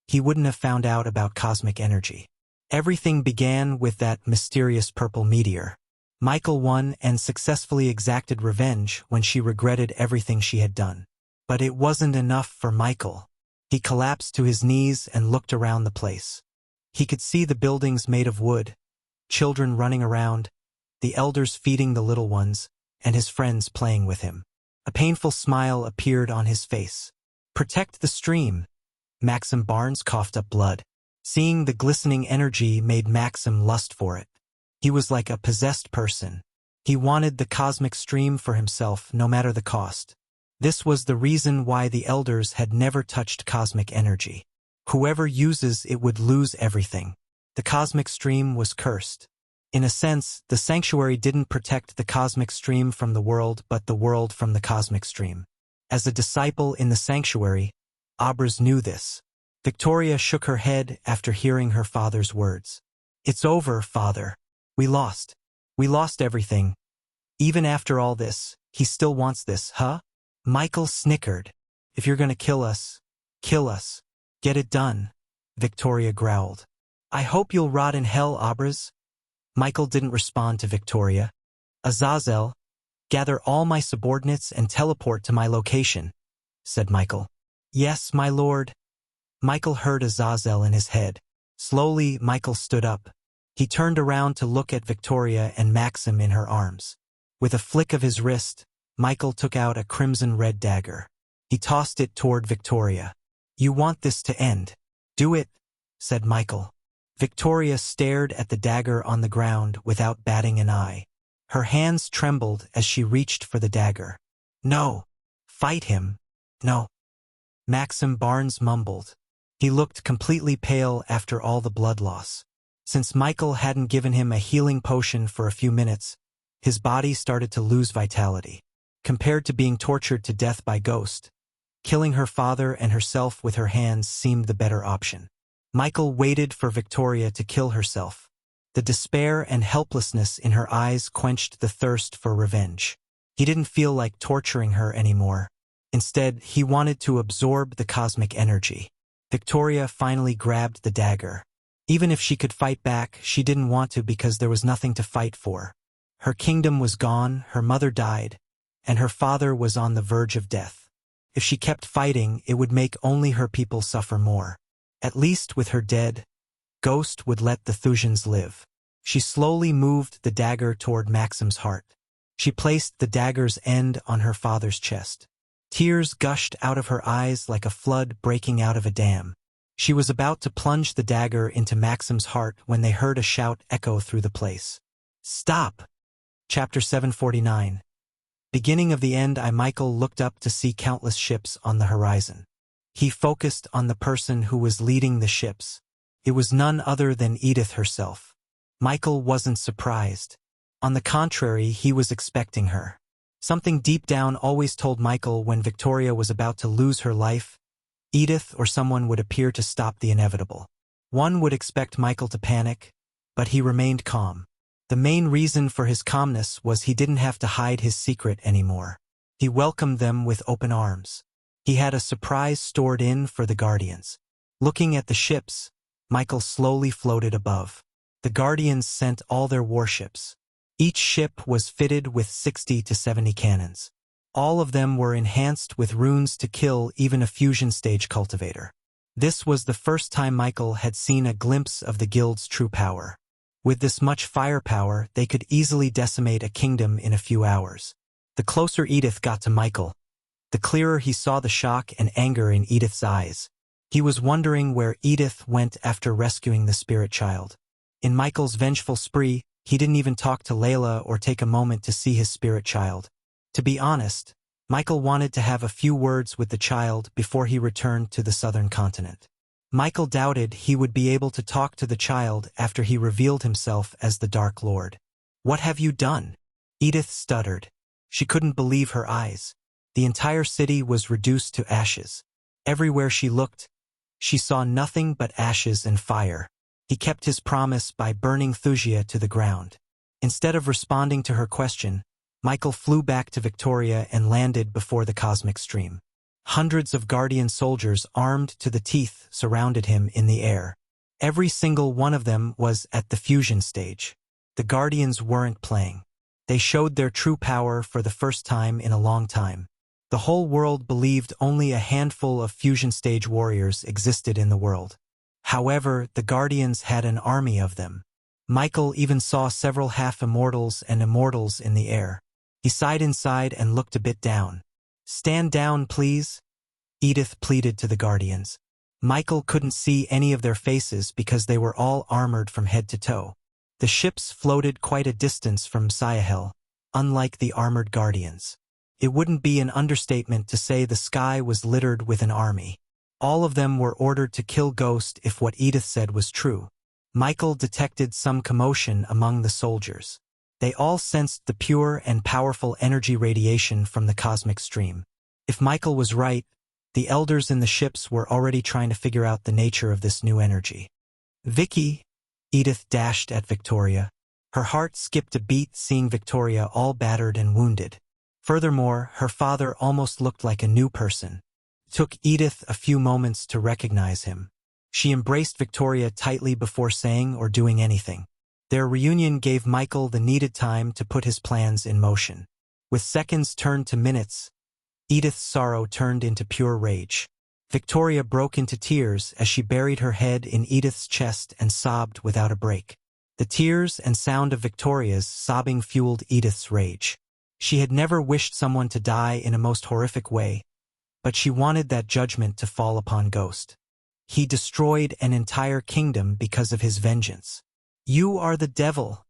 he wouldn't have found out about cosmic energy. Everything began with that mysterious purple meteor. Michael won and successfully exacted revenge when she regretted everything she had done. But it wasn't enough for Michael. He collapsed to his knees and looked around the place. He could see the buildings made of wood, children running around, the elders feeding the little ones, and his friends playing with him. A painful smile appeared on his face. "Protect the stream." Maxim Barnes coughed up blood. Seeing the glistening energy made Maxim lust for it. He was like a possessed person. He wanted the cosmic stream for himself, no matter the cost. This was the reason why the elders had never touched cosmic energy. Whoever uses it would lose everything. The cosmic stream was cursed. In a sense, the sanctuary didn't protect the cosmic stream from the world, but the world from the cosmic stream. As a disciple in the sanctuary, Abraz knew this. Victoria shook her head after hearing her father's words. "It's over, father. We lost. We lost everything. Even after all this, he still wants this, huh?" Michael snickered. "If you're gonna kill us, kill us. Get it done," Victoria growled. "I hope you'll rot in hell, Abraz." Michael didn't respond to Victoria. "Azazel, gather all my subordinates and teleport to my location," said Michael. "Yes, my lord." Michael heard Azazel in his head. Slowly, Michael stood up. He turned around to look at Victoria and Maxim in her arms. With a flick of his wrist, Michael took out a crimson-red dagger. He tossed it toward Victoria. "You want this to end. Do it," said Michael. Victoria stared at the dagger on the ground without batting an eye. Her hands trembled as she reached for the dagger. "No. Fight him. No." Maxim Barnes mumbled. He looked completely pale after all the blood loss. Since Michael hadn't given him a healing potion for a few minutes, his body started to lose vitality. Compared to being tortured to death by Ghost, killing her father and herself with her hands seemed the better option. Michael waited for Victoria to kill herself. The despair and helplessness in her eyes quenched the thirst for revenge. He didn't feel like torturing her anymore. Instead, he wanted to absorb the cosmic energy. Victoria finally grabbed the dagger. Even if she could fight back, she didn't want to because there was nothing to fight for. Her kingdom was gone, her mother died, and her father was on the verge of death. If she kept fighting, it would make only her people suffer more. At least with her dead, Ghost would let the Thusians live. She slowly moved the dagger toward Maxim's heart. She placed the dagger's end on her father's chest. Tears gushed out of her eyes like a flood breaking out of a dam. She was about to plunge the dagger into Maxim's heart when they heard a shout echo through the place. Stop! Chapter 749. Beginning of the end. Michael looked up to see countless ships on the horizon. He focused on the person who was leading the ships. It was none other than Edith herself. Michael wasn't surprised. On the contrary, he was expecting her. Something deep down always told Michael when Victoria was about to lose her life, Edith or someone would appear to stop the inevitable. One would expect Michael to panic, but he remained calm. The main reason for his calmness was he didn't have to hide his secret anymore. He welcomed them with open arms. He had a surprise stored in for the Guardians. Looking at the ships, Michael slowly floated above. The Guardians sent all their warships. Each ship was fitted with 60 to 70 cannons. All of them were enhanced with runes to kill even a fusion stage cultivator. This was the first time Michael had seen a glimpse of the guild's true power. With this much firepower, they could easily decimate a kingdom in a few hours. The closer Edith got to Michael, the clearer he saw the shock and anger in Edith's eyes. He was wondering where Edith went after rescuing the spirit child. In Michael's vengeful spree, he didn't even talk to Layla or take a moment to see his spirit child. To be honest, Michael wanted to have a few words with the child before he returned to the southern continent. Michael doubted he would be able to talk to the child after he revealed himself as the Dark Lord. "What have you done?" Edith stuttered. She couldn't believe her eyes. The entire city was reduced to ashes. Everywhere she looked, she saw nothing but ashes and fire. He kept his promise by burning Wuxia to the ground. Instead of responding to her question, Michael flew back to Victoria and landed before the cosmic stream. Hundreds of Guardian soldiers armed to the teeth surrounded him in the air. Every single one of them was at the fusion stage. The Guardians weren't playing. They showed their true power for the first time in a long time. The whole world believed only a handful of fusion stage warriors existed in the world. However, the Guardians had an army of them. Michael even saw several half-immortals and immortals in the air. He sighed inside and looked a bit down. "Stand down, please," Edith pleaded to the Guardians. Michael couldn't see any of their faces because they were all armored from head to toe. The ships floated quite a distance from Sahel, unlike the armored Guardians. It wouldn't be an understatement to say the sky was littered with an army. All of them were ordered to kill Ghost if what Edith said was true. Michael detected some commotion among the soldiers. They all sensed the pure and powerful energy radiation from the cosmic stream. If Michael was right, the elders in the ships were already trying to figure out the nature of this new energy. "Vicky," Edith dashed at Victoria. Her heart skipped a beat seeing Victoria all battered and wounded. Furthermore, her father almost looked like a new person. It took Edith a few moments to recognize him. She embraced Victoria tightly before saying or doing anything. Their reunion gave Michael the needed time to put his plans in motion. With seconds turned to minutes, Edith's sorrow turned into pure rage. Victoria broke into tears as she buried her head in Edith's chest and sobbed without a break. The tears and sound of Victoria's sobbing fueled Edith's rage. She had never wished someone to die in a most horrific way, but she wanted that judgment to fall upon Ghost. He destroyed an entire kingdom because of his vengeance. "You are the devil."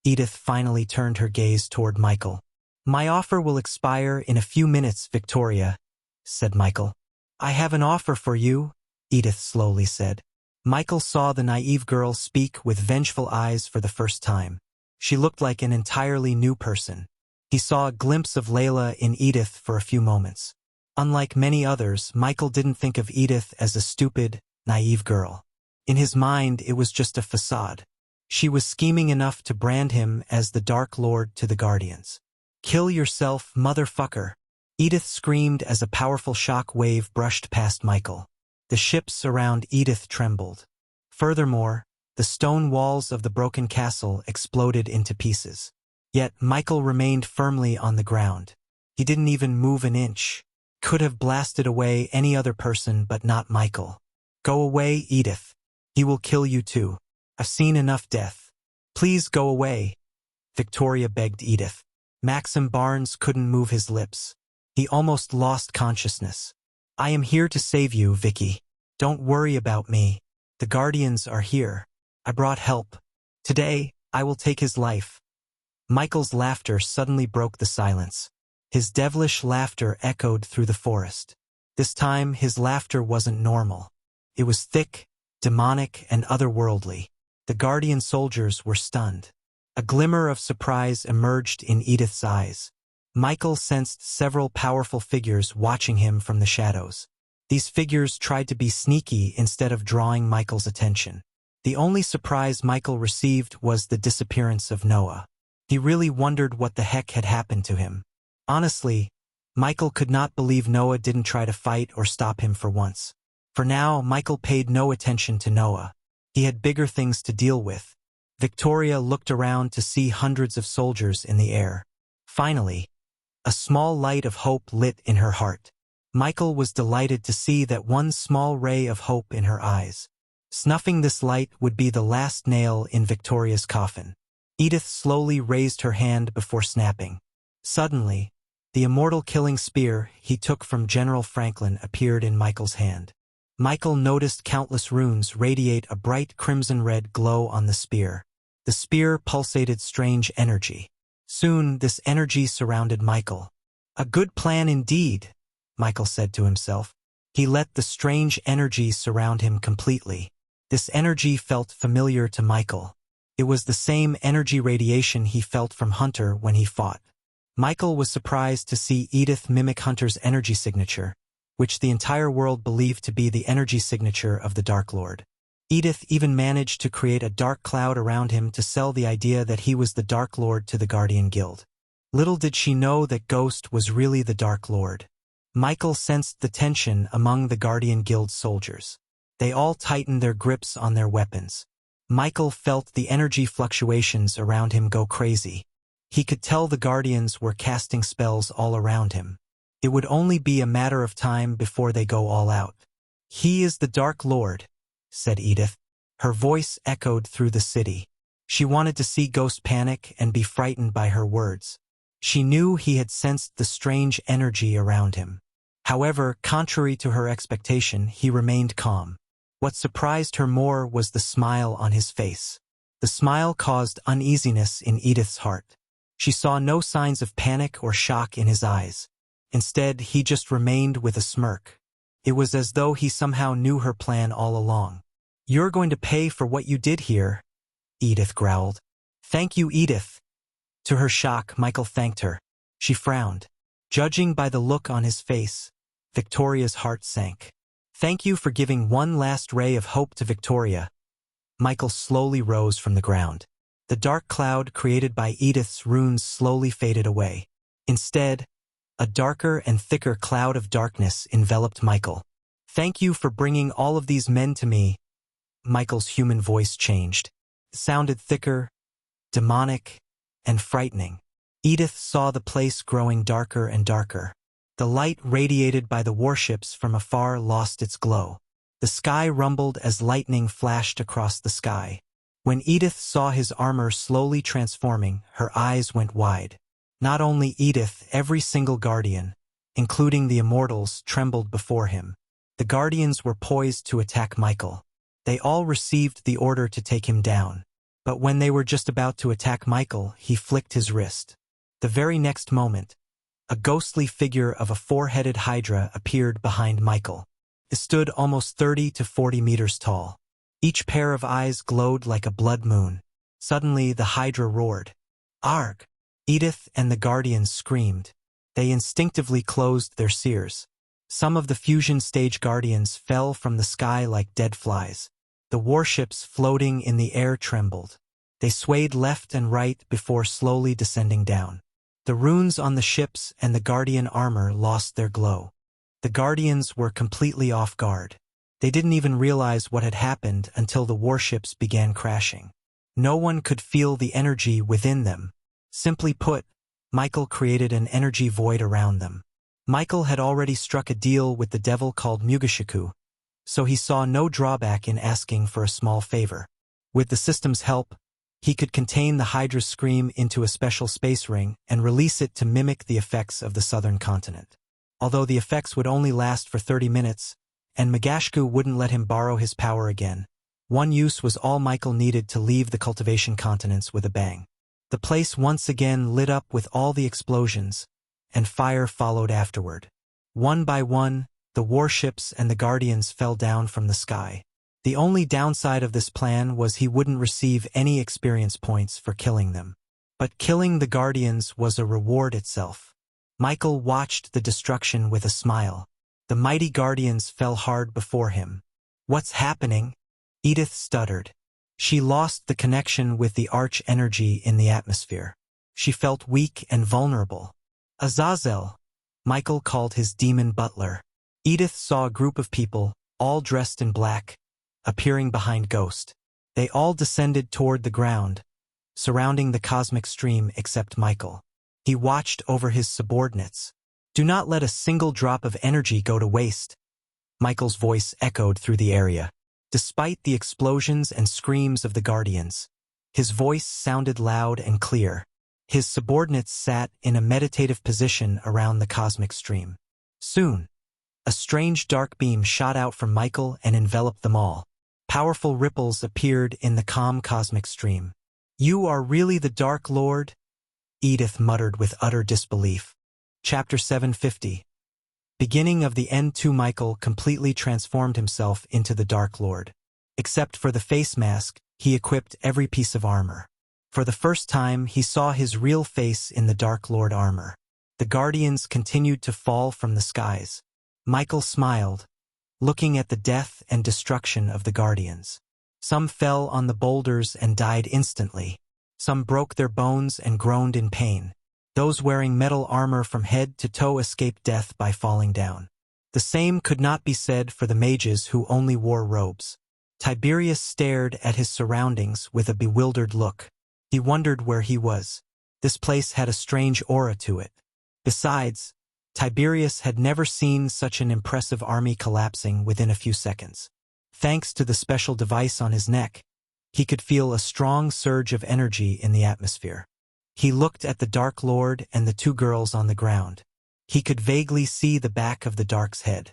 Edith finally turned her gaze toward Michael. "My offer will expire in a few minutes, Victoria," said Michael. "I have an offer for you," Edith slowly said. Michael saw the naive girl speak with vengeful eyes for the first time. She looked like an entirely new person. He saw a glimpse of Layla in Edith for a few moments. Unlike many others, Michael didn't think of Edith as a stupid, naive girl. In his mind, it was just a facade. She was scheming enough to brand him as the Dark Lord to the Guardians. "Kill yourself, motherfucker," Edith screamed as a powerful shock wave brushed past Michael. The ships around Edith trembled. Furthermore, the stone walls of the broken castle exploded into pieces. Yet Michael remained firmly on the ground. He didn't even move an inch. Could have blasted away any other person but not Michael. Go away, Edith. He will kill you too. I've seen enough death. Please go away, Victoria begged Edith. Maxim Barnes couldn't move his lips. He almost lost consciousness. I am here to save you, Vicky. Don't worry about me. The Guardians are here. I brought help. Today, I will take his life. Michael's laughter suddenly broke the silence. His devilish laughter echoed through the forest. This time, his laughter wasn't normal. It was thick, demonic, and otherworldly. The Guardian soldiers were stunned. A glimmer of surprise emerged in Edith's eyes. Michael sensed several powerful figures watching him from the shadows. These figures tried to be sneaky instead of drawing Michael's attention. The only surprise Michael received was the disappearance of Noah. He really wondered what the heck had happened to him. Honestly, Michael could not believe Noah didn't try to fight or stop him for once. For now, Michael paid no attention to Noah. He had bigger things to deal with. Victoria looked around to see hundreds of soldiers in the air. Finally, a small light of hope lit in her heart. Michael was delighted to see that one small ray of hope in her eyes. Snuffing this light would be the last nail in Victoria's coffin. Edith slowly raised her hand before snapping. Suddenly, the immortal killing spear he took from General Franklin appeared in Michael's hand. Michael noticed countless runes radiate a bright crimson-red glow on the spear. The spear pulsated strange energy. Soon, this energy surrounded Michael. A good plan indeed, Michael said to himself. He let the strange energy surround him completely. This energy felt familiar to Michael. It was the same energy radiation he felt from Hunter when he fought. Michael was surprised to see Edith mimic Hunter's energy signature, which the entire world believed to be the energy signature of the Dark Lord. Edith even managed to create a dark cloud around him to sell the idea that he was the Dark Lord to the Guardian Guild. Little did she know that Ghost was really the Dark Lord. Michael sensed the tension among the Guardian Guild soldiers. They all tightened their grips on their weapons. Michael felt the energy fluctuations around him go crazy. He could tell the Guardians were casting spells all around him. It would only be a matter of time before they go all out. He is the Dark Lord, said Edith. Her voice echoed through the city. She wanted to see Ghost panic and be frightened by her words. She knew he had sensed the strange energy around him. However, contrary to her expectation, he remained calm. What surprised her more was the smile on his face. The smile caused uneasiness in Edith's heart. She saw no signs of panic or shock in his eyes. Instead, he just remained with a smirk. It was as though he somehow knew her plan all along. You're going to pay for what you did here, Edith growled. Thank you, Edith. To her shock, Michael thanked her. She frowned. Judging by the look on his face, Victoria's heart sank. Thank you for giving one last ray of hope to Victoria. Michael slowly rose from the ground. The dark cloud created by Edith's runes slowly faded away. Instead, a darker and thicker cloud of darkness enveloped Michael. Thank you for bringing all of these men to me. Michael's human voice changed. It sounded thicker, demonic, and frightening. Edith saw the place growing darker and darker. The light radiated by the warships from afar lost its glow. The sky rumbled as lightning flashed across the sky. When Edith saw his armor slowly transforming, her eyes went wide. Not only Edith, every single Guardian, including the Immortals, trembled before him. The Guardians were poised to attack Michael. They all received the order to take him down. But when they were just about to attack Michael, he flicked his wrist. The very next moment, a ghostly figure of a four-headed hydra appeared behind Michael. It stood almost 30 to 40 meters tall. Each pair of eyes glowed like a blood moon. Suddenly, the hydra roared. Arg! Edith and the Guardians screamed. They instinctively closed their sears. Some of the fusion stage Guardians fell from the sky like dead flies. The warships floating in the air trembled. They swayed left and right before slowly descending down. The runes on the ships and the Guardian armor lost their glow. The Guardians were completely off guard. They didn't even realize what had happened until the warships began crashing. No one could feel the energy within them. Simply put, Michael created an energy void around them. Michael had already struck a deal with the devil called Mugashiku, so he saw no drawback in asking for a small favor. With the system's help, he could contain the Hydra's scream into a special space ring and release it to mimic the effects of the southern continent. Although the effects would only last for 30 minutes, and Mugashiku wouldn't let him borrow his power again, one use was all Michael needed to leave the cultivation continents with a bang. The place once again lit up with all the explosions, and fire followed afterward. One by one, the warships and the Guardians fell down from the sky. The only downside of this plan was he wouldn't receive any experience points for killing them. But killing the Guardians was a reward itself. Michael watched the destruction with a smile. The mighty Guardians fell hard before him. "What's happening?" Edith stuttered. She lost the connection with the arch energy in the atmosphere. She felt weak and vulnerable. "Azazel," Michael called his demon butler. Edith saw a group of people, all dressed in black, appearing behind Ghost. They all descended toward the ground, surrounding the cosmic stream except Michael. He watched over his subordinates. "Do not let a single drop of energy go to waste." Michael's voice echoed through the area. Despite the explosions and screams of the Guardians, his voice sounded loud and clear. His subordinates sat in a meditative position around the cosmic stream. Soon, a strange dark beam shot out from Michael and enveloped them all. Powerful ripples appeared in the calm cosmic stream. "You are really the Dark Lord?" Edith muttered with utter disbelief. Chapter 750. Beginning of the end. 2 Michael completely transformed himself into the Dark Lord. Except for the face mask, he equipped every piece of armor. For the first time, he saw his real face in the Dark Lord armor. The Guardians continued to fall from the skies. Michael smiled, looking at the death and destruction of the Guardians. Some fell on the boulders and died instantly. Some broke their bones and groaned in pain. Those wearing metal armor from head to toe escaped death by falling down. The same could not be said for the mages who only wore robes. Tiberius stared at his surroundings with a bewildered look. He wondered where he was. This place had a strange aura to it. Besides, Tiberius had never seen such an impressive army collapsing within a few seconds. Thanks to the special device on his neck, he could feel a strong surge of energy in the atmosphere. He looked at the Dark Lord and the 2 girls on the ground. He could vaguely see the back of the Dark's head.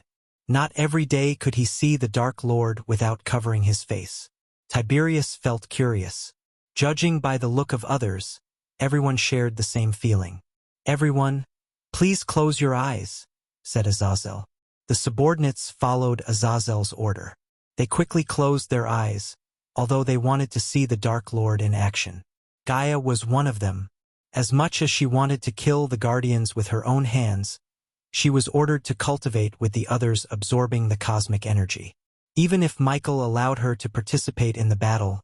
Not every day could he see the Dark Lord without covering his face. Tiberius felt curious. Judging by the look of others, everyone shared the same feeling. "Everyone, please close your eyes," said Azazel. The subordinates followed Azazel's order. They quickly closed their eyes, although they wanted to see the Dark Lord in action. Gaia was one of them. As much as she wanted to kill the Guardians with her own hands, she was ordered to cultivate with the others, absorbing the cosmic energy. Even if Michael allowed her to participate in the battle,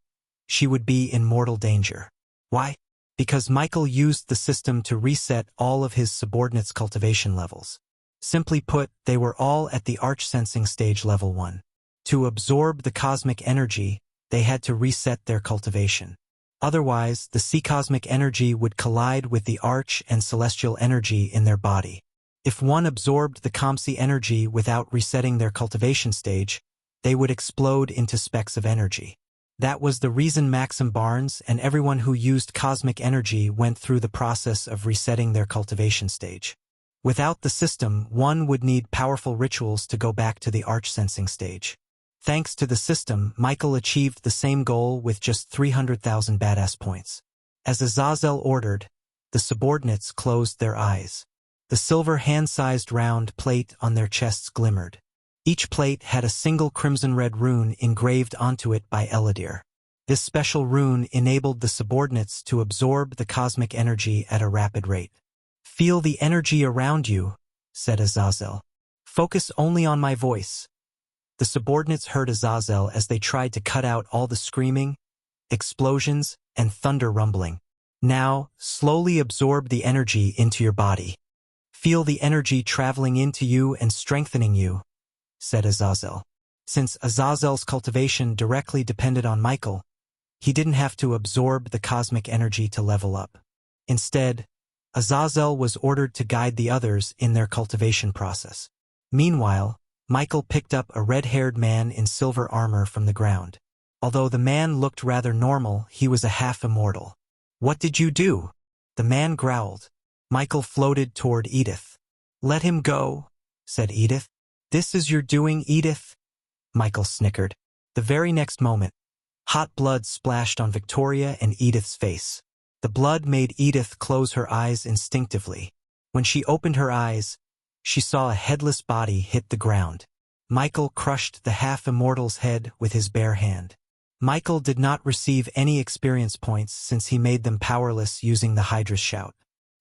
she would be in mortal danger. Why? Because Michael used the system to reset all of his subordinates' cultivation levels. Simply put, they were all at the arch-sensing stage level 1. To absorb the cosmic energy, they had to reset their cultivation. Otherwise, the sea-cosmic energy would collide with the arch and celestial energy in their body. If one absorbed the Comsi energy without resetting their cultivation stage, they would explode into specks of energy. That was the reason Maxim Barnes and everyone who used cosmic energy went through the process of resetting their cultivation stage. Without the system, one would need powerful rituals to go back to the arch-sensing stage. Thanks to the system, Michael achieved the same goal with just 300,000 badass points. As Azazel ordered, the subordinates closed their eyes. The silver hand-sized round plate on their chests glimmered. Each plate had a single crimson-red rune engraved onto it by Eladir. This special rune enabled the subordinates to absorb the cosmic energy at a rapid rate. "Feel the energy around you," said Azazel. "Focus only on my voice." The subordinates heard Azazel as they tried to cut out all the screaming, explosions, and thunder rumbling. Now, slowly absorb the energy into your body. Feel the energy traveling into you and strengthening you, said Azazel. Since Azazel's cultivation directly depended on Michael, he didn't have to absorb the cosmic energy to level up. Instead, Azazel was ordered to guide the others in their cultivation process. Meanwhile, Michael picked up a red-haired man in silver armor from the ground. Although the man looked rather normal, he was a half-immortal. "What did you do?" the man growled. Michael floated toward Edith. "Let him go," said Edith. "This is your doing, Edith?" Michael snickered. The very next moment, hot blood splashed on Victoria and Edith's face. The blood made Edith close her eyes instinctively. When she opened her eyes, she saw a headless body hit the ground. Michael crushed the half-immortal's head with his bare hand. Michael did not receive any experience points since he made them powerless using the Hydra's shout.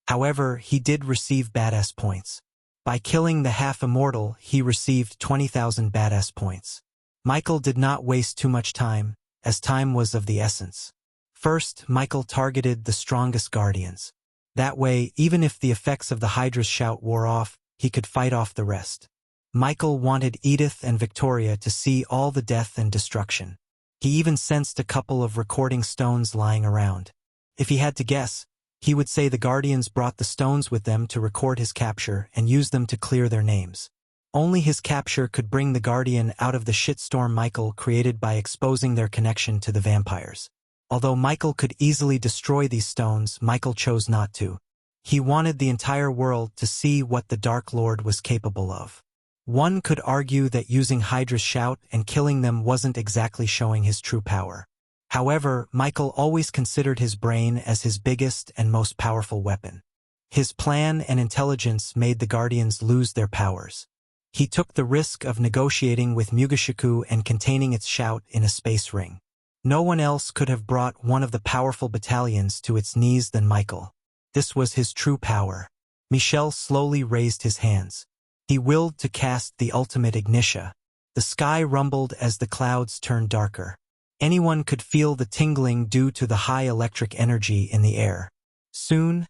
However, he did receive badass points. By killing the half-immortal, he received 20,000 badass points. Michael did not waste too much time, as time was of the essence. First, Michael targeted the strongest guardians. That way, even if the effects of the Hydra's shout wore off, he could fight off the rest. Michael wanted Edith and Victoria to see all the death and destruction. He even sensed a couple of recording stones lying around. If he had to guess, he would say the Guardians brought the stones with them to record his capture and use them to clear their names. Only his capture could bring the Guardian out of the shitstorm Michael created by exposing their connection to the vampires. Although Michael could easily destroy these stones, Michael chose not to. He wanted the entire world to see what the Dark Lord was capable of. One could argue that using Hydra's shout and killing them wasn't exactly showing his true power. However, Michael always considered his brain as his biggest and most powerful weapon. His plan and intelligence made the Guardians lose their powers. He took the risk of negotiating with Mugashiku and containing its shout in a space ring. No one else could have brought one of the powerful battalions to its knees than Michael. This was his true power. Michel slowly raised his hands. He willed to cast the ultimate ignition. The sky rumbled as the clouds turned darker. Anyone could feel the tingling due to the high electric energy in the air. Soon,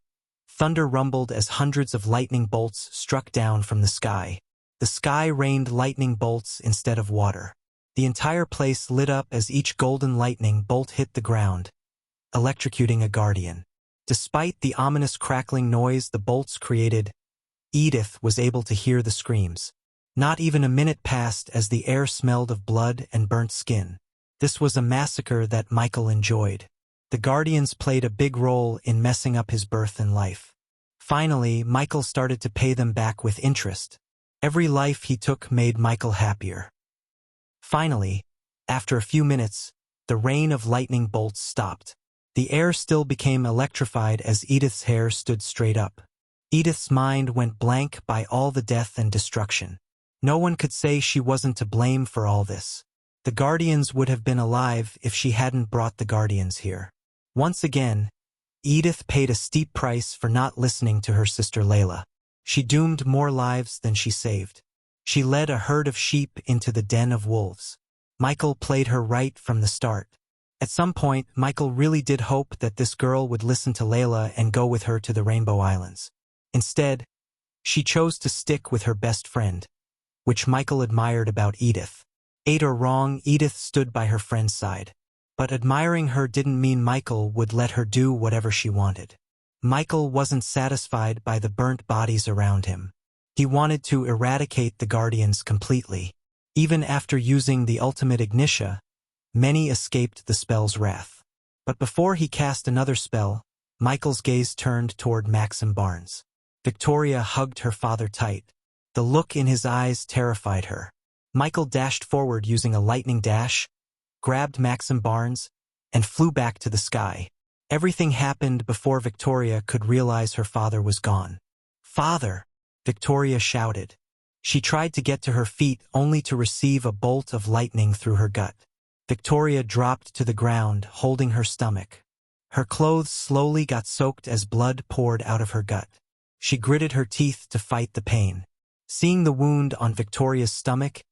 thunder rumbled as hundreds of lightning bolts struck down from the sky. The sky rained lightning bolts instead of water. The entire place lit up as each golden lightning bolt hit the ground, electrocuting a guardian. Despite the ominous crackling noise the bolts created, Edith was able to hear the screams. Not even a minute passed as the air smelled of blood and burnt skin. This was a massacre that Michael enjoyed. The Guardians played a big role in messing up his birth and life. Finally, Michael started to pay them back with interest. Every life he took made Michael happier. Finally, after a few minutes, the rain of lightning bolts stopped. The air still became electrified as Edith's hair stood straight up. Edith's mind went blank by all the death and destruction. No one could say she wasn't to blame for all this. The Guardians would have been alive if she hadn't brought the Guardians here. Once again, Edith paid a steep price for not listening to her sister Layla. She doomed more lives than she saved. She led a herd of sheep into the den of wolves. Michael played her right from the start. At some point, Michael really did hope that this girl would listen to Layla and go with her to the Rainbow Islands. Instead, she chose to stick with her best friend, which Michael admired about Edith. Right or wrong, Edith stood by her friend's side. But admiring her didn't mean Michael would let her do whatever she wanted. Michael wasn't satisfied by the burnt bodies around him. He wanted to eradicate the Guardians completely. Even after using the ultimate ignition, many escaped the spell's wrath. But before he cast another spell, Michael's gaze turned toward Maxim Barnes. Victoria hugged her father tight. The look in his eyes terrified her. Michael dashed forward using a lightning dash, grabbed Maxim Barnes, and flew back to the sky. Everything happened before Victoria could realize her father was gone. "Father!" Victoria shouted. She tried to get to her feet only to receive a bolt of lightning through her gut. Victoria dropped to the ground, holding her stomach. Her clothes slowly got soaked as blood poured out of her gut. She gritted her teeth to fight the pain. Seeing the wound on Victoria's stomach,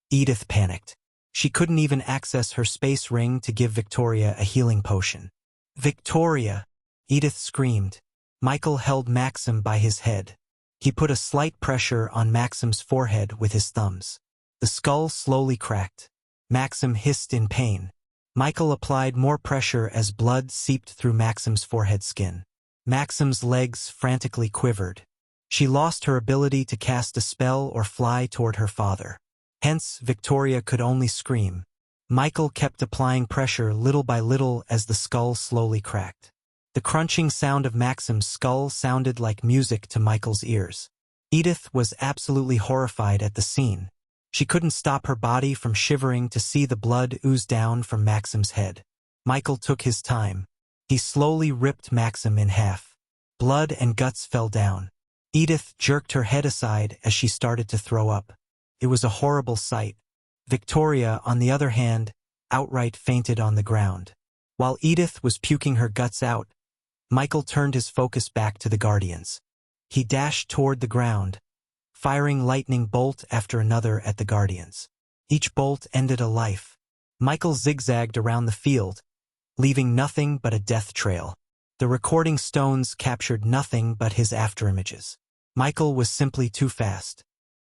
Edith panicked. She couldn't even access her space ring to give Victoria a healing potion. "Victoria!" Edith screamed. Michael held Maxim by his head. He put a slight pressure on Maxim's forehead with his thumbs. The skull slowly cracked. Maxim hissed in pain. Michael applied more pressure as blood seeped through Maxim's forehead skin. Maxim's legs frantically quivered. She lost her ability to cast a spell or fly toward her father. Hence, Victoria could only scream. Michael kept applying pressure little by little as the skull slowly cracked. The crunching sound of Maxim's skull sounded like music to Michael's ears. Edith was absolutely horrified at the scene. She couldn't stop her body from shivering to see the blood ooze down from Maxim's head. Michael took his time. He slowly ripped Maxim in half. Blood and guts fell down. Edith jerked her head aside as she started to throw up. It was a horrible sight. Victoria, on the other hand, outright fainted on the ground. While Edith was puking her guts out, Michael turned his focus back to the Guardians. He dashed toward the ground, firing lightning bolt after another at the Guardians. Each bolt ended a life. Michael zigzagged around the field, leaving nothing but a death trail. The recording stones captured nothing but his afterimages. Michael was simply too fast.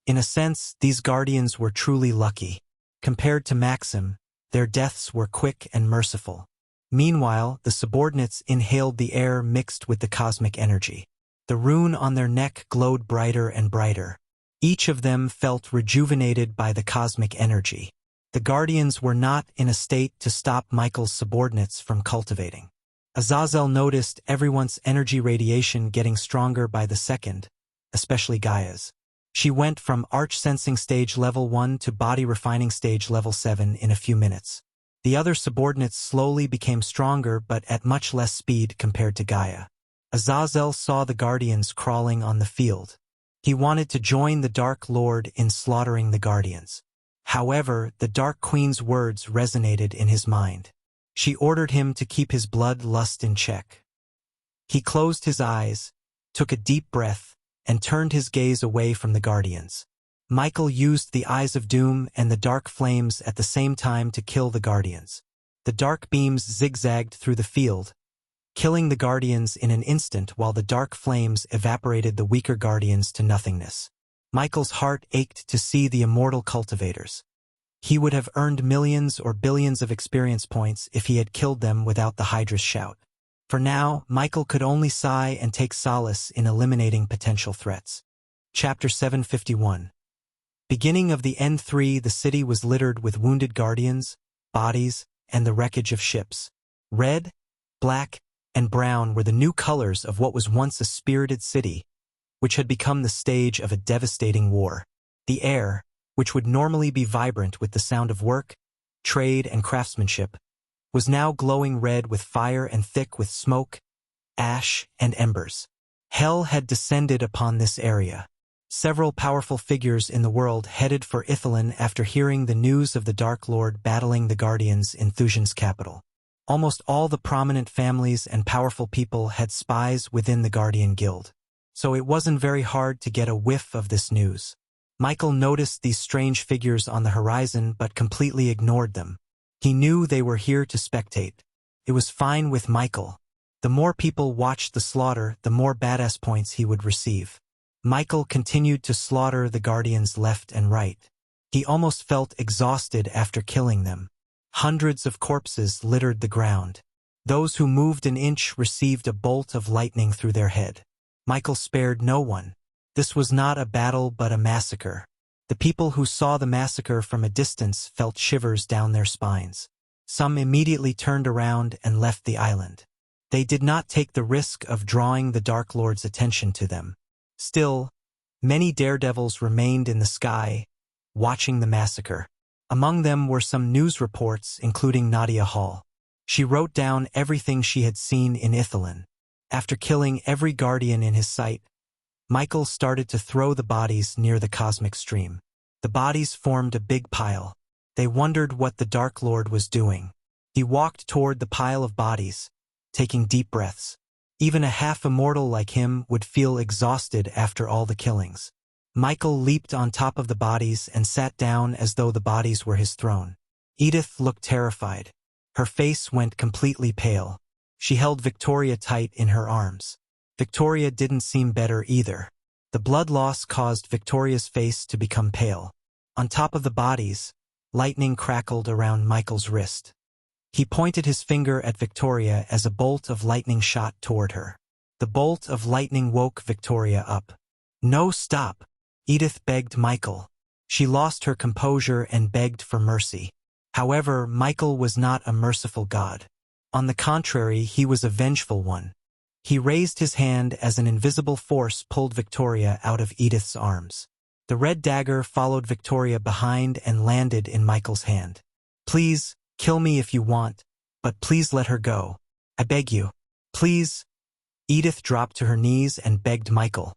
In a sense, these Guardians were truly lucky. Compared to Maxim, their deaths were quick and merciful. Meanwhile, the subordinates inhaled the air mixed with the cosmic energy. The rune on their neck glowed brighter and brighter. Each of them felt rejuvenated by the cosmic energy. The Guardians were not in a state to stop Michael's subordinates from cultivating. Azazel noticed everyone's energy radiation getting stronger by the second, especially Gaia's. She went from arch-sensing stage level 1 to body refining stage level 7 in a few minutes. The other subordinates slowly became stronger but at much less speed compared to Gaia. Azazel saw the Guardians crawling on the field. He wanted to join the Dark Lord in slaughtering the Guardians. However, the Dark Queen's words resonated in his mind. She ordered him to keep his blood lust in check. He closed his eyes, took a deep breath, and turned his gaze away from the Guardians. Michael used the Eyes of Doom and the Dark Flames at the same time to kill the Guardians. The dark beams zigzagged through the field, killing the Guardians in an instant while the Dark Flames evaporated the weaker Guardians to nothingness. Michael's heart ached to see the immortal cultivators. He would have earned millions or billions of experience points if he had killed them without the Hydra's shout. For now, Michael could only sigh and take solace in eliminating potential threats. Chapter 751. Beginning of the N3, the city was littered with wounded Guardians, bodies, and the wreckage of ships. Red, black, and brown were the new colors of what was once a spirited city, which had become the stage of a devastating war. The air, which would normally be vibrant with the sound of work, trade, and craftsmanship, was now glowing red with fire and thick with smoke, ash, and embers. Hell had descended upon this area. Several powerful figures in the world headed for Ithilien after hearing the news of the Dark Lord battling the Guardians in Thusian's capital. Almost all the prominent families and powerful people had spies within the Guardian Guild, so it wasn't very hard to get a whiff of this news. Michael noticed these strange figures on the horizon but completely ignored them. He knew they were here to spectate. It was fine with Michael. The more people watched the slaughter, the more badass points he would receive. Michael continued to slaughter the Guardians left and right. He almost felt exhausted after killing them. Hundreds of corpses littered the ground. Those who moved an inch received a bolt of lightning through their head. Michael spared no one. This was not a battle but a massacre. The people who saw the massacre from a distance felt shivers down their spines. Some immediately turned around and left the island. They did not take the risk of drawing the Dark Lord's attention to them. Still, many daredevils remained in the sky, watching the massacre. Among them were some news reports, including Nadia Hall. She wrote down everything she had seen in Ithilien. After killing every Guardian in his sight, Michael started to throw the bodies near the cosmic stream. The bodies formed a big pile. They wondered what the Dark Lord was doing. He walked toward the pile of bodies, taking deep breaths. Even a half-immortal like him would feel exhausted after all the killings. Michael leaped on top of the bodies and sat down as though the bodies were his throne. Edith looked terrified. Her face went completely pale. She held Victoria tight in her arms. Victoria didn't seem better either. The blood loss caused Victoria's face to become pale. On top of the bodies, lightning crackled around Michael's wrist. He pointed his finger at Victoria as a bolt of lightning shot toward her. The bolt of lightning woke Victoria up. "No, stop," Edith begged Michael. She lost her composure and begged for mercy. However, Michael was not a merciful god. On the contrary, he was a vengeful one. He raised his hand as an invisible force pulled Victoria out of Edith's arms. The red dagger followed Victoria behind and landed in Michael's hand. "Please, kill me if you want, but please let her go. I beg you. Please." Edith dropped to her knees and begged Michael.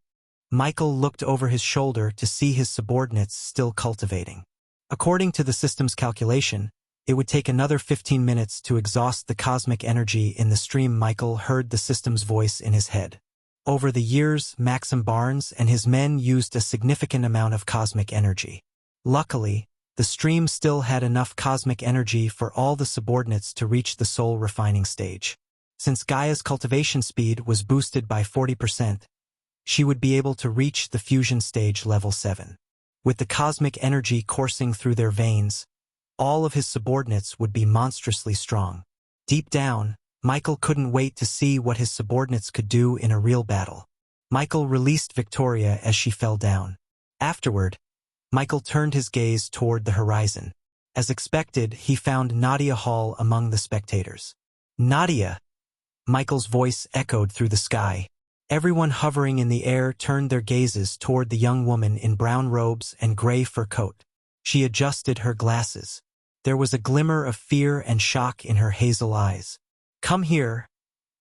Michael looked over his shoulder to see his subordinates still cultivating. According to the system's calculation, it would take another 15 minutes to exhaust the cosmic energy in the stream. Michael heard the system's voice in his head. Over the years, Maxim Barnes and his men used a significant amount of cosmic energy. Luckily, the stream still had enough cosmic energy for all the subordinates to reach the soul refining stage. Since Gaia's cultivation speed was boosted by 40%, she would be able to reach the fusion stage level 7. With the cosmic energy coursing through their veins, all of his subordinates would be monstrously strong. Deep down, Michael couldn't wait to see what his subordinates could do in a real battle. Michael released Victoria as she fell down. Afterward, Michael turned his gaze toward the horizon. As expected, he found Nadia Hall among the spectators. "Nadia!" Michael's voice echoed through the sky. Everyone hovering in the air turned their gazes toward the young woman in brown robes and gray fur coat. She adjusted her glasses. There was a glimmer of fear and shock in her hazel eyes. "Come here,"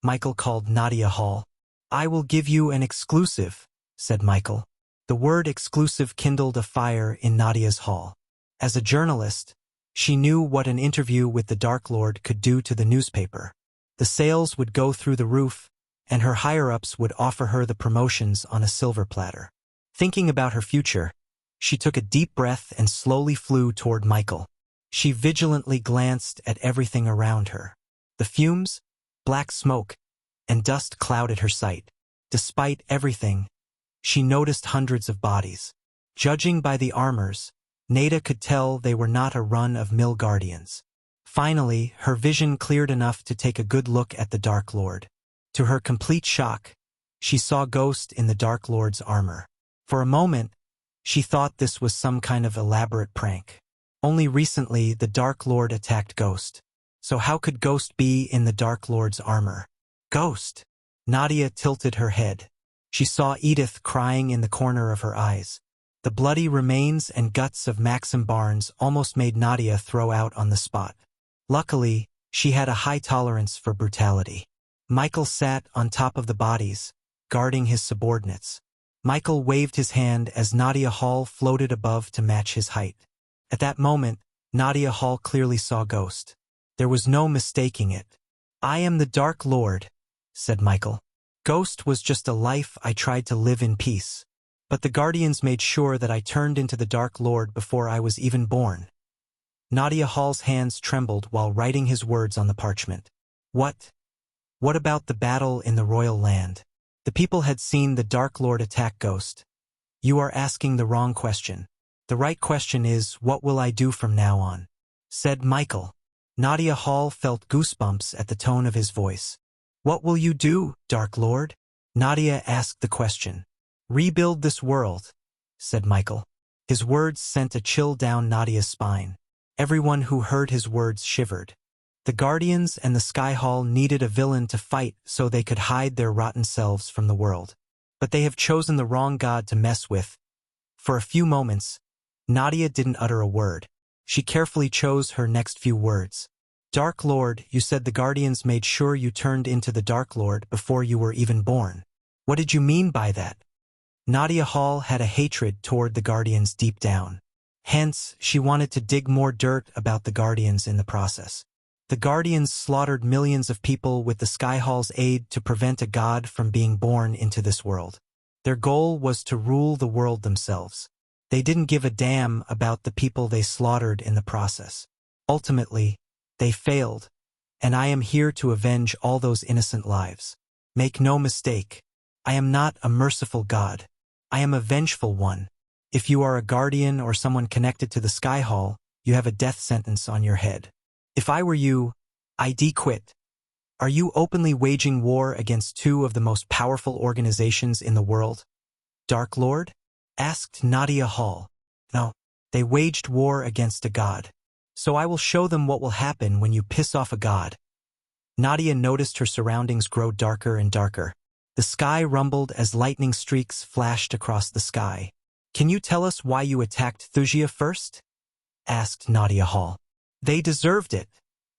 Michael called Nadia Hall. "I will give you an exclusive," said Michael. The word exclusive kindled a fire in Nadia's Hall. As a journalist, she knew what an interview with the Dark Lord could do to the newspaper. The sales would go through the roof, and her higher-ups would offer her the promotions on a silver platter. Thinking about her future, she took a deep breath and slowly flew toward Michael. She vigilantly glanced at everything around her. The fumes, black smoke, and dust clouded her sight. Despite everything, she noticed hundreds of bodies. Judging by the armors, Nada could tell they were not a run-of-mill guardians. Finally, her vision cleared enough to take a good look at the Dark Lord. To her complete shock, she saw Ghost in the Dark Lord's armor. For a moment, she thought this was some kind of elaborate prank. Only recently, the Dark Lord attacked Ghost. So how could Ghost be in the Dark Lord's armor? "Ghost!" Nadia tilted her head. She saw Edith crying in the corner of her eyes. The bloody remains and guts of Maxim Barnes almost made Nadia throw out on the spot. Luckily, she had a high tolerance for brutality. Michael sat on top of the bodies, guarding his subordinates. Michael waved his hand as Nadia Hall floated above to match his height. At that moment, Nadia Hall clearly saw Ghost. There was no mistaking it. "I am the Dark Lord," said Michael. "Ghost was just a life I tried to live in peace. But the Guardians made sure that I turned into the Dark Lord before I was even born." Nadia Hall's hands trembled while writing his words on the parchment. What about the battle in the royal land? The people had seen the Dark Lord attack Ghost. "You are asking the wrong question. The right question is, what will I do from now on?" said Michael. Nadia Hall felt goosebumps at the tone of his voice. "What will you do, Dark Lord?" Nadia asked the question. "Rebuild this world," said Michael. His words sent a chill down Nadia's spine. Everyone who heard his words shivered. The Guardians and the Sky Hall needed a villain to fight so they could hide their rotten selves from the world. But they have chosen the wrong god to mess with. For a few moments, Nadia didn't utter a word. She carefully chose her next few words. "Dark Lord, you said the Guardians made sure you turned into the Dark Lord before you were even born. What did you mean by that?" Nadia Hall had a hatred toward the Guardians deep down. Hence, she wanted to dig more dirt about the Guardians in the process. The Guardians slaughtered millions of people with the Sky Hall's aid to prevent a god from being born into this world. Their goal was to rule the world themselves. They didn't give a damn about the people they slaughtered in the process. Ultimately, they failed, and I am here to avenge all those innocent lives. Make no mistake, I am not a merciful God. I am a vengeful one. If you are a guardian or someone connected to the Sky Hall, you have a death sentence on your head. If I were you, I'd quit. Are you openly waging war against two of the most powerful organizations in the world? Dark Lord? Asked Nadia Hall. No, they waged war against a god. So I will show them what will happen when you piss off a god. Nadia noticed her surroundings grow darker and darker. The sky rumbled as lightning streaks flashed across the sky. Can you tell us why you attacked Wuxia first? Asked Nadia Hall. They deserved it,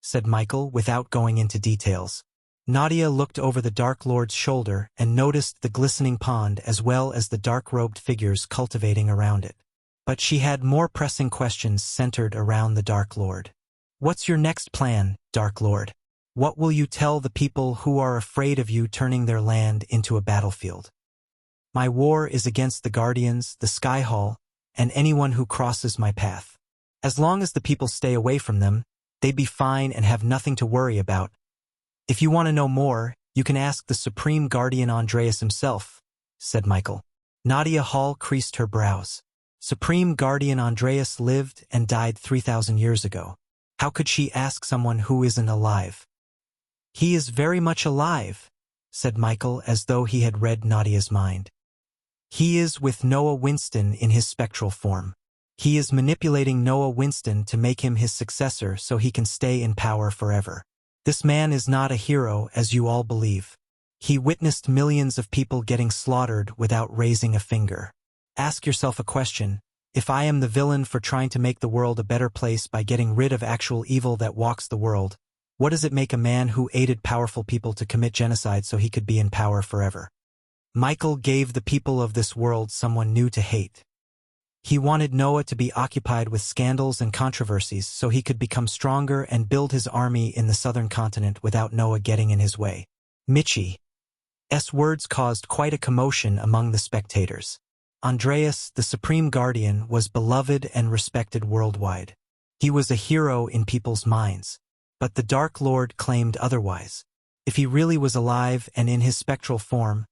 said Michael without going into details. Nadia looked over the Dark Lord's shoulder and noticed the glistening pond as well as the dark-robed figures cultivating around it. But she had more pressing questions centered around the Dark Lord. What's your next plan, Dark Lord? What will you tell the people who are afraid of you turning their land into a battlefield? My war is against the Guardians, the Sky Hall, and anyone who crosses my path. As long as the people stay away from them, they'd be fine and have nothing to worry about. If you want to know more, you can ask the Supreme Guardian Andreas himself, said Michael. Nadia Hall creased her brows. Supreme Guardian Andreas lived and died 3,000 years ago. How could she ask someone who isn't alive? He is very much alive, said Michael as though he had read Nadia's mind. He is with Noah Winston in his spectral form. He is manipulating Noah Winston to make him his successor so he can stay in power forever. This man is not a hero as you all believe. He witnessed millions of people getting slaughtered without raising a finger. Ask yourself a question. If I am the villain for trying to make the world a better place by getting rid of actual evil that walks the world, what does it make a man who aided powerful people to commit genocide so he could be in power forever? Michael gave the people of this world someone new to hate. He wanted Noah to be occupied with scandals and controversies so he could become stronger and build his army in the southern continent without Noah getting in his way. Michi's words caused quite a commotion among the spectators. Andreas, the Supreme Guardian, was beloved and respected worldwide. He was a hero in people's minds. But the Dark Lord claimed otherwise. If he really was alive and in his spectral form,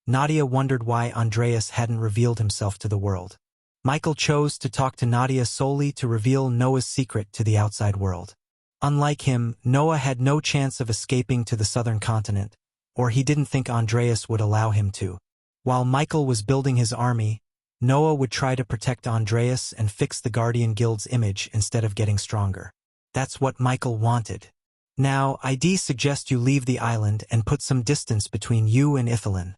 Nadia wondered why Andreas hadn't revealed himself to the world. Michael chose to talk to Nadia solely to reveal Noah's secret to the outside world. Unlike him, Noah had no chance of escaping to the southern continent, or he didn't think Andreas would allow him to. While Michael was building his army, Noah would try to protect Andreas and fix the Guardian Guild's image instead of getting stronger. That's what Michael wanted. Now, I'd suggest you leave the island and put some distance between you and Ithalin.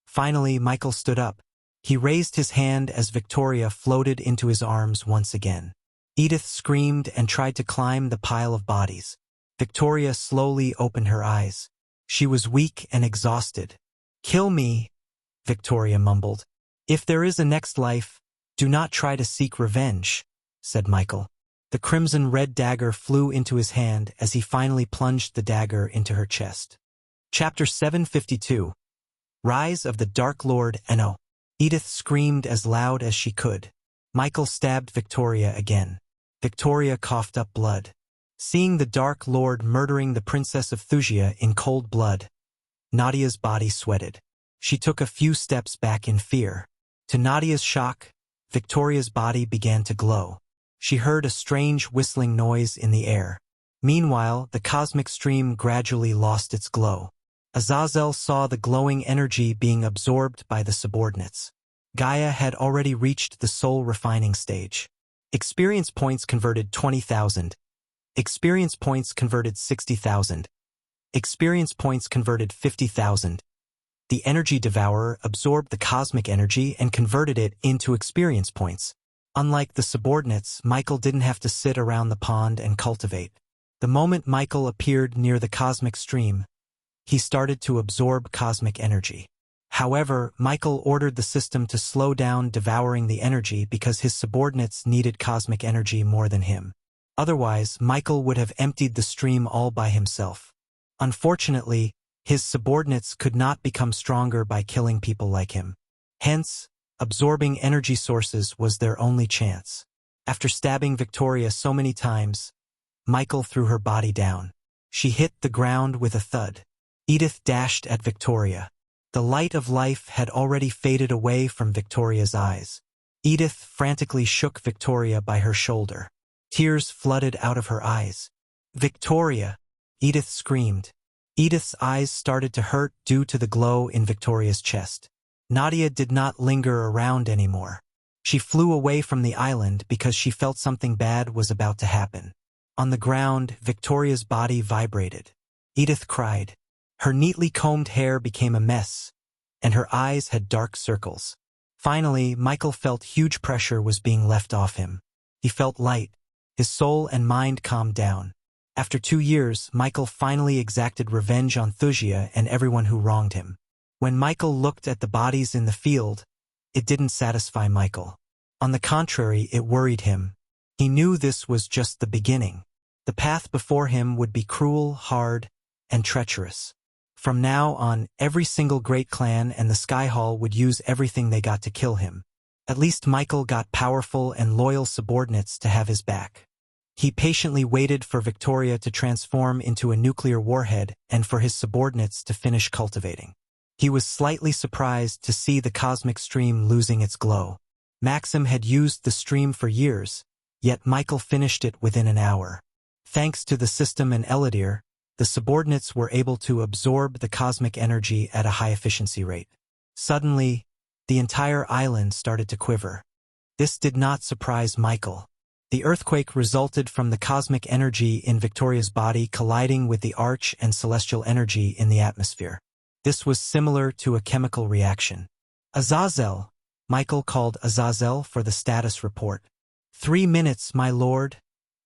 Finally, Michael stood up. He raised his hand as Victoria floated into his arms once again. Edith screamed and tried to climb the pile of bodies. Victoria slowly opened her eyes. She was weak and exhausted. Kill me, Victoria mumbled. If there is a next life, do not try to seek revenge, said Michael. The crimson-red dagger flew into his hand as he finally plunged the dagger into her chest. Chapter 752. Rise of the Dark Lord No. Edith screamed as loud as she could. Michael stabbed Victoria again. Victoria coughed up blood. Seeing the Dark Lord murdering the Princess of Wuxia in cold blood, Nadia's body sweated. She took a few steps back in fear. To Nadia's shock, Victoria's body began to glow. She heard a strange whistling noise in the air. Meanwhile, the cosmic stream gradually lost its glow. Azazel saw the glowing energy being absorbed by the subordinates. Gaia had already reached the soul refining stage. Experience points converted 20,000. Experience points converted 60,000. Experience points converted 50,000. The energy devourer absorbed the cosmic energy and converted it into experience points. Unlike the subordinates, Michael didn't have to sit around the pond and cultivate. The moment Michael appeared near the cosmic stream, he started to absorb cosmic energy. However, Michael ordered the system to slow down devouring the energy because his subordinates needed cosmic energy more than him. Otherwise, Michael would have emptied the stream all by himself. Unfortunately, his subordinates could not become stronger by killing people like him. Hence, absorbing energy sources was their only chance. After stabbing Victoria so many times, Michael threw her body down. She hit the ground with a thud. Edith dashed at Victoria. The light of life had already faded away from Victoria's eyes. Edith frantically shook Victoria by her shoulder. Tears flooded out of her eyes. "Victoria!" Edith screamed. Edith's eyes started to hurt due to the glow in Victoria's chest. Nadia did not linger around anymore. She flew away from the island because she felt something bad was about to happen. On the ground, Victoria's body vibrated. Edith cried. Her neatly combed hair became a mess, and her eyes had dark circles. Finally, Michael felt huge pressure was being left off him. He felt light. His soul and mind calmed down. After 2 years, Michael finally exacted revenge on Thusia and everyone who wronged him. When Michael looked at the bodies in the field, it didn't satisfy Michael. On the contrary, it worried him. He knew this was just the beginning. The path before him would be cruel, hard, and treacherous. From now on, every single great clan and the Sky Hall would use everything they got to kill him. At least Michael got powerful and loyal subordinates to have his back. He patiently waited for Victoria to transform into a nuclear warhead and for his subordinates to finish cultivating. He was slightly surprised to see the cosmic stream losing its glow. Maxim had used the stream for years, yet Michael finished it within an hour. Thanks to the system and Eladir, the subordinates were able to absorb the cosmic energy at a high efficiency rate. Suddenly, the entire island started to quiver. This did not surprise Michael. The earthquake resulted from the cosmic energy in Victoria's body colliding with the arch and celestial energy in the atmosphere. This was similar to a chemical reaction. Azazel! Michael called Azazel for the status report. 3 minutes, my lord,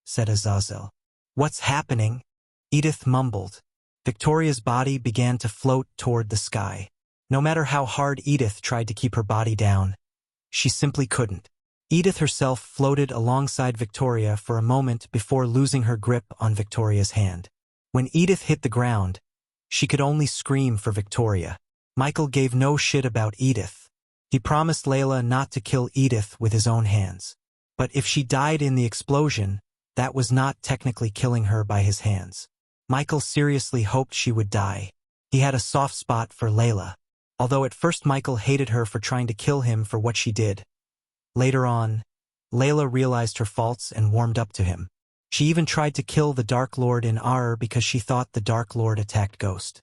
said Azazel. What's happening? Edith mumbled. Victoria's body began to float toward the sky. No matter how hard Edith tried to keep her body down, she simply couldn't. Edith herself floated alongside Victoria for a moment before losing her grip on Victoria's hand. When Edith hit the ground, she could only scream for Victoria. Michael gave no shit about Edith. He promised Layla not to kill Edith with his own hands. But if she died in the explosion, that was not technically killing her by his hands. Michael seriously hoped she would die. He had a soft spot for Layla. Although at first Michael hated her for trying to kill him for what she did. Later on, Layla realized her faults and warmed up to him. She even tried to kill the Dark Lord in Ar because she thought the Dark Lord attacked Ghost.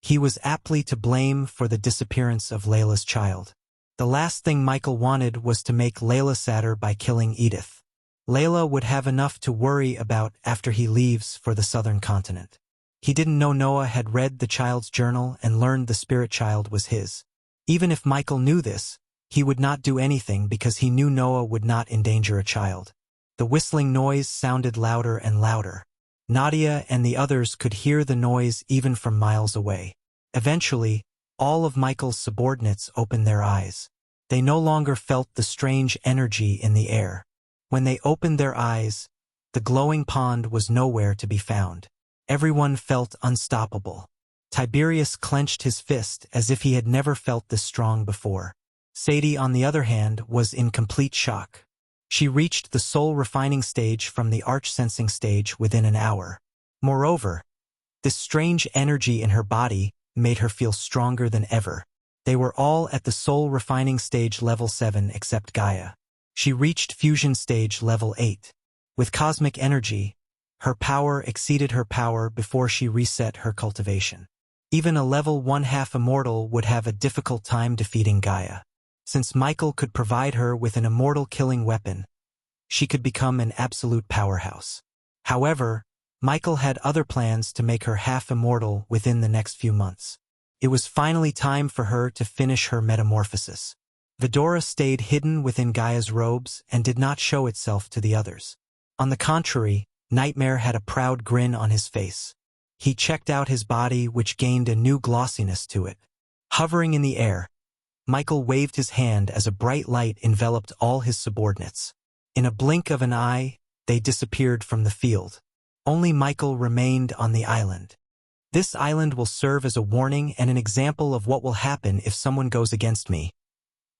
He was aptly to blame for the disappearance of Layla's child. The last thing Michael wanted was to make Layla sadder by killing Edith. Layla would have enough to worry about after he leaves for the southern continent. He didn't know Noah had read the child's journal and learned the spirit child was his. Even if Michael knew this, he would not do anything because he knew Noah would not endanger a child. The whistling noise sounded louder and louder. Nadia and the others could hear the noise even from miles away. Eventually, all of Michael's subordinates opened their eyes. They no longer felt the strange energy in the air. When they opened their eyes, the glowing pond was nowhere to be found. Everyone felt unstoppable. Tiberius clenched his fist as if he had never felt this strong before. Sadie, on the other hand, was in complete shock. She reached the soul refining stage from the arch sensing stage within an hour. Moreover, this strange energy in her body made her feel stronger than ever. They were all at the soul refining stage level 7 except Gaia. She reached fusion stage level 8. With cosmic energy, her power exceeded her power before she reset her cultivation. Even a level 1/2 immortal would have a difficult time defeating Gaia. Since Michael could provide her with an immortal killing weapon, she could become an absolute powerhouse. However, Michael had other plans to make her half immortal within the next few months. It was finally time for her to finish her metamorphosis. Vidora stayed hidden within Gaia's robes and did not show itself to the others. On the contrary, Nightmare had a proud grin on his face. He checked out his body, which gained a new glossiness to it. Hovering in the air, Michael waved his hand as a bright light enveloped all his subordinates. In a blink of an eye, they disappeared from the field. Only Michael remained on the island. This island will serve as a warning and an example of what will happen if someone goes against me.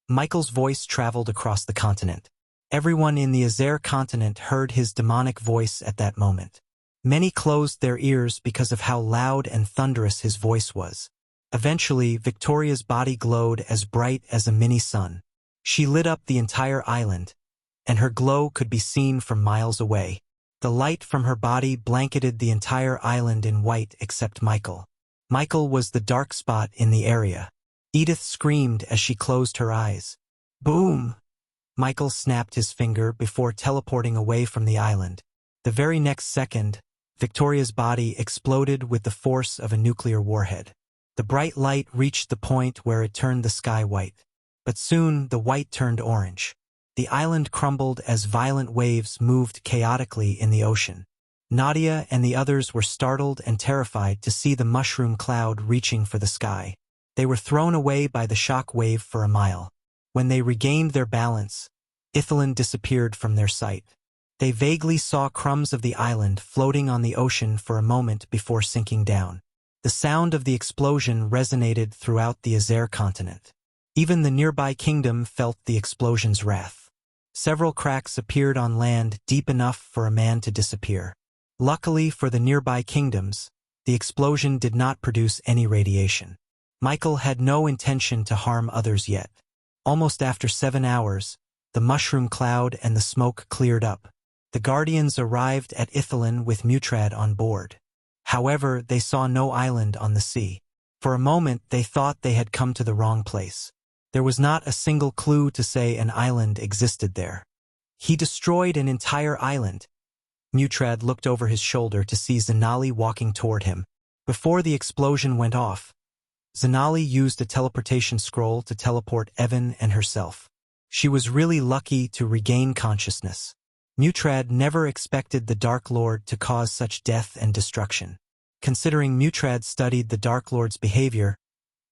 Michael's voice traveled across the continent. Everyone in the Azer continent heard his demonic voice at that moment. Many closed their ears because of how loud and thunderous his voice was. Eventually, Victoria's body glowed as bright as a mini-sun. She lit up the entire island, and her glow could be seen from miles away. The light from her body blanketed the entire island in white except Michael. Michael was the dark spot in the area. Edith screamed as she closed her eyes. Boom! Michael snapped his finger before teleporting away from the island. The very next second, Victoria's body exploded with the force of a nuclear warhead. The bright light reached the point where it turned the sky white. But soon the white turned orange. The island crumbled as violent waves moved chaotically in the ocean. Nadia and the others were startled and terrified to see the mushroom cloud reaching for the sky. They were thrown away by the shock wave for a mile. When they regained their balance, Ithelin disappeared from their sight. They vaguely saw crumbs of the island floating on the ocean for a moment before sinking down. The sound of the explosion resonated throughout the Azer continent. Even the nearby kingdom felt the explosion's wrath. Several cracks appeared on land deep enough for a man to disappear. Luckily for the nearby kingdoms, the explosion did not produce any radiation. Michael had no intention to harm others yet. Almost after 7 hours, the mushroom cloud and the smoke cleared up. The Guardians arrived at Ithelin with Mutrad on board. However, they saw no island on the sea. For a moment, they thought they had come to the wrong place. There was not a single clue to say an island existed there. He destroyed an entire island. Mutrad looked over his shoulder to see Zanali walking toward him. Before the explosion went off, Zanali used a teleportation scroll to teleport Evan and herself. She was really lucky to regain consciousness. Mutrad never expected the Dark Lord to cause such death and destruction. Considering Mutrad studied the Dark Lord's behavior,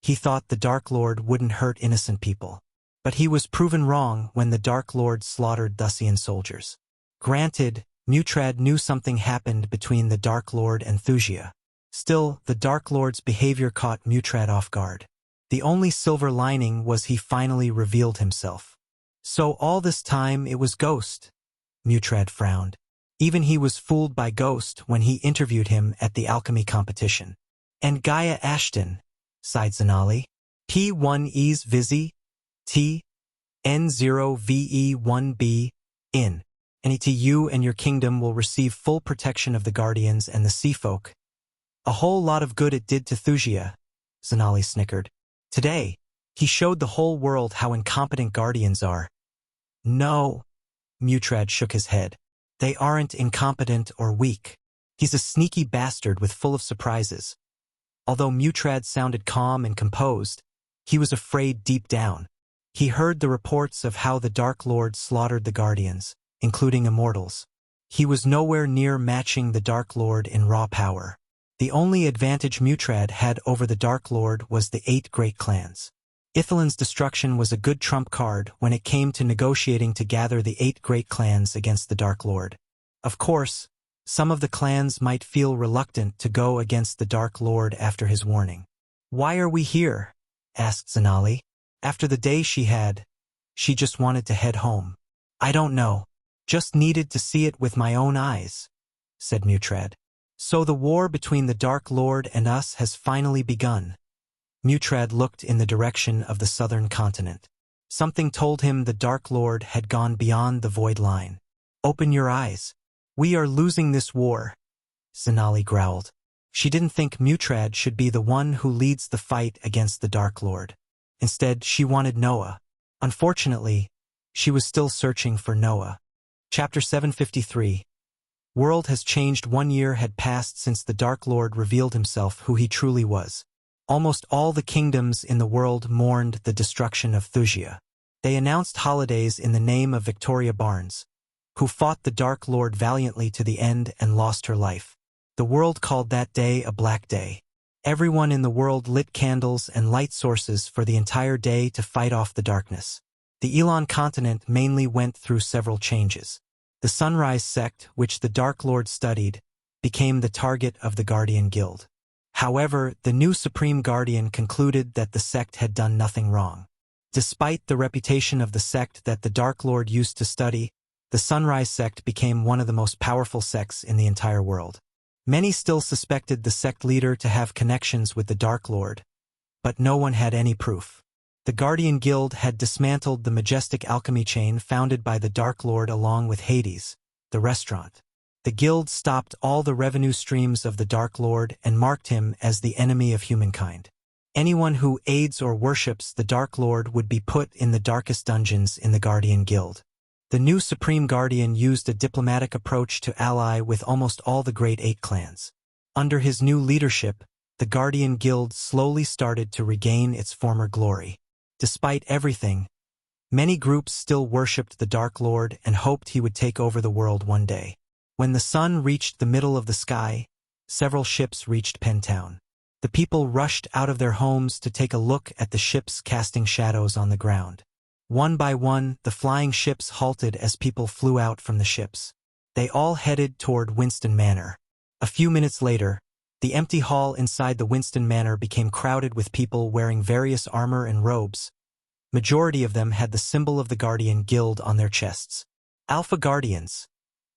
he thought the Dark Lord wouldn't hurt innocent people. But he was proven wrong when the Dark Lord slaughtered Thusian soldiers. Granted, Mutrad knew something happened between the Dark Lord and Thusia. Still, the Dark Lord's behavior caught Mutrad off guard. The only silver lining was he finally revealed himself. So all this time it was Ghost. Mutrad frowned. Even he was fooled by Ghost when he interviewed him at the alchemy competition. And Gaia Ashton, sighed Zanali. P1E's Vizzy, T, N0VE1B, in. You and your kingdom will receive full protection of the Guardians and the Sea Folk. A whole lot of good it did to Thusia, Zanali snickered. Today, he showed the whole world how incompetent Guardians are. No, Mutrad shook his head. They aren't incompetent or weak. He's a sneaky bastard with full of surprises. Although Mutrad sounded calm and composed, he was afraid deep down. He heard the reports of how the Dark Lord slaughtered the Guardians, including immortals. He was nowhere near matching the Dark Lord in raw power. The only advantage Mutrad had over the Dark Lord was the 8 great clans. Ithelin's destruction was a good trump card when it came to negotiating to gather the 8 great clans against the Dark Lord. Of course, some of the clans might feel reluctant to go against the Dark Lord after his warning. Why are we here? Asked Zanali. After the day she had, she just wanted to head home. I don't know. Just needed to see it with my own eyes, said Mutrad. So the war between the Dark Lord and us has finally begun. Mutrad looked in the direction of the southern continent. Something told him the Dark Lord had gone beyond the void line. Open your eyes. We are losing this war, Zanali growled. She didn't think Mutrad should be the one who leads the fight against the Dark Lord. Instead, she wanted Noah. Unfortunately, she was still searching for Noah. Chapter 753. World has changed. 1 year had passed since the Dark Lord revealed himself who he truly was. Almost all the kingdoms in the world mourned the destruction of Thusia. They announced holidays in the name of Victoria Barnes, who fought the Dark Lord valiantly to the end and lost her life. The world called that day a Black Day. Everyone in the world lit candles and light sources for the entire day to fight off the darkness. The Elon continent mainly went through several changes. The Sunrise sect, which the Dark Lord studied, became the target of the Guardian Guild. However, the new Supreme Guardian concluded that the sect had done nothing wrong. Despite the reputation of the sect that the Dark Lord used to study, the Sunrise sect became one of the most powerful sects in the entire world. Many still suspected the sect leader to have connections with the Dark Lord, but no one had any proof. The Guardian Guild had dismantled the majestic alchemy chain founded by the Dark Lord along with Hades, the restaurant. The guild stopped all the revenue streams of the Dark Lord and marked him as the enemy of humankind. Anyone who aids or worships the Dark Lord would be put in the darkest dungeons in the Guardian Guild. The new Supreme Guardian used a diplomatic approach to ally with almost all the Great Eight clans. Under his new leadership, the Guardian Guild slowly started to regain its former glory. Despite everything, many groups still worshipped the Dark Lord and hoped he would take over the world one day. When the sun reached the middle of the sky, several ships reached Pentown. The people rushed out of their homes to take a look at the ships casting shadows on the ground. One by one, the flying ships halted as people flew out from the ships. They all headed toward Winston Manor. A few minutes later, the empty hall inside the Winston Manor became crowded with people wearing various armor and robes. Majority of them had the symbol of the Guardian Guild on their chests. Alpha Guardians.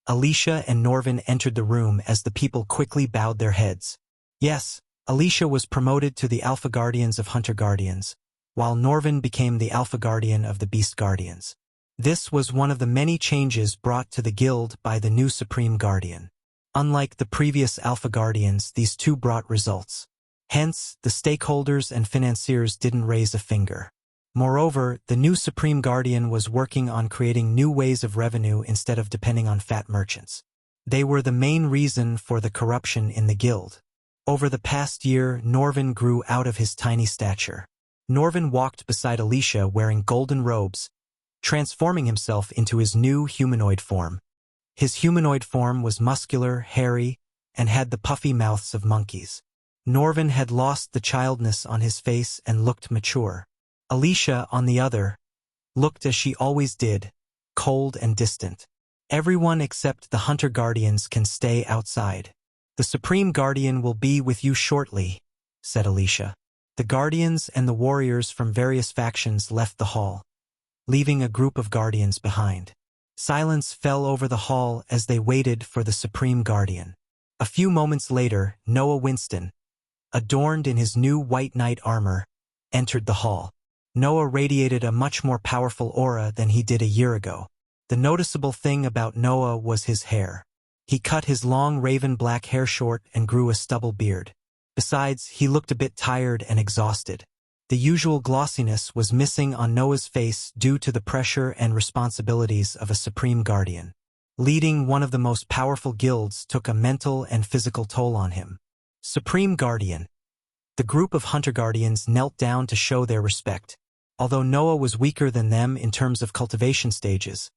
Alicia and Norvin entered the room as the people quickly bowed their heads. Yes, Alicia was promoted to the Alpha Guardians of Hunter Guardians, while Norvin became the Alpha Guardian of the Beast Guardians. This was one of the many changes brought to the guild by the new Supreme Guardian. Unlike the previous Alpha Guardians, these two brought results. Hence, the stakeholders and financiers didn't raise a finger. Moreover, the new Supreme Guardian was working on creating new ways of revenue instead of depending on fat merchants. They were the main reason for the corruption in the guild. Over the past year, Norvin grew out of his tiny stature. Norvin walked beside Alicia wearing golden robes, transforming himself into his new humanoid form. His humanoid form was muscular, hairy, and had the puffy mouths of monkeys. Norvin had lost the childness on his face and looked mature. Alicia, on the other, looked as she always did, cold and distant. Everyone except the Hunter Guardians can stay outside. The Supreme Guardian will be with you shortly, said Alicia. The Guardians and the warriors from various factions left the hall, leaving a group of Guardians behind. Silence fell over the hall as they waited for the Supreme Guardian. A few moments later, Noah Winston, adorned in his new white knight armor, entered the hall. Noah radiated a much more powerful aura than he did a year ago. The noticeable thing about Noah was his hair. He cut his long raven black hair short and grew a stubble beard. Besides, he looked a bit tired and exhausted. The usual glossiness was missing on Noah's face due to the pressure and responsibilities of a Supreme Guardian. Leading one of the most powerful guilds took a mental and physical toll on him. Supreme Guardian. The group of Hunter Guardians knelt down to show their respect. Although Noah was weaker than them in terms of cultivation stages,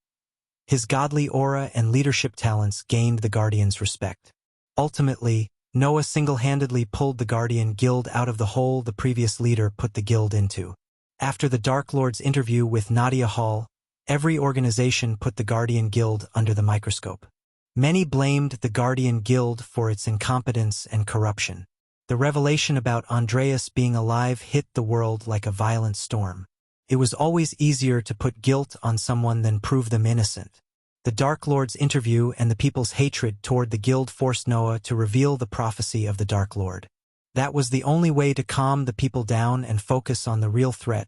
his godly aura and leadership talents gained the Guardians' respect. Ultimately, Noah single-handedly pulled the Guardian Guild out of the hole the previous leader put the guild into. After the Dark Lord's interview with Nadia Hall, every organization put the Guardian Guild under the microscope. Many blamed the Guardian Guild for its incompetence and corruption. The revelation about Andreas being alive hit the world like a violent storm. It was always easier to put guilt on someone than prove them innocent. The Dark Lord's interview and the people's hatred toward the guild forced Noah to reveal the prophecy of the Dark Lord. That was the only way to calm the people down and focus on the real threat,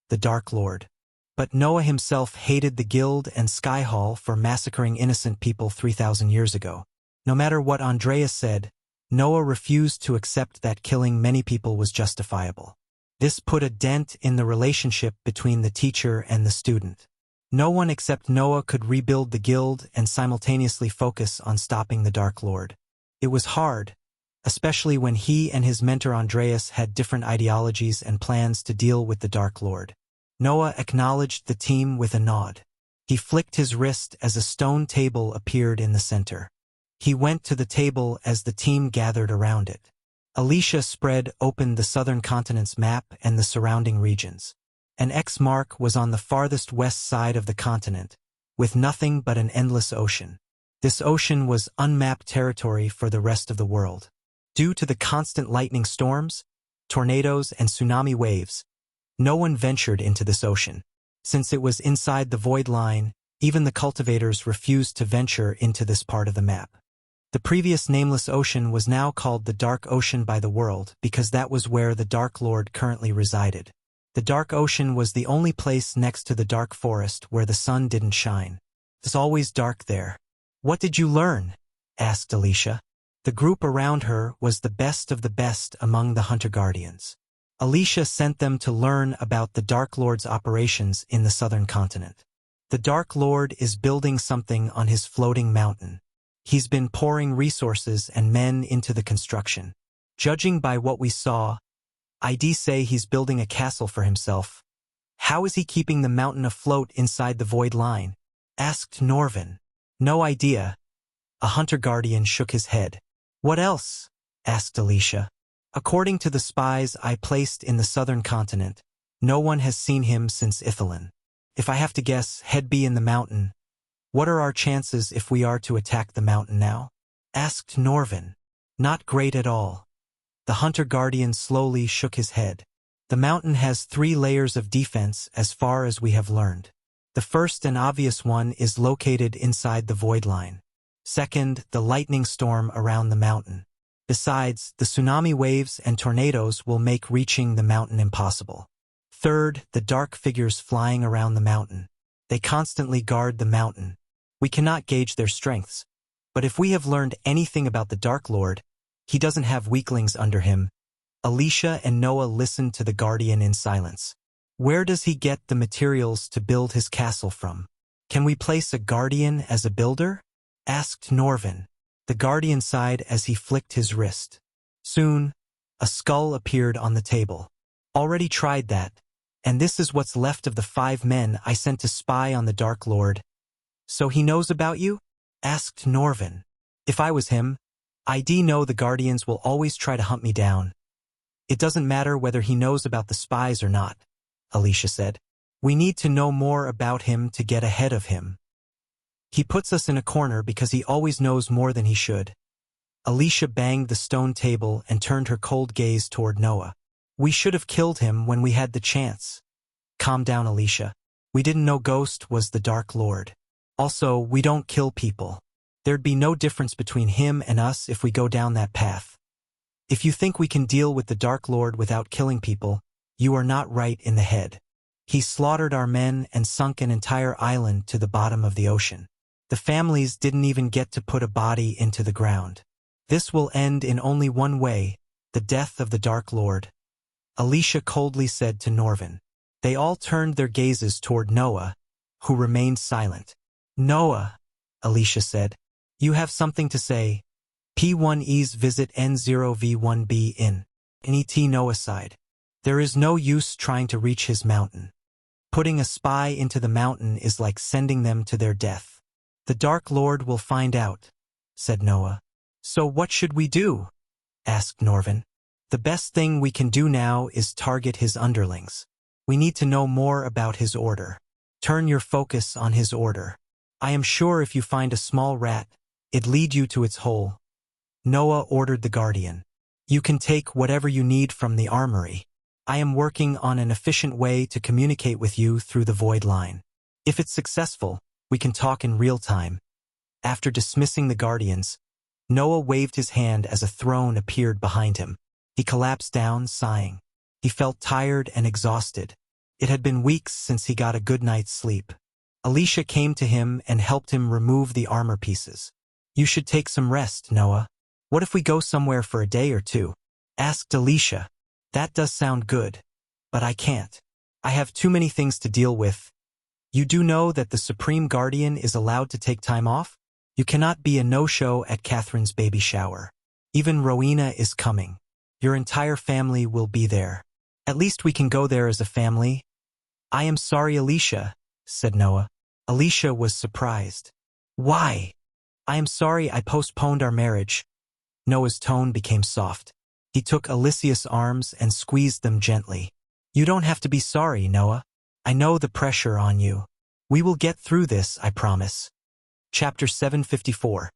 the Dark Lord. But Noah himself hated the guild and Sky Hall for massacring innocent people 3,000 years ago. No matter what Andreas said, Noah refused to accept that killing many people was justifiable. This put a dent in the relationship between the teacher and the student. No one except Noah could rebuild the guild and simultaneously focus on stopping the Dark Lord. It was hard, especially when he and his mentor Andreas had different ideologies and plans to deal with the Dark Lord. Noah acknowledged the team with a nod. He flicked his wrist as a stone table appeared in the center. He went to the table as the team gathered around it. Alicia spread open the southern continent's map and the surrounding regions. An X mark was on the farthest west side of the continent, with nothing but an endless ocean. This ocean was unmapped territory for the rest of the world. Due to the constant lightning storms, tornadoes, and tsunami waves, no one ventured into this ocean. Since it was inside the void line, even the cultivators refused to venture into this part of the map. The previous nameless ocean was now called the Dark Ocean by the world because that was where the Dark Lord currently resided. The Dark Ocean was the only place next to the dark forest where the sun didn't shine. It's always dark there. "What did you learn?" asked Alicia. The group around her was the best of the best among the Hunter Guardians. Alicia sent them to learn about the Dark Lord's operations in the southern continent. The Dark Lord is building something on his floating mountain. He's been pouring resources and men into the construction. Judging by what we saw, I'd say he's building a castle for himself. "How is he keeping the mountain afloat inside the void line?" asked Norvin. "No idea." A Hunter Guardian shook his head. "What else?" asked Alicia. "According to the spies I placed in the southern continent, no one has seen him since Ithalon. If I have to guess, he'd be in the mountain. What are our chances if we are to attack the mountain now?" asked Norvin. "Not great at all." The Hunter Guardian slowly shook his head. "The mountain has 3 layers of defense as far as we have learned. The first and obvious one is located inside the void line. Second, the lightning storm around the mountain. Besides, the tsunami waves and tornadoes will make reaching the mountain impossible. Third, the dark figures flying around the mountain. They constantly guard the mountain. We cannot gauge their strengths. But if we have learned anything about the Dark Lord, he doesn't have weaklings under him." Alicia and Noah listened to the Guardian in silence. "Where does he get the materials to build his castle from? Can we place a Guardian as a builder?" asked Norvin. The Guardian sighed as he flicked his wrist. Soon, a skull appeared on the table. "Already tried that. And this is what's left of the 5 men I sent to spy on the Dark Lord." "So he knows about you?" asked Norvin. "If I was him, I'd know the Guardians will always try to hunt me down. It doesn't matter whether he knows about the spies or not," Alicia said. "We need to know more about him to get ahead of him. He puts us in a corner because he always knows more than he should." Alicia banged the stone table and turned her cold gaze toward Noah. "We should have killed him when we had the chance." "Calm down, Alicia. We didn't know Ghost was the Dark Lord. Also, we don't kill people. There'd be no difference between him and us if we go down that path. If you think we can deal with the Dark Lord without killing people, you are not right in the head. He slaughtered our men and sunk an entire island to the bottom of the ocean. The families didn't even get to put a body into the ground. This will end in only one way, the death of the Dark Lord," Alicia coldly said to Norvin. They all turned their gazes toward Noah, who remained silent. "Noah," Alicia said, "you have something to say. P1E's visit N0V1B in." NET Noah sighed. "There is no use trying to reach his mountain. Putting a spy into the mountain is like sending them to their death." "The Dark Lord will find out," said Noah. "So what should we do?" asked Norvin. "The best thing we can do now is target his underlings. We need to know more about his order. Turn your focus on his order. I am sure if you find a small rat, it'd lead you to its hole." Noah ordered the Guardian. "You can take whatever you need from the armory. I am working on an efficient way to communicate with you through the void line. If it's successful, we can talk in real time." After dismissing the Guardians, Noah waved his hand as a throne appeared behind him. He collapsed down, sighing. He felt tired and exhausted. It had been weeks since he got a good night's sleep. Alicia came to him and helped him remove the armor pieces. "You should take some rest, Noah. What if we go somewhere for a day or 2? asked Alicia. "That does sound good. But I can't. I have too many things to deal with. You do know that the Supreme Guardian is allowed to take time off? You cannot be a no-show at Catherine's baby shower. Even Rowena is coming. Your entire family will be there. At least we can go there as a family." "I am sorry, Alicia," said Noah. Alicia was surprised. "Why?" "I am sorry I postponed our marriage." Noah's tone became soft. He took Alicia's arms and squeezed them gently. "You don't have to be sorry, Noah. I know the pressure on you. We will get through this, I promise." Chapter 754.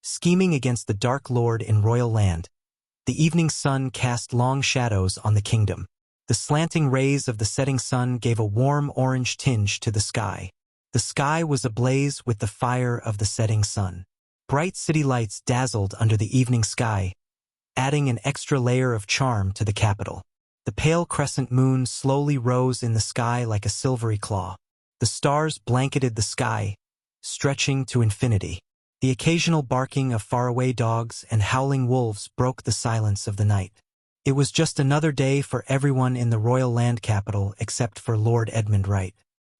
Scheming against the Dark Lord in Royal Land. The evening sun cast long shadows on the kingdom. The slanting rays of the setting sun gave a warm orange tinge to the sky. The sky was ablaze with the fire of the setting sun. Bright city lights dazzled under the evening sky, adding an extra layer of charm to the capital. The pale crescent moon slowly rose in the sky like a silvery claw. The stars blanketed the sky, stretching to infinity. The occasional barking of faraway dogs and howling wolves broke the silence of the night. It was just another day for everyone in the royal land capital except for Lord Edmund Wright.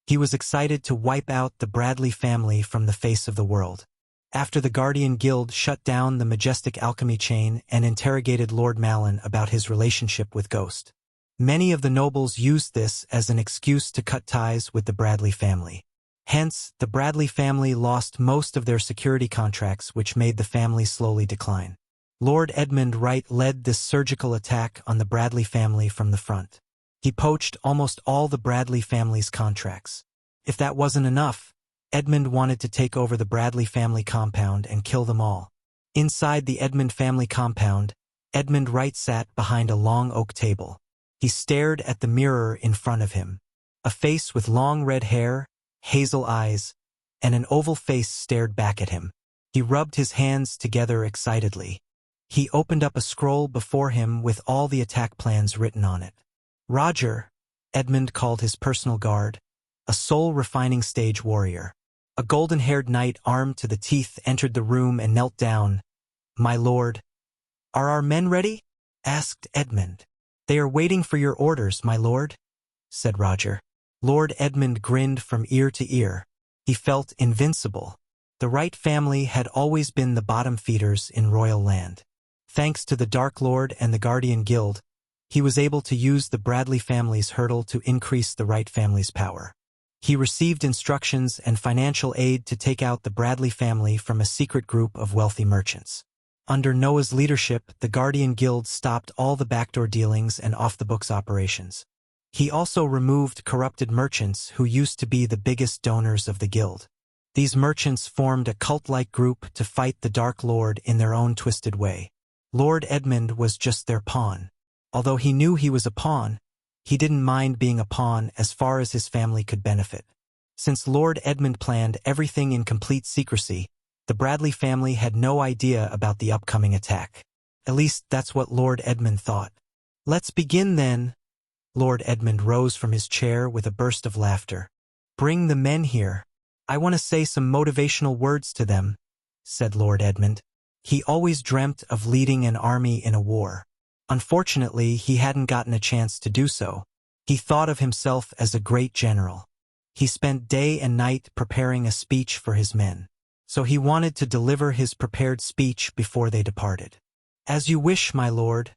He was excited to wipe out the Bradley family from the face of the world. After the Guardian Guild shut down the majestic alchemy chain and interrogated Lord Malin about his relationship with Ghost, many of the nobles used this as an excuse to cut ties with the Bradley family. Hence, the Bradley family lost most of their security contracts, which made the family slowly decline. Lord Edmund Wright led this surgical attack on the Bradley family from the front. He poached almost all the Bradley family's contracts. If that wasn't enough, Edmund wanted to take over the Bradley family compound and kill them all. Inside the Edmund family compound, Edmund Wright sat behind a long oak table. He stared at the mirror in front of him. A face with long red hair, hazel eyes, and an oval face stared back at him. He rubbed his hands together excitedly. He opened up a scroll before him with all the attack plans written on it. Roger, Edmund called his personal guard, a soul-refining stage warrior. A golden-haired knight armed to the teeth entered the room and knelt down. "My lord." "Are our men ready?" asked Edmund. "They are waiting for your orders, my lord," said Roger. Lord Edmund grinned from ear to ear. He felt invincible. The Wright family had always been the bottom feeders in royal land. Thanks to the Dark Lord and the Guardian Guild, he was able to use the Bradley family's hurdle to increase the Wright family's power. He received instructions and financial aid to take out the Bradley family from a secret group of wealthy merchants. Under Noah's leadership, the Guardian Guild stopped all the backdoor dealings and off-the-books operations. He also removed corrupted merchants who used to be the biggest donors of the guild. These merchants formed a cult-like group to fight the Dark Lord in their own twisted way. Lord Edmund was just their pawn. Although he knew he was a pawn, he didn't mind being a pawn as far as his family could benefit. Since Lord Edmund planned everything in complete secrecy, the Bradley family had no idea about the upcoming attack. At least that's what Lord Edmund thought. "Let's begin then." Lord Edmund rose from his chair with a burst of laughter. "Bring the men here. I want to say some motivational words to them," said Lord Edmund. He always dreamt of leading an army in a war. Unfortunately, he hadn't gotten a chance to do so. He thought of himself as a great general. He spent day and night preparing a speech for his men. So he wanted to deliver his prepared speech before they departed. "As you wish, my lord."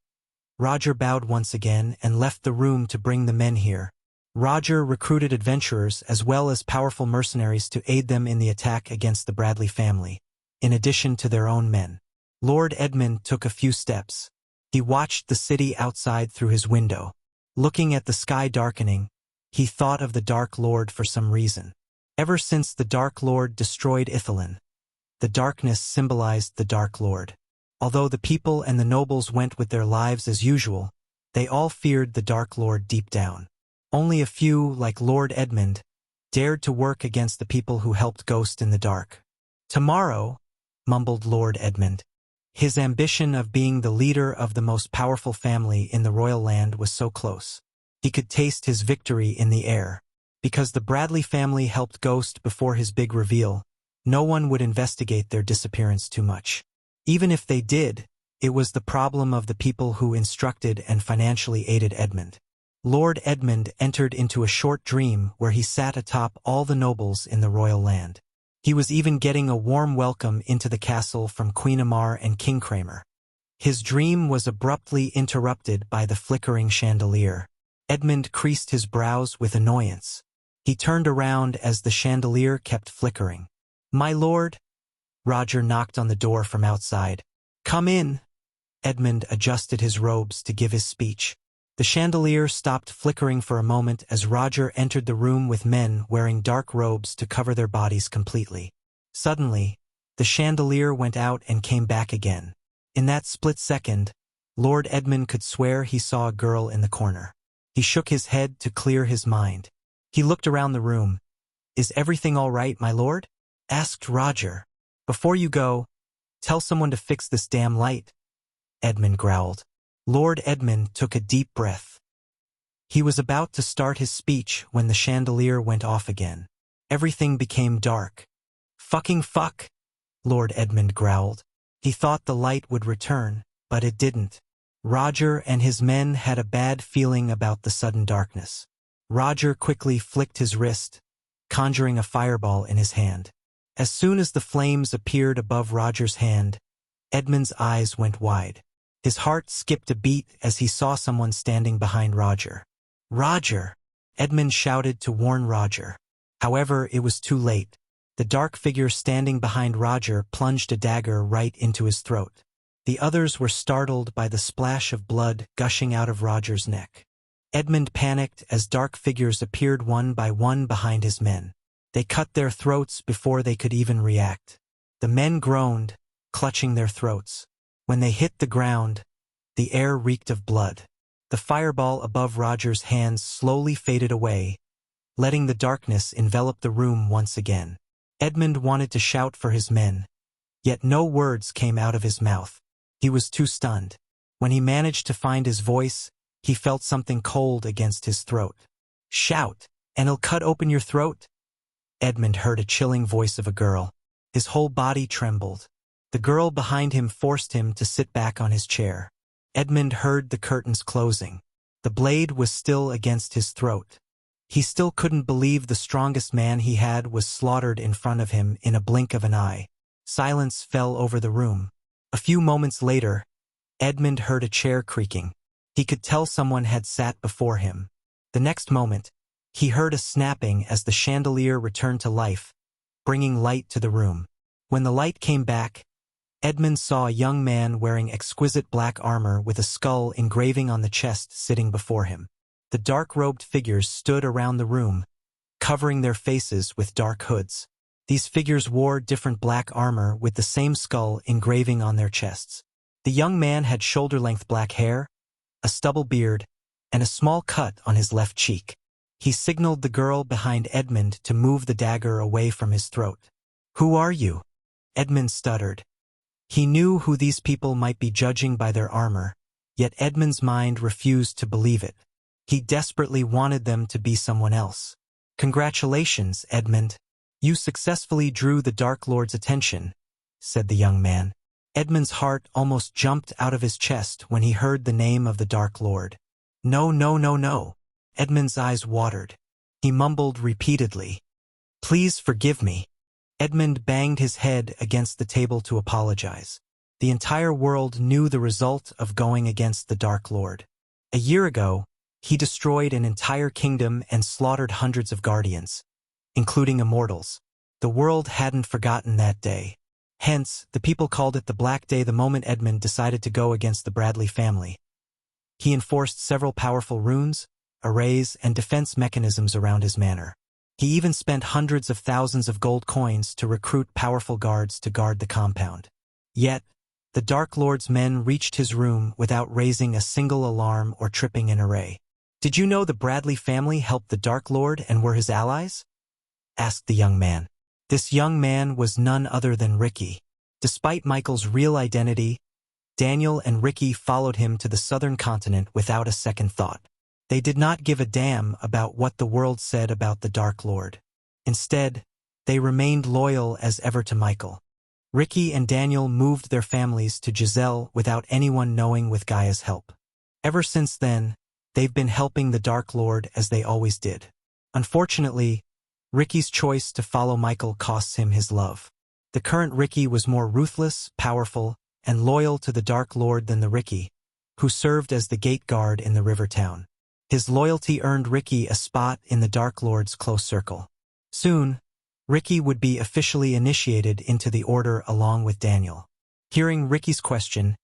Roger bowed once again and left the room to bring the men here. Roger recruited adventurers as well as powerful mercenaries to aid them in the attack against the Bradley family, in addition to their own men. Lord Edmund took a few steps. He watched the city outside through his window. Looking at the sky darkening, he thought of the Dark Lord for some reason. Ever since the Dark Lord destroyed Ithalin, the darkness symbolized the Dark Lord. Although the people and the nobles went with their lives as usual, they all feared the Dark Lord deep down. Only a few, like Lord Edmund, dared to work against the people who helped Ghost in the dark. "Tomorrow," mumbled Lord Edmund. His ambition of being the leader of the most powerful family in the royal land was so close. He could taste his victory in the air. Because the Bradley family helped Ghost before his big reveal, no one would investigate their disappearance too much. Even if they did, it was the problem of the people who instructed and financially aided Edmund. Lord Edmund entered into a short dream where he sat atop all the nobles in the royal land. He was even getting a warm welcome into the castle from Queen Amar and King Kramer. His dream was abruptly interrupted by the flickering chandelier. Edmund creased his brows with annoyance. He turned around as the chandelier kept flickering. "My lord?" Roger knocked on the door from outside. "Come in." Edmund adjusted his robes to give his speech. The chandelier stopped flickering for a moment as Roger entered the room with men wearing dark robes to cover their bodies completely. Suddenly, the chandelier went out and came back again. In that split second, Lord Edmund could swear he saw a girl in the corner. He shook his head to clear his mind. He looked around the room. "Is everything all right, my lord?" asked Roger. "Before you go, Tell someone to fix this damn light, Edmund growled. Lord Edmund took a deep breath. He was about to start his speech when the chandelier went off again. Everything became dark. Fucking fuck, Lord Edmund growled. He thought the light would return, but it didn't. Roger and his men had a bad feeling about the sudden darkness. Roger quickly flicked his wrist, conjuring a fireball in his hand. As soon as the flames appeared above Roger's hand, Edmund's eyes went wide. His heart skipped a beat as he saw someone standing behind Roger. Roger! Edmund shouted to warn Roger. However, it was too late. The dark figure standing behind Roger plunged a dagger right into his throat. The others were startled by the splash of blood gushing out of Roger's neck. Edmund panicked as dark figures appeared one by one behind his men. They cut their throats before they could even react. The men groaned, clutching their throats. When they hit the ground, the air reeked of blood. The fireball above Roger's hands slowly faded away, letting the darkness envelop the room once again. Edmund wanted to shout for his men, yet no words came out of his mouth. He was too stunned. When he managed to find his voice, he felt something cold against his throat. Shout, and he'll cut open your throat? Edmund heard a chilling voice of a girl. His whole body trembled. The girl behind him forced him to sit back on his chair. Edmund heard the curtains closing. The blade was still against his throat. He still couldn't believe the strongest man he had was slaughtered in front of him in a blink of an eye. Silence fell over the room. A few moments later, Edmund heard a chair creaking. He could tell someone had sat before him. The next moment, he heard a snapping as the chandelier returned to life, bringing light to the room. When the light came back, Edmund saw a young man wearing exquisite black armor with a skull engraving on the chest sitting before him. The dark-robed figures stood around the room, covering their faces with dark hoods. These figures wore different black armor with the same skull engraving on their chests. The young man had shoulder-length black hair, a stubble beard, and a small cut on his left cheek. He signaled the girl behind Edmund to move the dagger away from his throat. "Who are you?" Edmund stuttered. He knew who these people might be judging by their armor, yet Edmund's mind refused to believe it. He desperately wanted them to be someone else. "Congratulations, Edmund. You successfully drew the Dark Lord's attention," said the young man. Edmund's heart almost jumped out of his chest when he heard the name of the Dark Lord. "No, no, no, no." Edmund's eyes watered. He mumbled repeatedly, "Please forgive me." Edmund banged his head against the table to apologize. The entire world knew the result of going against the Dark Lord. A year ago, he destroyed an entire kingdom and slaughtered hundreds of guardians, including immortals. The world hadn't forgotten that day. Hence, the people called it the Black Day the moment Edmund decided to go against the Bradley family. He enforced several powerful runes, arrays, and defense mechanisms around his manor. He even spent hundreds of thousands of gold coins to recruit powerful guards to guard the compound. Yet, the Dark Lord's men reached his room without raising a single alarm or tripping an array. "Did you know the Bradley family helped the Dark Lord and were his allies?" asked the young man. This young man was none other than Ricky. Despite Michael's real identity, Daniel and Ricky followed him to the southern continent without a second thought. They did not give a damn about what the world said about the Dark Lord. Instead, they remained loyal as ever to Michael. Ricky and Daniel moved their families to Giselle without anyone knowing with Gaia's help. Ever since then, they've been helping the Dark Lord as they always did. Unfortunately, Ricky's choice to follow Michael costs him his love. The current Ricky was more ruthless, powerful, and loyal to the Dark Lord than the Ricky, who served as the gate guard in the river town. His loyalty earned Ricky a spot in the Dark Lord's close circle. Soon, Ricky would be officially initiated into the order along with Daniel. Hearing Ricky's question,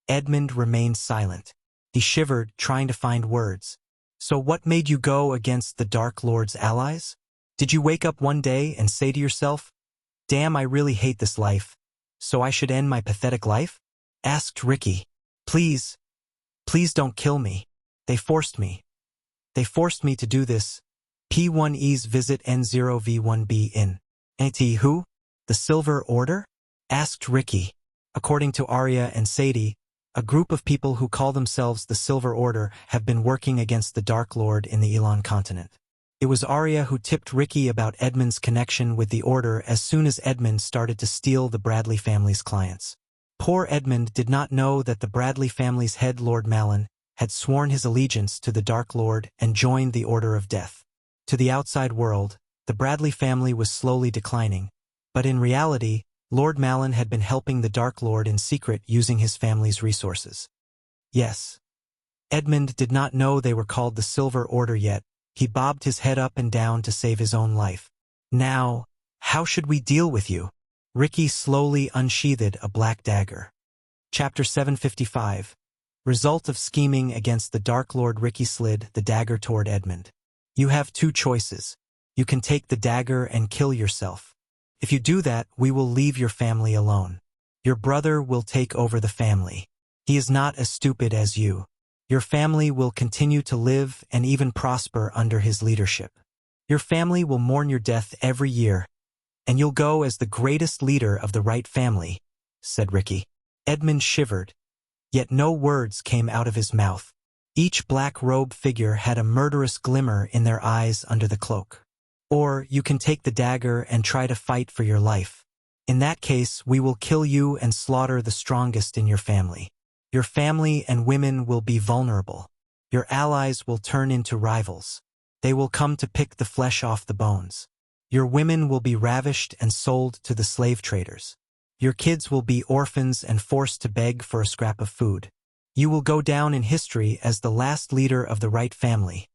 Edmund remained silent. He shivered, trying to find words. "So what made you go against the Dark Lord's allies? Did you wake up one day and say to yourself, 'Damn, I really hate this life, so I should end my pathetic life?'" asked Ricky. Please don't kill me. They forced me. They forced me to do this. P1E's visit N0V1B in. Who? The Silver Order?" asked Ricky. According to Arya and Sadie, a group of people who call themselves the Silver Order have been working against the Dark Lord in the Elon continent. It was Arya who tipped Ricky about Edmund's connection with the Order as soon as Edmund started to steal the Bradley family's clients. Poor Edmund did not know that the Bradley family's head, Lord Malin, had sworn his allegiance to the Dark Lord and joined the Order of Death. To the outside world, the Bradley family was slowly declining, but in reality, Lord Malin had been helping the Dark Lord in secret using his family's resources. Yes. Edmund did not know they were called the Silver Order yet. He bobbed his head up and down to save his own life. Now, how should we deal with you? Ricky slowly unsheathed a black dagger. Chapter 755. Result of scheming against the Dark Lord. Ricky slid the dagger toward Edmund. You have two choices. You can take the dagger and kill yourself. If you do that, we will leave your family alone. Your brother will take over the family. He is not as stupid as you. Your family will continue to live and even prosper under his leadership. Your family will mourn your death every year, and you'll go as the greatest leader of the right family, said Ricky. Edmund shivered, yet no words came out of his mouth. Each black-robed figure had a murderous glimmer in their eyes under the cloak. Or you can take the dagger and try to fight for your life. In that case, we will kill you and slaughter the strongest in your family. Your family and women will be vulnerable. Your allies will turn into rivals. They will come to pick the flesh off the bones. Your women will be ravished and sold to the slave traders. Your kids will be orphans and forced to beg for a scrap of food. You will go down in history as the last leader of the right family,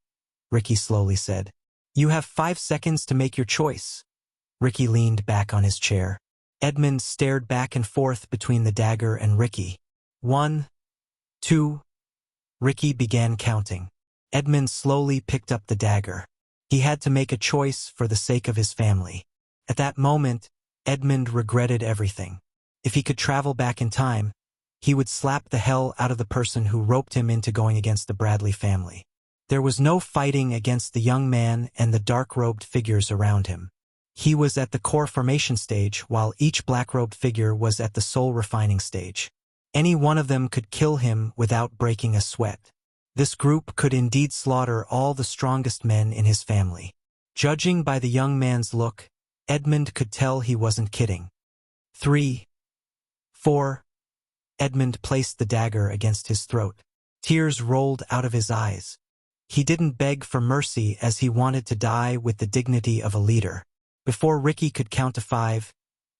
Ricky slowly said. You have 5 seconds to make your choice. Ricky leaned back on his chair. Edmund stared back and forth between the dagger and Ricky. 1, 2. Ricky began counting. Edmund slowly picked up the dagger. He had to make a choice for the sake of his family. At that moment, Edmund regretted everything. If he could travel back in time, he would slap the hell out of the person who roped him into going against the Bradley family. There was no fighting against the young man and the dark-robed figures around him. He was at the core formation stage, while each black-robed figure was at the soul refining stage. Any one of them could kill him without breaking a sweat. This group could indeed slaughter all the strongest men in his family. Judging by the young man's look, Edmund could tell he wasn't kidding. 3, 4. Edmund placed the dagger against his throat. Tears rolled out of his eyes. He didn't beg for mercy as he wanted to die with the dignity of a leader. Before Ricky could count to 5,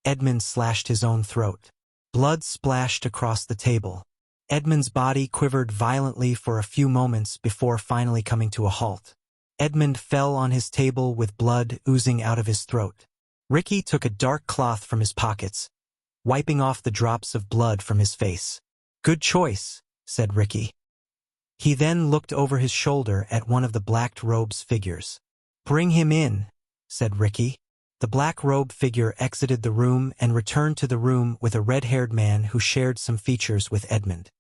Edmund slashed his own throat. Blood splashed across the table. Edmund's body quivered violently for a few moments before finally coming to a halt. Edmund fell on his table with blood oozing out of his throat. Ricky took a dark cloth from his pockets, wiping off the drops of blood from his face. Good choice, said Ricky. He then looked over his shoulder at one of the black-robed figures. Bring him in, said Ricky. The black-robed figure exited the room and returned to the room with a red-haired man who shared some features with Edmund.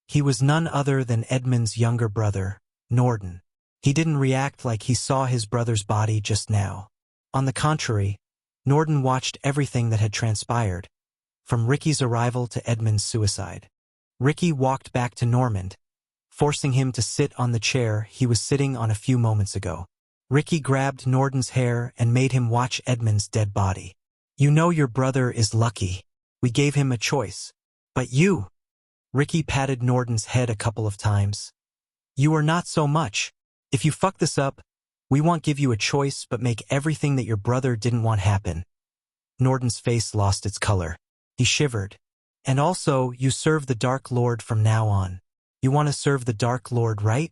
He was none other than Edmund's younger brother, Norden. He didn't react like he saw his brother's body just now. On the contrary, Norden watched everything that had transpired, from Ricky's arrival to Edmund's suicide. Ricky walked back to Normand, forcing him to sit on the chair he was sitting on a few moments ago. Ricky grabbed Norden's hair and made him watch Edmund's dead body. You know your brother is lucky. We gave him a choice. But you... Ricky patted Norden's head a couple of times. You are not so much. If you fuck this up, we won't give you a choice but make everything that your brother didn't want happen. Norden's face lost its color. He shivered. And also, you serve the Dark Lord from now on. You want to serve the Dark Lord, right?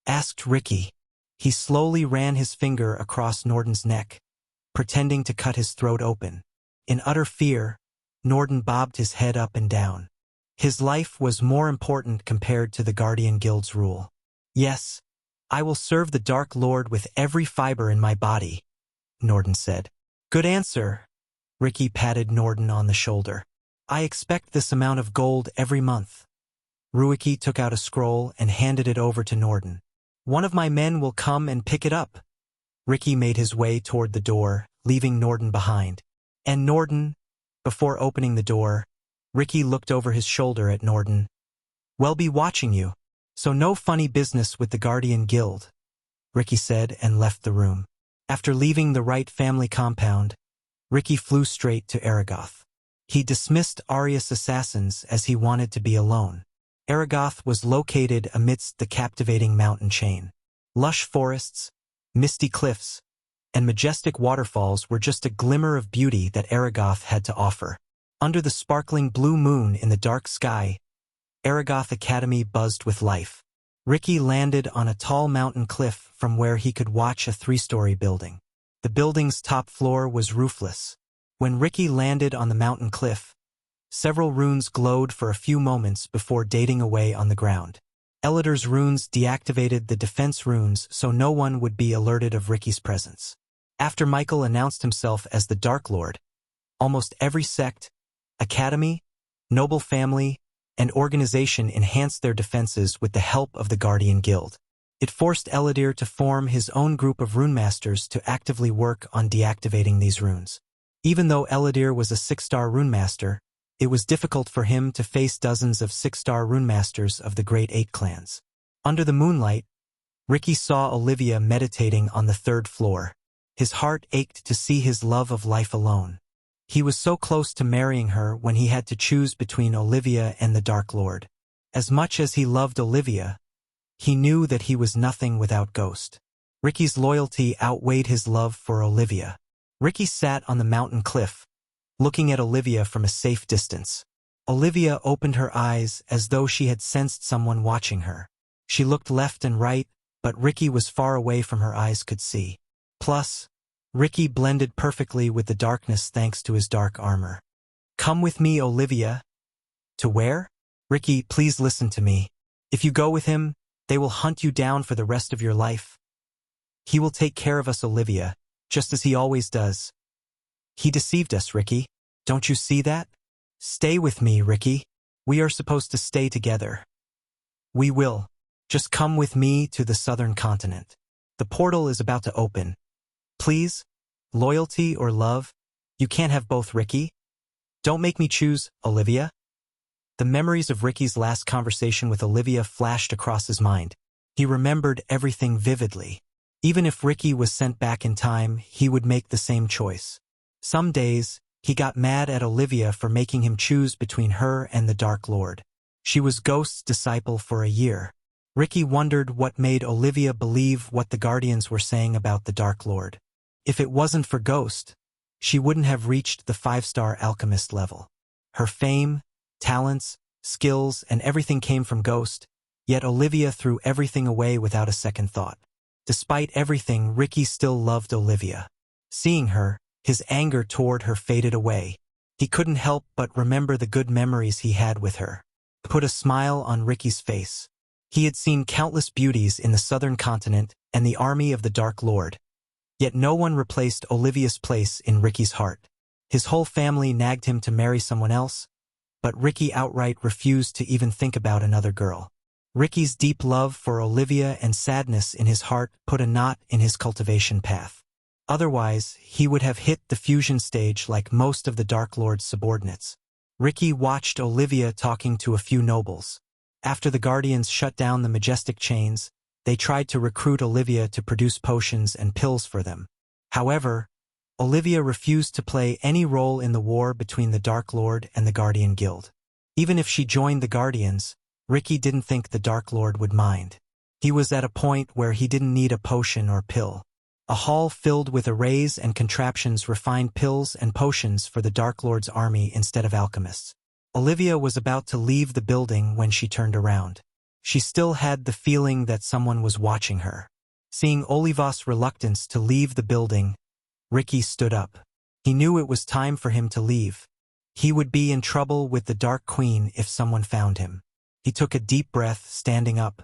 Asked Ricky. He slowly ran his finger across Norden's neck, pretending to cut his throat open. In utter fear, Norden bobbed his head up and down. His life was more important compared to the Guardian Guild's rule. Yes, I will serve the Dark Lord with every fiber in my body, Norden said. Good answer. Ricky patted Norden on the shoulder. I expect this amount of gold every month. Ruiki took out a scroll and handed it over to Norden. One of my men will come and pick it up. Ricky made his way toward the door, leaving Norden behind. And Norden, before opening the door, Ricky looked over his shoulder at Norden. "We'll be watching you. So no funny business with the Guardian Guild," Ricky said and left the room. After leaving the Wright family compound, Ricky flew straight to Aragoth. He dismissed Arius assassins as he wanted to be alone. Aragoth was located amidst the captivating mountain chain. Lush forests, misty cliffs, and majestic waterfalls were just a glimmer of beauty that Aragoth had to offer. Under the sparkling blue moon in the dark sky, Aragoth Academy buzzed with life. Ricky landed on a tall mountain cliff from where he could watch a 3-story building. The building's top floor was roofless. When Ricky landed on the mountain cliff, several runes glowed for a few moments before dating away on the ground. Elidar's runes deactivated the defense runes so no one would be alerted of Ricky's presence. After Michael announced himself as the Dark Lord, almost every sect, academy, noble family, and organization enhanced their defenses with the help of the Guardian Guild. It forced Elidar to form his own group of runemasters to actively work on deactivating these runes. Even though Elidar was a 6-star runemaster, it was difficult for him to face dozens of 6-star runemasters of the Great 8 clans. Under the moonlight, Ricky saw Olivia meditating on the 3rd floor. His heart ached to see his love of life alone. He was so close to marrying her when he had to choose between Olivia and the Dark Lord. As much as he loved Olivia, he knew that he was nothing without Ghost. Ricky's loyalty outweighed his love for Olivia. Ricky sat on the mountain cliff, looking at Olivia from a safe distance. Olivia opened her eyes as though she had sensed someone watching her. She looked left and right, but Ricky was far away from her eyes could see. Plus, Ricky blended perfectly with the darkness thanks to his dark armor. "Come with me, Olivia." "To where?" "Ricky, please listen to me. If you go with him, they will hunt you down for the rest of your life. He will take care of us, Olivia, just as he always does. He deceived us, Ricky. Don't you see that? Stay with me, Ricky. We are supposed to stay together." "We will. Just come with me to the southern continent. The portal is about to open. Please? Loyalty or love? You can't have both, Ricky. Don't make me choose, Olivia." The memories of Ricky's last conversation with Olivia flashed across his mind. He remembered everything vividly. Even if Ricky was sent back in time, he would make the same choice. Some days, he got mad at Olivia for making him choose between her and the Dark Lord. She was Ghost's disciple for a year. Ricky wondered what made Olivia believe what the Guardians were saying about the Dark Lord. If it wasn't for Ghost, she wouldn't have reached the 5-star alchemist level. Her fame, talents, skills, and everything came from Ghost, yet Olivia threw everything away without a second thought. Despite everything, Ricky still loved Olivia. Seeing her, his anger toward her faded away. He couldn't help but remember the good memories he had with her. It put a smile on Ricky's face. He had seen countless beauties in the southern continent and the army of the Dark Lord. Yet no one replaced Olivia's place in Ricky's heart. His whole family nagged him to marry someone else, but Ricky outright refused to even think about another girl. Ricky's deep love for Olivia and sadness in his heart put a knot in his cultivation path. Otherwise, he would have hit the fusion stage like most of the Dark Lord's subordinates. Ricky watched Olivia talking to a few nobles. After the Guardians shut down the majestic chains, they tried to recruit Olivia to produce potions and pills for them. However, Olivia refused to play any role in the war between the Dark Lord and the Guardian Guild. Even if she joined the Guardians, Ricky didn't think the Dark Lord would mind. He was at a point where he didn't need a potion or pill. A hall filled with arrays and contraptions refined pills and potions for the Dark Lord's army instead of alchemists. Olivia was about to leave the building when she turned around. She still had the feeling that someone was watching her. Seeing Olivas' reluctance to leave the building, Ricky stood up. He knew it was time for him to leave. He would be in trouble with the Dark Queen if someone found him. He took a deep breath, standing up.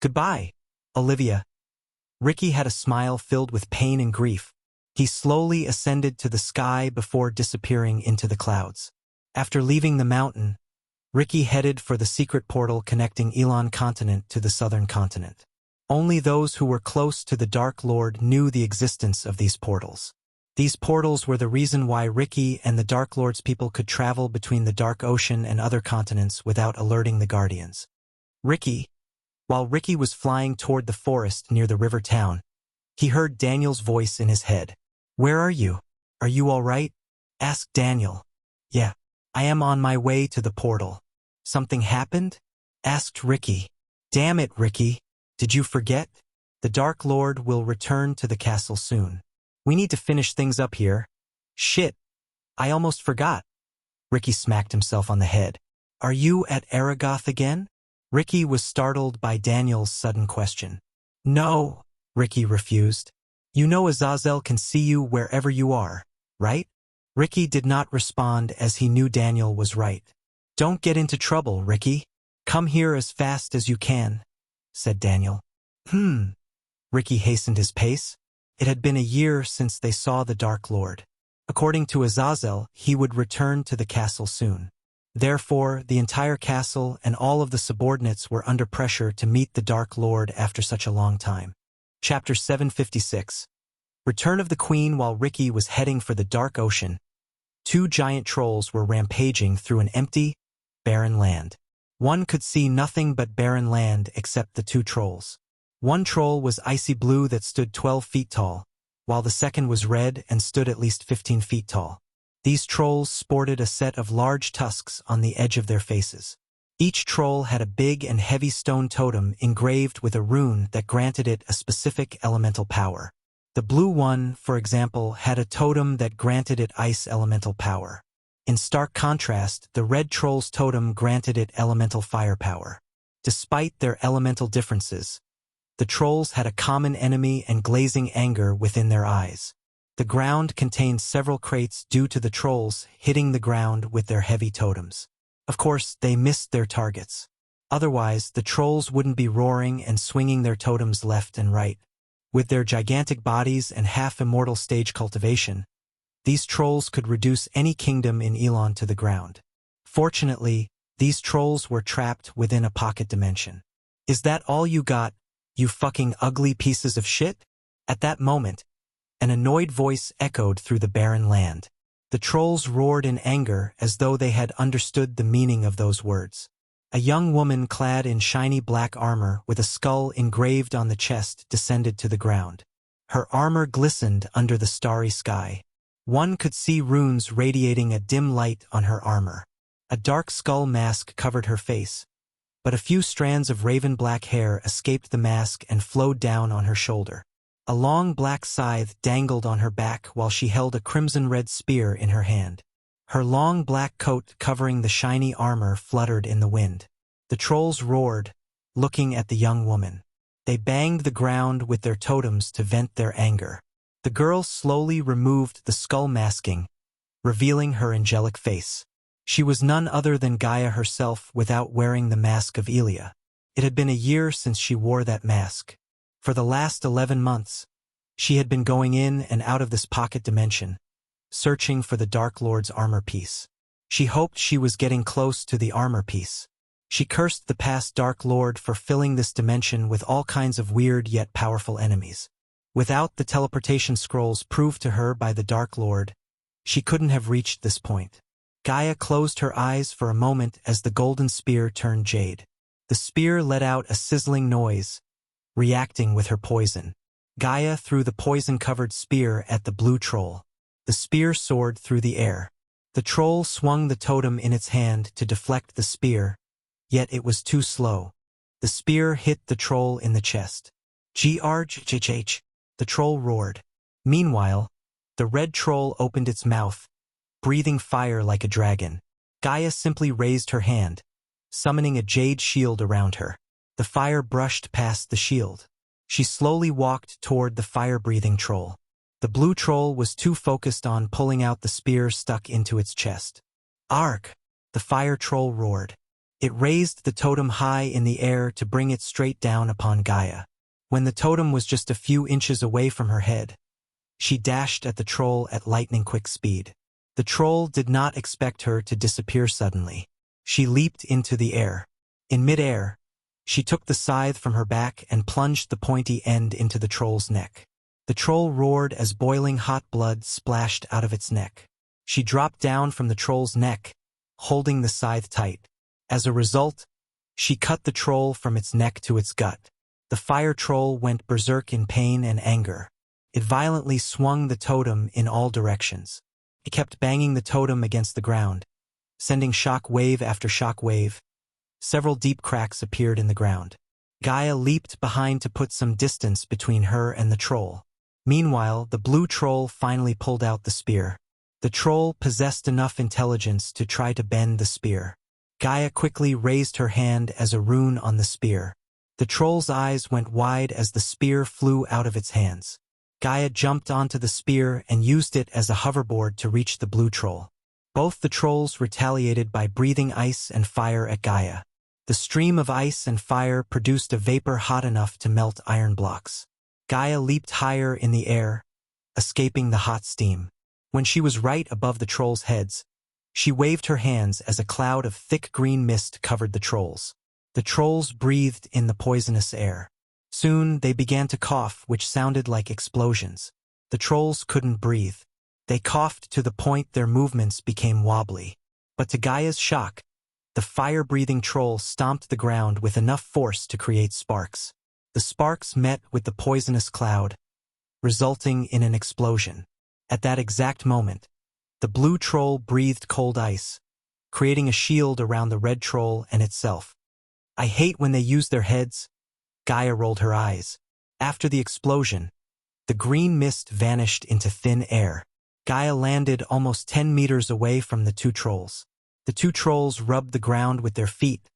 "Goodbye, Olivia." Ricky had a smile filled with pain and grief. He slowly ascended to the sky before disappearing into the clouds. After leaving the mountain, Ricky headed for the secret portal connecting Elon continent to the southern continent. Only those who were close to the Dark Lord knew the existence of these portals. These portals were the reason why Ricky and the Dark Lord's people could travel between the Dark Ocean and other continents without alerting the Guardians. While Ricky was flying toward the forest near the river town, he heard Daniel's voice in his head. "Where are you? Are you all right?" asked Daniel. "Yeah, I am on my way to the portal." "Something happened?" asked Ricky. "Damn it, Ricky. Did you forget? The Dark Lord will return to the castle soon. We need to finish things up here." "Shit, I almost forgot." Ricky smacked himself on the head. "Are you at Aragoth again?" Ricky was startled by Daniel's sudden question. "No," Ricky refused. "You know Azazel can see you wherever you are, right?" Ricky did not respond as he knew Daniel was right. "Don't get into trouble, Ricky. Come here as fast as you can," said Daniel. Ricky hastened his pace. It had been a year since they saw the Dark Lord. According to Azazel, he would return to the castle soon. Therefore, the entire castle and all of the subordinates were under pressure to meet the Dark Lord after such a long time. Chapter 756. Return of the Queen. While Ricky was heading for the Dark Ocean, two giant trolls were rampaging through an empty, barren land. One could see nothing but barren land except the two trolls. One troll was icy blue that stood 12 feet tall, while the second was red and stood at least 15 feet tall. These trolls sported a set of large tusks on the edge of their faces. Each troll had a big and heavy stone totem engraved with a rune that granted it a specific elemental power. The blue one, for example, had a totem that granted it ice elemental power. In stark contrast, the red troll's totem granted it elemental fire power. Despite their elemental differences, the trolls had a common enemy and glazing anger within their eyes. The ground contained several crates due to the trolls hitting the ground with their heavy totems. Of course, they missed their targets. Otherwise, the trolls wouldn't be roaring and swinging their totems left and right. With their gigantic bodies and half-immortal stage cultivation, these trolls could reduce any kingdom in Elon to the ground. Fortunately, these trolls were trapped within a pocket dimension. "Is that all you got, you fucking ugly pieces of shit?" At that moment, an annoyed voice echoed through the barren land. The trolls roared in anger as though they had understood the meaning of those words. A young woman clad in shiny black armor with a skull engraved on the chest descended to the ground. Her armor glistened under the starry sky. One could see runes radiating a dim light on her armor. A dark skull mask covered her face, but a few strands of raven black hair escaped the mask and flowed down on her shoulder. A long black scythe dangled on her back while she held a crimson-red spear in her hand. Her long black coat covering the shiny armor fluttered in the wind. The trolls roared, looking at the young woman. They banged the ground with their totems to vent their anger. The girl slowly removed the skull masking, revealing her angelic face. She was none other than Gaia herself without wearing the mask of Elia. It had been a year since she wore that mask. For the last 11 months, she had been going in and out of this pocket dimension, searching for the Dark Lord's armor piece. She hoped she was getting close to the armor piece. She cursed the past Dark Lord for filling this dimension with all kinds of weird yet powerful enemies. Without the teleportation scrolls proved to her by the Dark Lord, she couldn't have reached this point. Gaia closed her eyes for a moment as the golden spear turned jade. The spear let out a sizzling noise, reacting with her poison. Gaia threw the poison-covered spear at the blue troll. The spear soared through the air. The troll swung the totem in its hand to deflect the spear, yet it was too slow. The spear hit the troll in the chest. "Grhh," the troll roared. Meanwhile, the red troll opened its mouth, breathing fire like a dragon. Gaia simply raised her hand, summoning a jade shield around her. The fire brushed past the shield. She slowly walked toward the fire-breathing troll. The blue troll was too focused on pulling out the spear stuck into its chest. "Ark!" the fire troll roared. It raised the totem high in the air to bring it straight down upon Gaia. When the totem was just a few inches away from her head, she dashed at the troll at lightning-quick speed. The troll did not expect her to disappear suddenly. She leaped into the air. In mid-air, she took the scythe from her back and plunged the pointy end into the troll's neck. The troll roared as boiling hot blood splashed out of its neck. She dropped down from the troll's neck, holding the scythe tight. As a result, she cut the troll from its neck to its gut. The fire troll went berserk in pain and anger. It violently swung the totem in all directions. It kept banging the totem against the ground, sending shock wave after shock wave. Several deep cracks appeared in the ground. Gaia leaped behind to put some distance between her and the troll. Meanwhile, the blue troll finally pulled out the spear. The troll possessed enough intelligence to try to bend the spear. Gaia quickly raised her hand as a rune on the spear. The troll's eyes went wide as the spear flew out of its hands. Gaia jumped onto the spear and used it as a hoverboard to reach the blue troll. Both the trolls retaliated by breathing ice and fire at Gaia. The stream of ice and fire produced a vapor hot enough to melt iron blocks. Gaia leaped higher in the air, escaping the hot steam. When she was right above the trolls' heads, she waved her hands as a cloud of thick green mist covered the trolls. The trolls breathed in the poisonous air. Soon they began to cough, which sounded like explosions. The trolls couldn't breathe. They coughed to the point their movements became wobbly. But to Gaia's shock, the fire-breathing troll stomped the ground with enough force to create sparks. The sparks met with the poisonous cloud, resulting in an explosion. At that exact moment, the blue troll breathed cold ice, creating a shield around the red troll and itself. "I hate when they use their heads." Gaia rolled her eyes. After the explosion, the green mist vanished into thin air. Gaia landed almost 10 meters away from the two trolls. The two trolls rubbed the ground with their feet,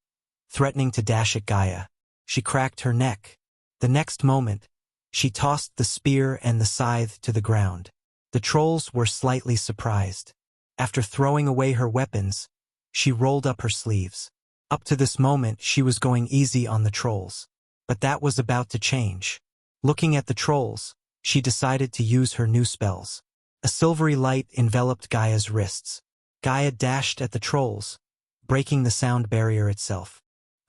threatening to dash at Gaia. She cracked her neck. The next moment, she tossed the spear and the scythe to the ground. The trolls were slightly surprised. After throwing away her weapons, she rolled up her sleeves. Up to this moment, she was going easy on the trolls. But that was about to change. Looking at the trolls, she decided to use her new spells. A silvery light enveloped Gaia's wrists. Gaia dashed at the trolls, breaking the sound barrier itself.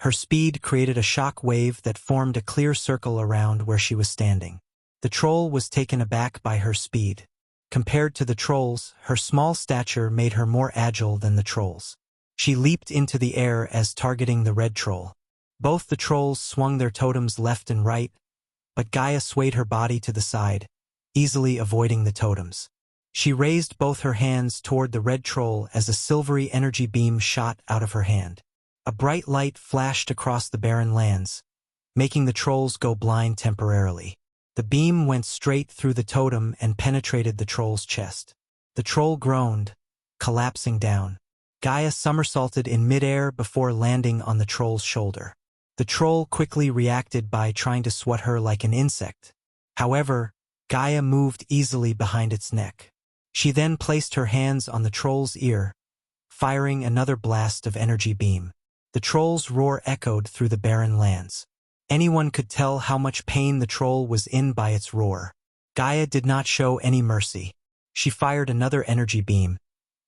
Her speed created a shock wave that formed a clear circle around where she was standing. The troll was taken aback by her speed. Compared to the trolls, her small stature made her more agile than the trolls. She leaped into the air as targeting the red troll. Both the trolls swung their totems left and right, but Gaia swayed her body to the side, easily avoiding the totems. She raised both her hands toward the red troll as a silvery energy beam shot out of her hand. A bright light flashed across the barren lands, making the trolls go blind temporarily. The beam went straight through the totem and penetrated the troll's chest. The troll groaned, collapsing down. Gaia somersaulted in midair before landing on the troll's shoulder. The troll quickly reacted by trying to swat her like an insect. However, Gaia moved easily behind its neck. She then placed her hands on the troll's ear, firing another blast of energy beam. The troll's roar echoed through the barren lands. Anyone could tell how much pain the troll was in by its roar. Gaia did not show any mercy. She fired another energy beam,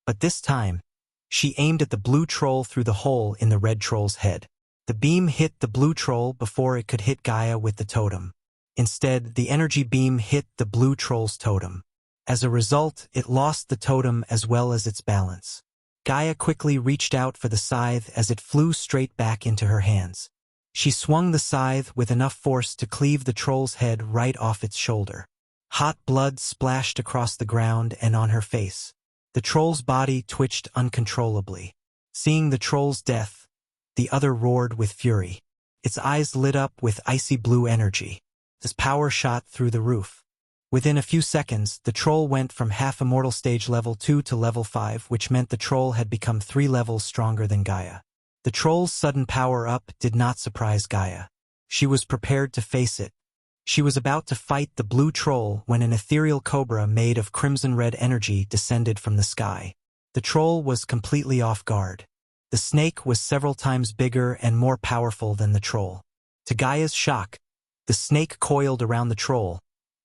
but this time, she aimed at the blue troll through the hole in the red troll's head. The beam hit the blue troll before it could hit Gaia with the totem. Instead, the energy beam hit the blue troll's totem. As a result, it lost the totem as well as its balance. Gaia quickly reached out for the scythe as it flew straight back into her hands. She swung the scythe with enough force to cleave the troll's head right off its shoulder. Hot blood splashed across the ground and on her face. The troll's body twitched uncontrollably. Seeing the troll's death, the other roared with fury. Its eyes lit up with icy blue energy. Its power shot through the roof. Within a few seconds, the troll went from half-immortal stage level 2 to level 5, which meant the troll had become 3 levels stronger than Gaia. The troll's sudden power-up did not surprise Gaia. She was prepared to face it. She was about to fight the blue troll when an ethereal cobra made of crimson-red energy descended from the sky. The troll was completely off guard. The snake was several times bigger and more powerful than the troll. To Gaia's shock, the snake coiled around the troll,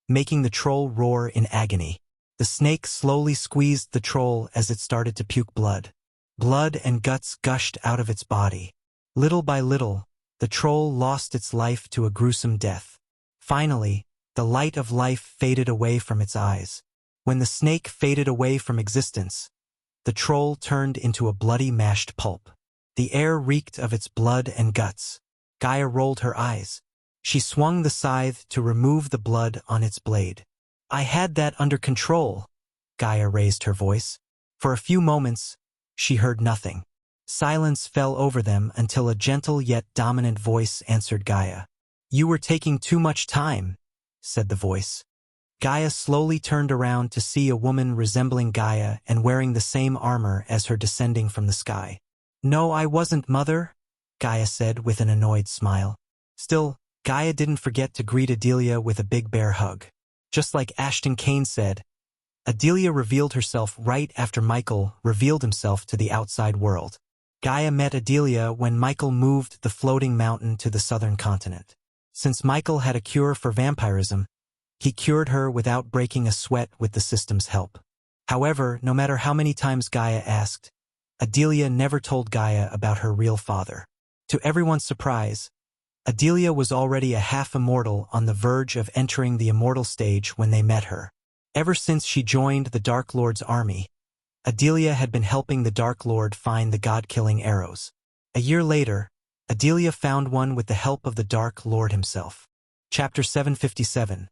making the troll roar in agony. The snake slowly squeezed the troll as it started to puke blood. Blood and guts gushed out of its body. Little by little, the troll lost its life to a gruesome death. Finally, The light of life faded away from its eyes. When the snake faded away from existence, the troll turned into a bloody mashed pulp. The air reeked of its blood and guts. Gaia rolled her eyes. She swung the scythe to remove the blood on its blade. "I had that under control." Gaia raised her voice. For a few moments, she heard nothing. Silence fell over them until a gentle yet dominant voice answered Gaia. "You were taking too much time," said the voice. Gaia slowly turned around to see a woman resembling Gaia and wearing the same armor as her descending from the sky. "No, I wasn't, Mother," Gaia said with an annoyed smile. Still, Gaia didn't forget to greet Adelia with a big bear hug. Just like Ashton Kane said, Adelia revealed herself right after Michael revealed himself to the outside world. Gaia met Adelia when Michael moved the floating mountain to the southern continent. Since Michael had a cure for vampirism, he cured her without breaking a sweat with the system's help. However, no matter how many times Gaia asked, Adelia never told Gaia about her real father. To everyone's surprise, Adelia was already a half-immortal on the verge of entering the immortal stage when they met her. Ever since she joined the Dark Lord's army, Adelia had been helping the Dark Lord find the god-killing arrows. A year later, Adelia found one with the help of the Dark Lord himself. Chapter 757.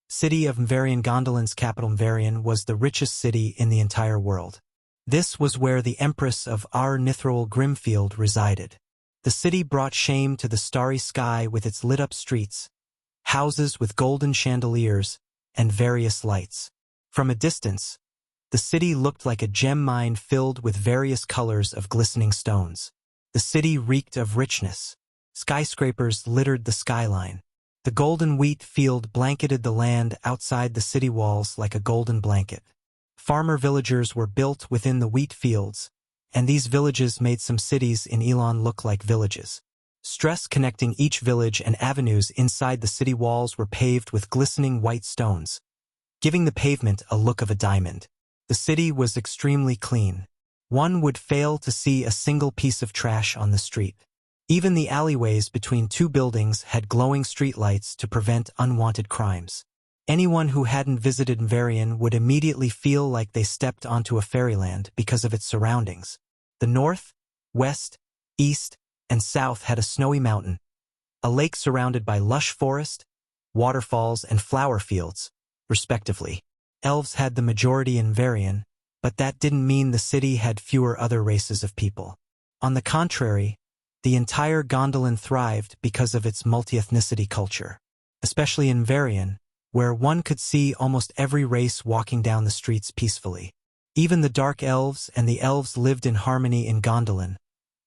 City of Mvarian. Gondolin's capital Mvarian was the richest city in the entire world. This was where the Empress of Ar-Nithroel Grimfield resided. The city brought shame to the starry sky with its lit-up streets, houses with golden chandeliers, and various lights. From a distance, the city looked like a gem mine filled with various colors of glistening stones. The city reeked of richness. Skyscrapers littered the skyline. The golden wheat field blanketed the land outside the city walls like a golden blanket. Farmer villagers were built within the wheat fields, and these villages made some cities in Elon look like villages. Streets connecting each village and avenues inside the city walls were paved with glistening white stones, giving the pavement a look of a diamond. The city was extremely clean. One would fail to see a single piece of trash on the street. Even the alleyways between two buildings had glowing streetlights to prevent unwanted crimes. Anyone who hadn't visited Mvarian would immediately feel like they stepped onto a fairyland because of its surroundings. The north, west, east, and south had a snowy mountain, a lake surrounded by lush forest, waterfalls, and flower fields, respectively. Elves had the majority in Mvarian, but that didn't mean the city had fewer other races of people. On the contrary, the entire Gondolin thrived because of its multi-ethnicity culture, especially in Mvarian, where one could see almost every race walking down the streets peacefully. Even the dark elves and the elves lived in harmony in Gondolin,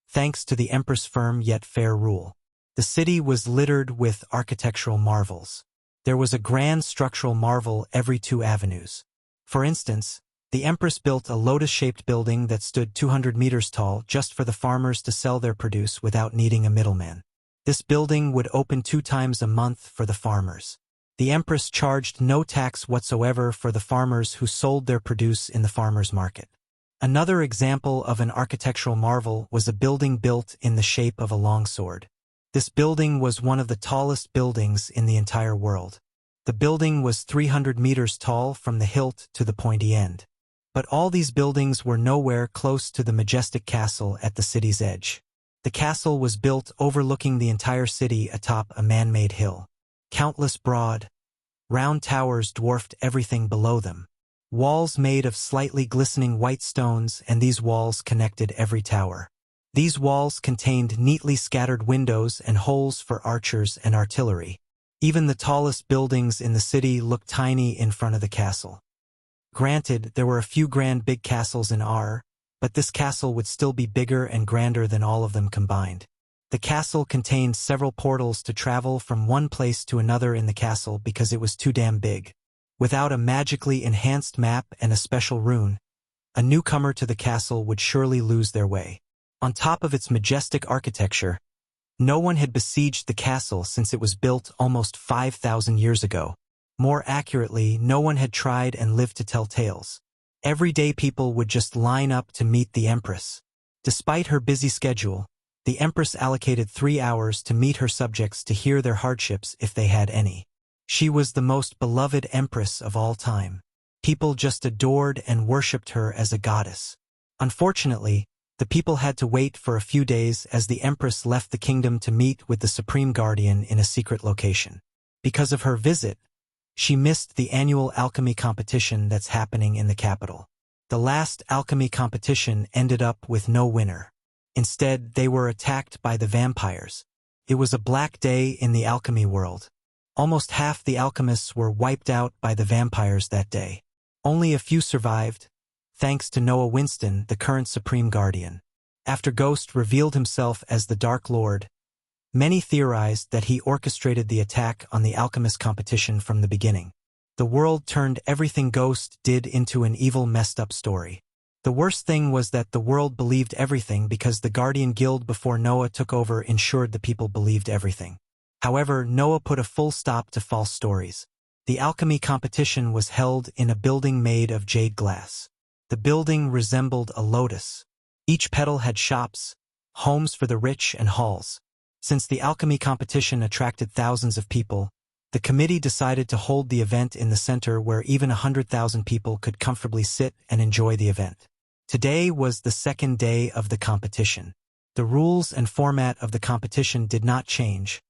thanks to the Empress' firm yet fair rule. The city was littered with architectural marvels. There was a grand structural marvel every 2 avenues. For instance, the Empress built a lotus-shaped building that stood 200 meters tall just for the farmers to sell their produce without needing a middleman. This building would open 2 times a month for the farmers. The Empress charged no tax whatsoever for the farmers who sold their produce in the farmers' market. Another example of an architectural marvel was a building built in the shape of a longsword. This building was one of the tallest buildings in the entire world. The building was 300 meters tall from the hilt to the pointy end. But all these buildings were nowhere close to the majestic castle at the city's edge. The castle was built overlooking the entire city atop a man-made hill. Countless broad, round towers dwarfed everything below them. Walls made of slightly glistening white stones, and these walls connected every tower. These walls contained neatly scattered windows and holes for archers and artillery. Even the tallest buildings in the city looked tiny in front of the castle. Granted, there were a few grand big castles in Ar, but this castle would still be bigger and grander than all of them combined. The castle contained several portals to travel from one place to another in the castle because it was too damn big. Without a magically enhanced map and a special rune, a newcomer to the castle would surely lose their way. On top of its majestic architecture, no one had besieged the castle since it was built almost 5,000 years ago. More accurately, no one had tried and lived to tell tales. Everyday people would just line up to meet the Empress. Despite her busy schedule, the Empress allocated 3 hours to meet her subjects to hear their hardships if they had any. She was the most beloved empress of all time. People just adored and worshipped her as a goddess. Unfortunately, the people had to wait for a few days as the empress left the kingdom to meet with the supreme guardian in a secret location. Because of her visit, she missed the annual alchemy competition that's happening in the capital. The last alchemy competition ended up with no winner. Instead, they were attacked by the vampires. It was a black day in the alchemy world. Almost half the alchemists were wiped out by the vampires that day. Only a few survived, thanks to Noah Winston, the current Supreme Guardian. After Ghost revealed himself as the Dark Lord, many theorized that he orchestrated the attack on the alchemist competition from the beginning. The world turned everything Ghost did into an evil, messed-up story. The worst thing was that the world believed everything because the Guardian Guild before Noah took over ensured the people believed everything. However, Noah put a full stop to false stories. The alchemy competition was held in a building made of jade glass. The building resembled a lotus. Each petal had shops, homes for the rich, and halls. Since the alchemy competition attracted thousands of people, the committee decided to hold the event in the center where even 100,000 people could comfortably sit and enjoy the event. Today was the second day of the competition. The rules and format of the competition did not change,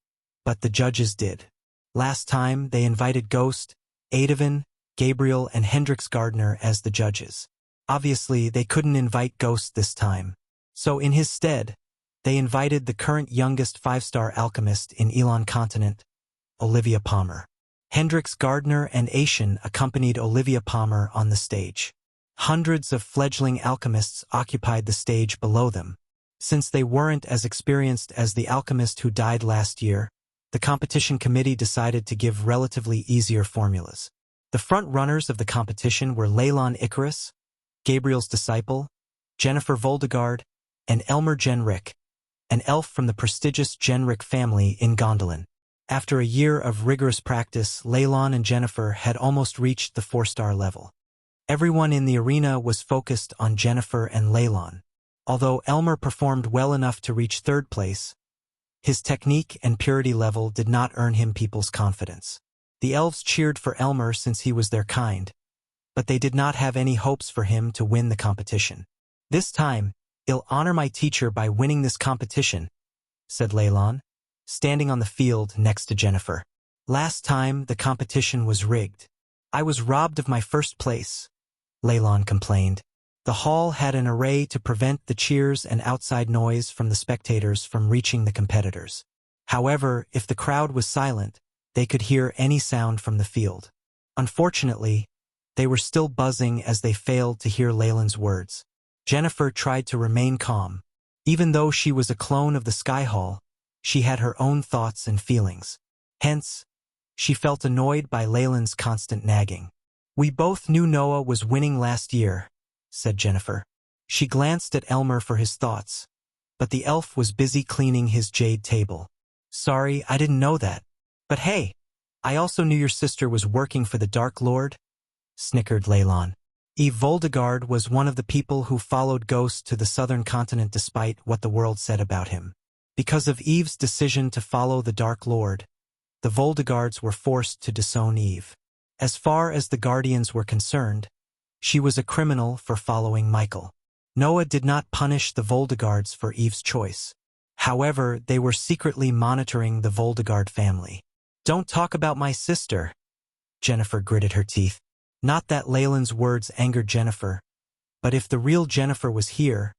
but the judges did. Last time, they invited Ghost, Adavin, Gabriel, and Hendrix Gardner as the judges. Obviously, they couldn't invite Ghost this time. So in his stead, they invited the current youngest 5-star alchemist in Elon Continent, Olivia Palmer. Hendrix Gardner and Asian accompanied Olivia Palmer on the stage. Hundreds of fledgling alchemists occupied the stage below them. Since they weren't as experienced as the alchemist who died last year, the competition committee decided to give relatively easier formulas. The front-runners of the competition were Leylon Icarus, Gabriel's disciple, Jennifer Voldegard, and Elmer Genrick, an elf from the prestigious Genrick family in Gondolin. After a year of rigorous practice, Leylon and Jennifer had almost reached the 4-star level. Everyone in the arena was focused on Jennifer and Leylon. Although Elmer performed well enough to reach 3rd place, his technique and purity level did not earn him people's confidence. The elves cheered for Elmer since he was their kind, but they did not have any hopes for him to win the competition. "This time, I'll honor my teacher by winning this competition," said Leylon, standing on the field next to Jennifer. "Last time, the competition was rigged. I was robbed of my 1st place," Leylon complained. The hall had an array to prevent the cheers and outside noise from the spectators from reaching the competitors. However, if the crowd was silent, they could hear any sound from the field. Unfortunately, they were still buzzing as they failed to hear Leylon's words. Jennifer tried to remain calm. Even though she was a clone of the Sky Hall, she had her own thoughts and feelings. Hence, she felt annoyed by Leylon's constant nagging. "We both knew Noah was winning last year," said Jennifer. She glanced at Elmer for his thoughts, but the elf was busy cleaning his jade table. "Sorry, I didn't know that. But hey, I also knew your sister was working for the Dark Lord," snickered Leylon. Eve Voldegard was one of the people who followed Ghost to the southern continent despite what the world said about him. Because of Eve's decision to follow the Dark Lord, the Voldegards were forced to disown Eve. As far as the Guardians were concerned, she was a criminal for following Michael. Noah did not punish the Voldegards for Eve's choice. However, they were secretly monitoring the Voldegard family. "Don't talk about my sister," Jennifer gritted her teeth. Not that Leylon's words angered Jennifer, but if the real Jennifer was here,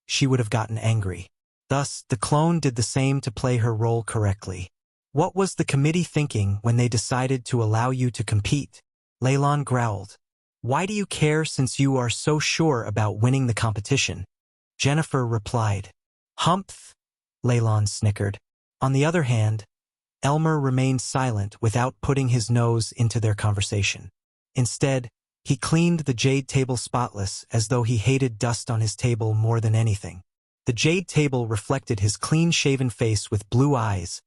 she would have gotten angry. Thus, the clone did the same to play her role correctly. "What was the committee thinking when they decided to allow you to compete?" Leylon growled. "Why do you care since you are so sure about winning the competition?" Jennifer replied. "Humph," Leylon snickered. On the other hand, Elmer remained silent without putting his nose into their conversation. Instead, he cleaned the jade table spotless as though he hated dust on his table more than anything. The jade table reflected his clean-shaven face with blue eyes,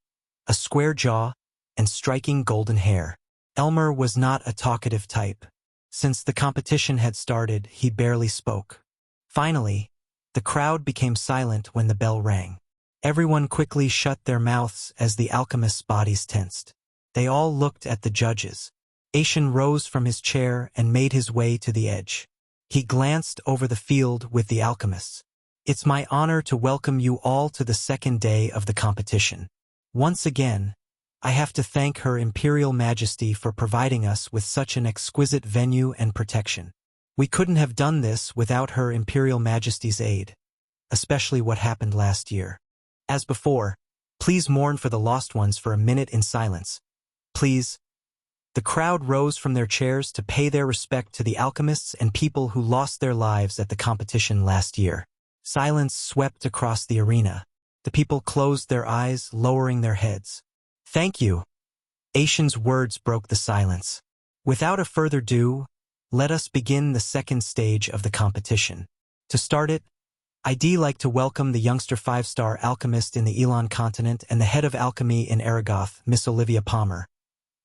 a square jaw, and striking golden hair. Elmer was not a talkative type. Since the competition had started, he barely spoke. Finally, the crowd became silent when the bell rang. Everyone quickly shut their mouths as the alchemists' bodies tensed. They all looked at the judges. Aishin rose from his chair and made his way to the edge. He glanced over the field with the alchemists. It's my honor to welcome you all to the second day of the competition. Once again, I have to thank Her Imperial Majesty for providing us with such an exquisite venue and protection. We couldn't have done this without Her Imperial Majesty's aid, especially what happened last year. As before, please mourn for the lost ones for a minute in silence. Please. The crowd rose from their chairs to pay their respect to the alchemists and people who lost their lives at the competition last year. Silence swept across the arena. The people closed their eyes, lowering their heads. Thank you. Aishin's words broke the silence. Without a further ado, let us begin the second stage of the competition. To start it, I'd like to welcome the youngster 5-star alchemist in the Elon continent and the head of alchemy in Aragoth, Miss Olivia Palmer.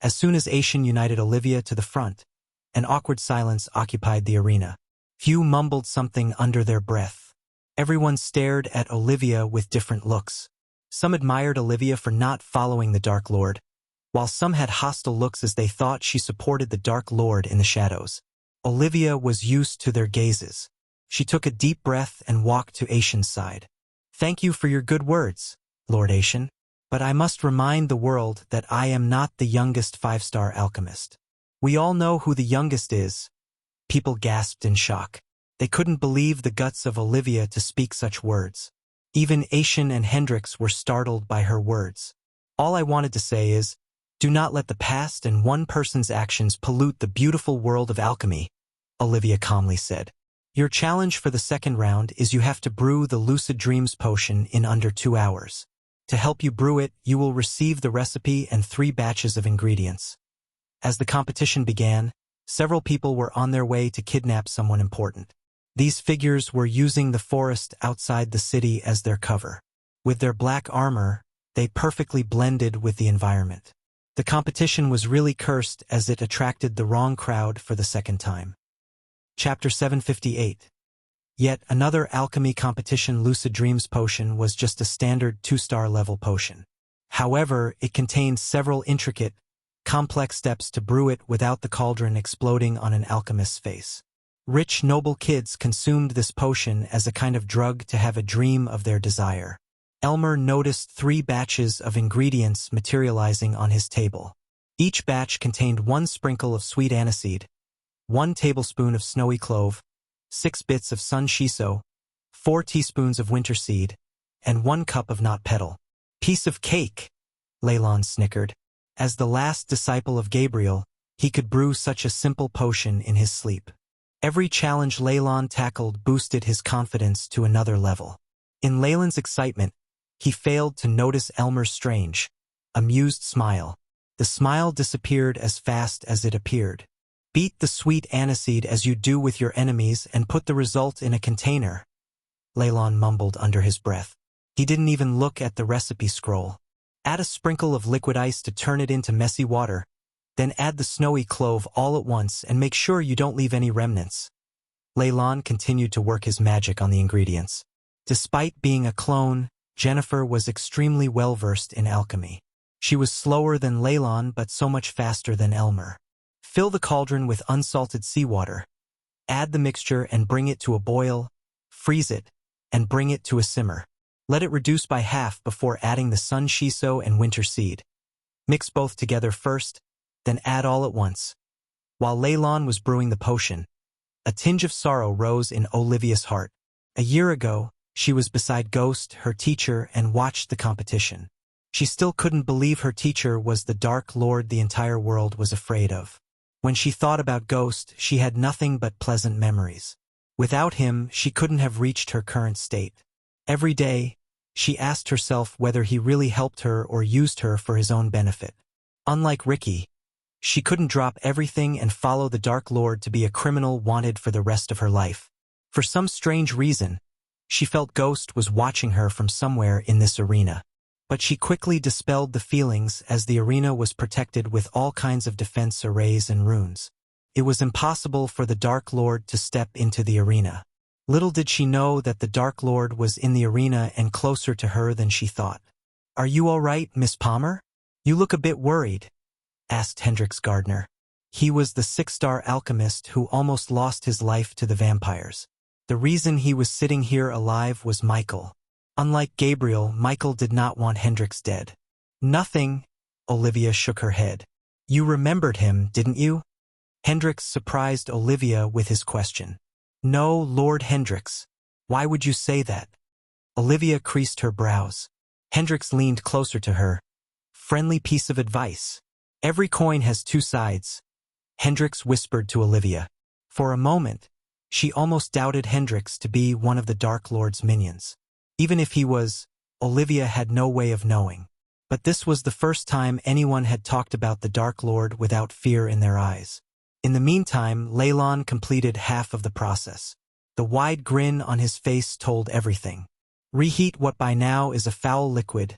As soon as Aishin united Olivia to the front, an awkward silence occupied the arena. Few mumbled something under their breath. Everyone stared at Olivia with different looks. Some admired Olivia for not following the Dark Lord, while some had hostile looks as they thought she supported the Dark Lord in the shadows. Olivia was used to their gazes. She took a deep breath and walked to Aishin's side. Thank you for your good words, Lord Aishin, but I must remind the world that I am not the youngest 5-star alchemist. We all know who the youngest is. People gasped in shock. They couldn't believe the guts of Olivia to speak such words. Even Aishin and Hendrix were startled by her words. All I wanted to say is, do not let the past and one person's actions pollute the beautiful world of alchemy, Olivia calmly said. Your challenge for the second round is you have to brew the Lucid Dreams potion in under 2 hours. To help you brew it, you will receive the recipe and 3 batches of ingredients. As the competition began, several people were on their way to kidnap someone important. These figures were using the forest outside the city as their cover. With their black armor, they perfectly blended with the environment. The competition was really cursed as it attracted the wrong crowd for the second time. Chapter 758. Yet another alchemy competition. Lucid Dreams potion was just a standard 2-star level potion. However, it contained several intricate, complex steps to brew it without the cauldron exploding on an alchemist's face. Rich, noble kids consumed this potion as a kind of drug to have a dream of their desire. Elmer noticed 3 batches of ingredients materializing on his table. Each batch contained 1 sprinkle of sweet aniseed, 1 tablespoon of snowy clove, 6 bits of sun shiso, 4 teaspoons of winter seed, and 1 cup of knot petal. Piece of cake, Leylon snickered. As the last disciple of Gabriel, he could brew such a simple potion in his sleep. Every challenge Leylon tackled boosted his confidence to another level. In Leylon's excitement, he failed to notice Elmer's strange, amused smile. The smile disappeared as fast as it appeared. Beat the sweet aniseed as you do with your enemies and put the result in a container, Leylon mumbled under his breath. He didn't even look at the recipe scroll. Add a sprinkle of liquid ice to turn it into messy water. Then add the snowy clove all at once and make sure you don't leave any remnants. Leylon continued to work his magic on the ingredients. Despite being a clone, Jennifer was extremely well-versed in alchemy. She was slower than Leylon but so much faster than Elmer. Fill the cauldron with unsalted seawater. Add the mixture and bring it to a boil. Freeze it and bring it to a simmer. Let it reduce by half before adding the sun shiso and winter seed. Mix both together first, then add all at once. While Leylon was brewing the potion, a tinge of sorrow rose in Olivia's heart. A year ago, she was beside Ghost, her teacher, and watched the competition. She still couldn't believe her teacher was the Dark Lord the entire world was afraid of. When she thought about Ghost, she had nothing but pleasant memories. Without him, she couldn't have reached her current state. Every day, she asked herself whether he really helped her or used her for his own benefit. Unlike Ricky, she couldn't drop everything and follow the Dark Lord to be a criminal wanted for the rest of her life. For some strange reason, she felt Ghost was watching her from somewhere in this arena. But she quickly dispelled the feelings as the arena was protected with all kinds of defense arrays and runes. It was impossible for the Dark Lord to step into the arena. Little did she know that the Dark Lord was in the arena and closer to her than she thought. "Are you all right, Miss Palmer? You look a bit worried," asked Hendrix Gardner. He was the 6-star alchemist who almost lost his life to the vampires. The reason he was sitting here alive was Michael. Unlike Gabriel, Michael did not want Hendrix dead. Nothing, Olivia shook her head. You remembered him, didn't you? Hendrix surprised Olivia with his question. No, Lord Hendrix. Why would you say that? Olivia creased her brows. Hendrix leaned closer to her. Friendly piece of advice. Every coin has two sides, Hendrix whispered to Olivia. For a moment, she almost doubted Hendrix to be one of the Dark Lord's minions. Even if he was, Olivia had no way of knowing. But this was the first time anyone had talked about the Dark Lord without fear in their eyes. In the meantime, Leylon completed half of the process. The wide grin on his face told everything. Reheat what by now is a foul liquid,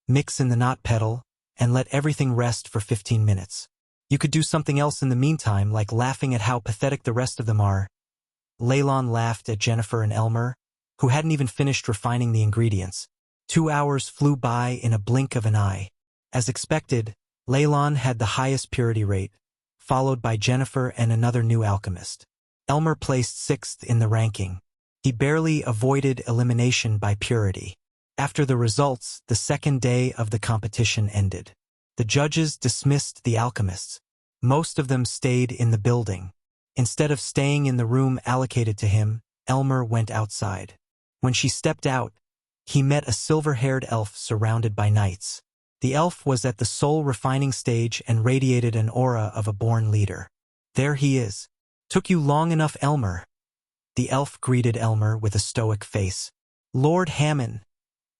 mix in the knot petal, and let everything rest for 15 minutes. You could do something else in the meantime, like laughing at how pathetic the rest of them are. Leylon laughed at Jennifer and Elmer, who hadn't even finished refining the ingredients. 2 hours flew by in a blink of an eye. As expected, Leylon had the highest purity rate, followed by Jennifer and another new alchemist. Elmer placed 6th in the ranking. He barely avoided elimination by purity. After the results, the second day of the competition ended. The judges dismissed the alchemists. Most of them stayed in the building. Instead of staying in the room allocated to him, Elmer went outside. When she stepped out, he met a silver-haired elf surrounded by knights. The elf was at the soul refining stage and radiated an aura of a born leader. There he is. Took you long enough, Elmer. The elf greeted Elmer with a stoic face. Lord Hammond.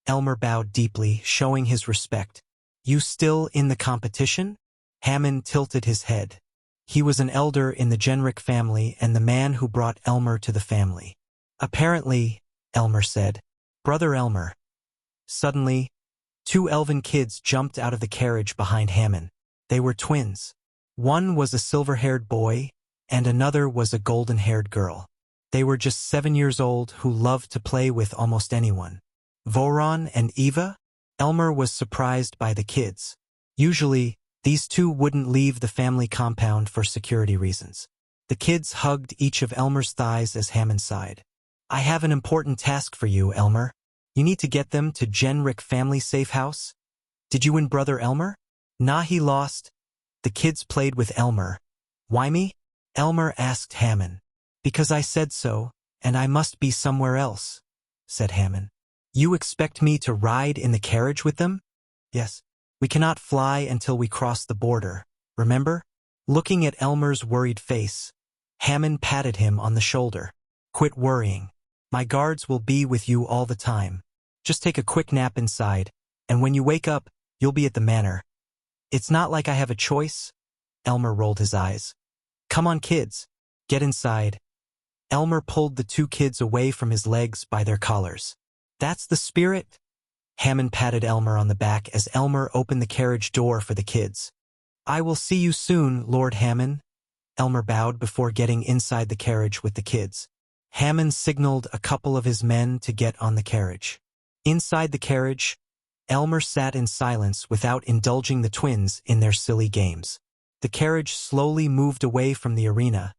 Elmer bowed deeply, showing his respect. You still in the competition? Hammond tilted his head. He was an elder in the Genrick family and the man who brought Elmer to the family. Apparently, Elmer said. Brother Elmer. Suddenly, 2 elven kids jumped out of the carriage behind Hammond. They were twins. One was a silver-haired boy, and another was a golden-haired girl. They were just 7 years old who loved to play with almost anyone. Voron and Eva? Elmer was surprised by the kids. Usually, these two wouldn't leave the family compound for security reasons. The kids hugged each of Elmer's thighs as Hammond sighed. I have an important task for you, Elmer. You need to get them to Genrick family safe house. Did you win Brother Elmer? Nah, he lost. The kids played with Elmer. Why me? Elmer asked Hammond. Because I said so, and I must be somewhere else, said Hammond. You expect me to ride in the carriage with them? Yes. We cannot fly until we cross the border, remember? Looking at Elmer's worried face, Hammond patted him on the shoulder. Quit worrying. My guards will be with you all the time. Just take a quick nap inside, and when you wake up, you'll be at the manor. It's not like I have a choice. Elmer rolled his eyes. Come on, kids. Get inside. Elmer pulled the 2 kids away from his legs by their collars. That's the spirit? Hammond patted Elmer on the back as Elmer opened the carriage door for the kids. I will see you soon, Lord Hammond. Elmer bowed before getting inside the carriage with the kids. Hammond signaled a couple of his men to get on the carriage. Inside the carriage, Elmer sat in silence without indulging the twins in their silly games. The carriage slowly moved away from the arena,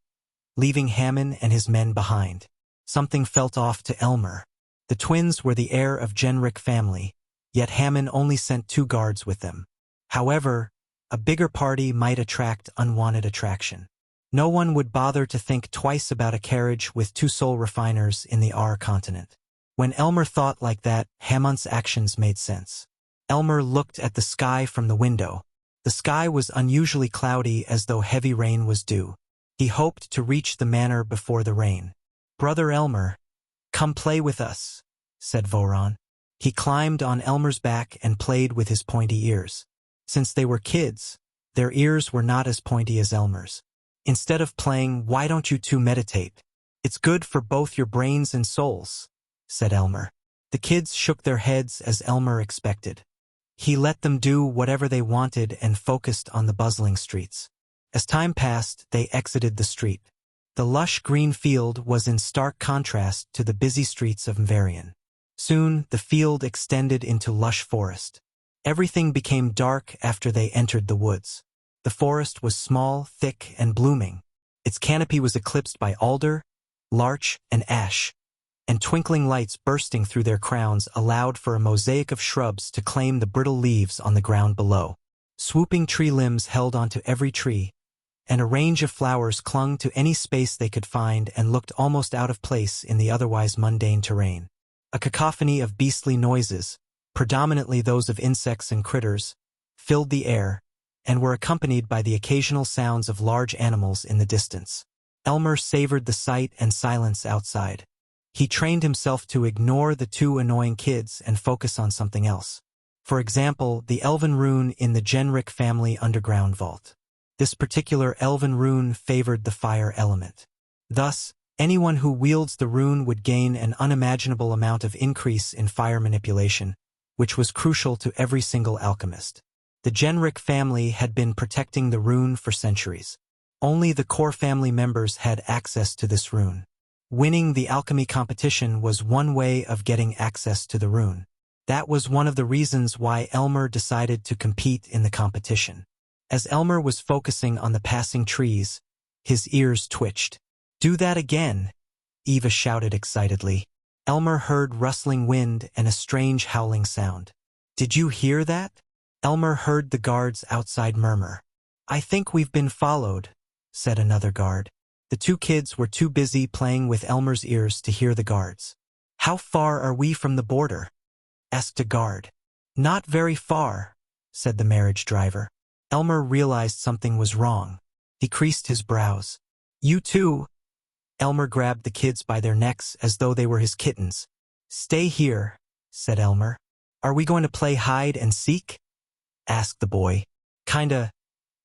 leaving Hammond and his men behind. Something felt off to Elmer. The twins were the heir of Genrick family, yet Hammond only sent 2 guards with them. However, a bigger party might attract unwanted attraction. No one would bother to think twice about a carriage with 2 soul refiners in the R continent. When Elmer thought like that, Hammond's actions made sense. Elmer looked at the sky from the window. The sky was unusually cloudy as though heavy rain was due. He hoped to reach the manor before the rain. Brother Elmer, come play with us, said Voron. He climbed on Elmer's back and played with his pointy ears. Since they were kids, their ears were not as pointy as Elmer's. Instead of playing, why don't you 2 meditate? It's good for both your brains and souls, said Elmer. The kids shook their heads as Elmer expected. He let them do whatever they wanted and focused on the bustling streets. As time passed, they exited the street. The lush green field was in stark contrast to the busy streets of Mvarian. Soon, the field extended into lush forest. Everything became dark after they entered the woods. The forest was small, thick, and blooming. Its canopy was eclipsed by alder, larch, and ash, and twinkling lights bursting through their crowns allowed for a mosaic of shrubs to claim the brittle leaves on the ground below. Swooping tree limbs held onto every tree, and a range of flowers clung to any space they could find and looked almost out of place in the otherwise mundane terrain. A cacophony of beastly noises, predominantly those of insects and critters, filled the air, and were accompanied by the occasional sounds of large animals in the distance. Elmer savored the sight and silence outside. He trained himself to ignore the two annoying kids and focus on something else. For example, the elven rune in the Genric family underground vault. This particular elven rune favored the fire element. Thus, anyone who wields the rune would gain an unimaginable amount of increase in fire manipulation, which was crucial to every single alchemist. The Genric family had been protecting the rune for centuries. Only the core family members had access to this rune. Winning the alchemy competition was one way of getting access to the rune. That was one of the reasons why Elmer decided to compete in the competition. As Elmer was focusing on the passing trees, his ears twitched. "Do that again," Eva shouted excitedly. Elmer heard rustling wind and a strange howling sound. "Did you hear that?" Elmer heard the guards outside murmur. "I think we've been followed," said another guard. The two kids were too busy playing with Elmer's ears to hear the guards. "How far are we from the border?" asked a guard. "Not very far," said the marriage driver. Elmer realized something was wrong. He creased his brows. "You too?" Elmer grabbed the kids by their necks as though they were his kittens. "Stay here," said Elmer. "Are we going to play hide and seek?" asked the boy. "Kinda."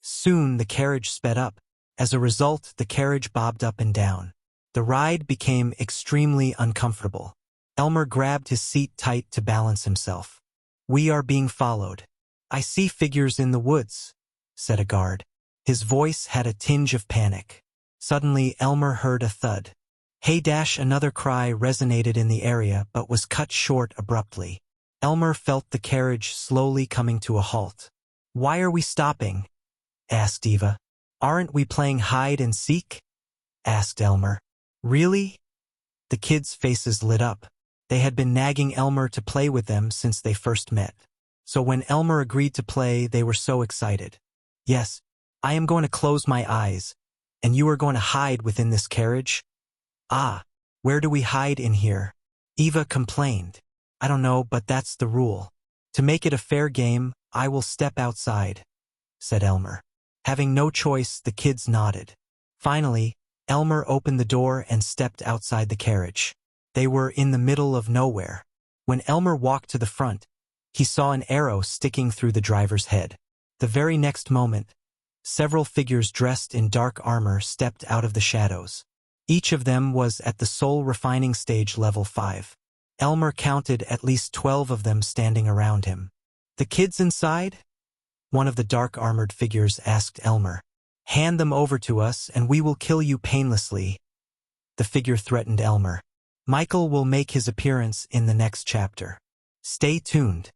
Soon the carriage sped up. As a result, the carriage bobbed up and down. The ride became extremely uncomfortable. Elmer grabbed his seat tight to balance himself. "We are being followed." "I see figures in the woods," said a guard. His voice had a tinge of panic. Suddenly, Elmer heard a thud. "Hey!" Another cry resonated in the area but was cut short abruptly. Elmer felt the carriage slowly coming to a halt. "Why are we stopping?" asked Eva. "Aren't we playing hide and seek?" asked Elmer. "Really?" The kids' faces lit up. They had been nagging Elmer to play with them since they first met. So when Elmer agreed to play, they were so excited. "Yes, I am going to close my eyes, and you are going to hide within this carriage?" "Ah, where do we hide in here?" Eva complained. "I don't know, but that's the rule. To make it a fair game, I will step outside," said Elmer. Having no choice, the kids nodded. Finally, Elmer opened the door and stepped outside the carriage. They were in the middle of nowhere. When Elmer walked to the front, he saw an arrow sticking through the driver's head. The very next moment, several figures dressed in dark armor stepped out of the shadows. Each of them was at the soul refining stage level 5. Elmer counted at least 12 of them standing around him. "The kids inside?" one of the dark-armored figures asked Elmer. "Hand them over to us and we will kill you painlessly," the figure threatened Elmer. Michael will make his appearance in the next chapter. Stay tuned.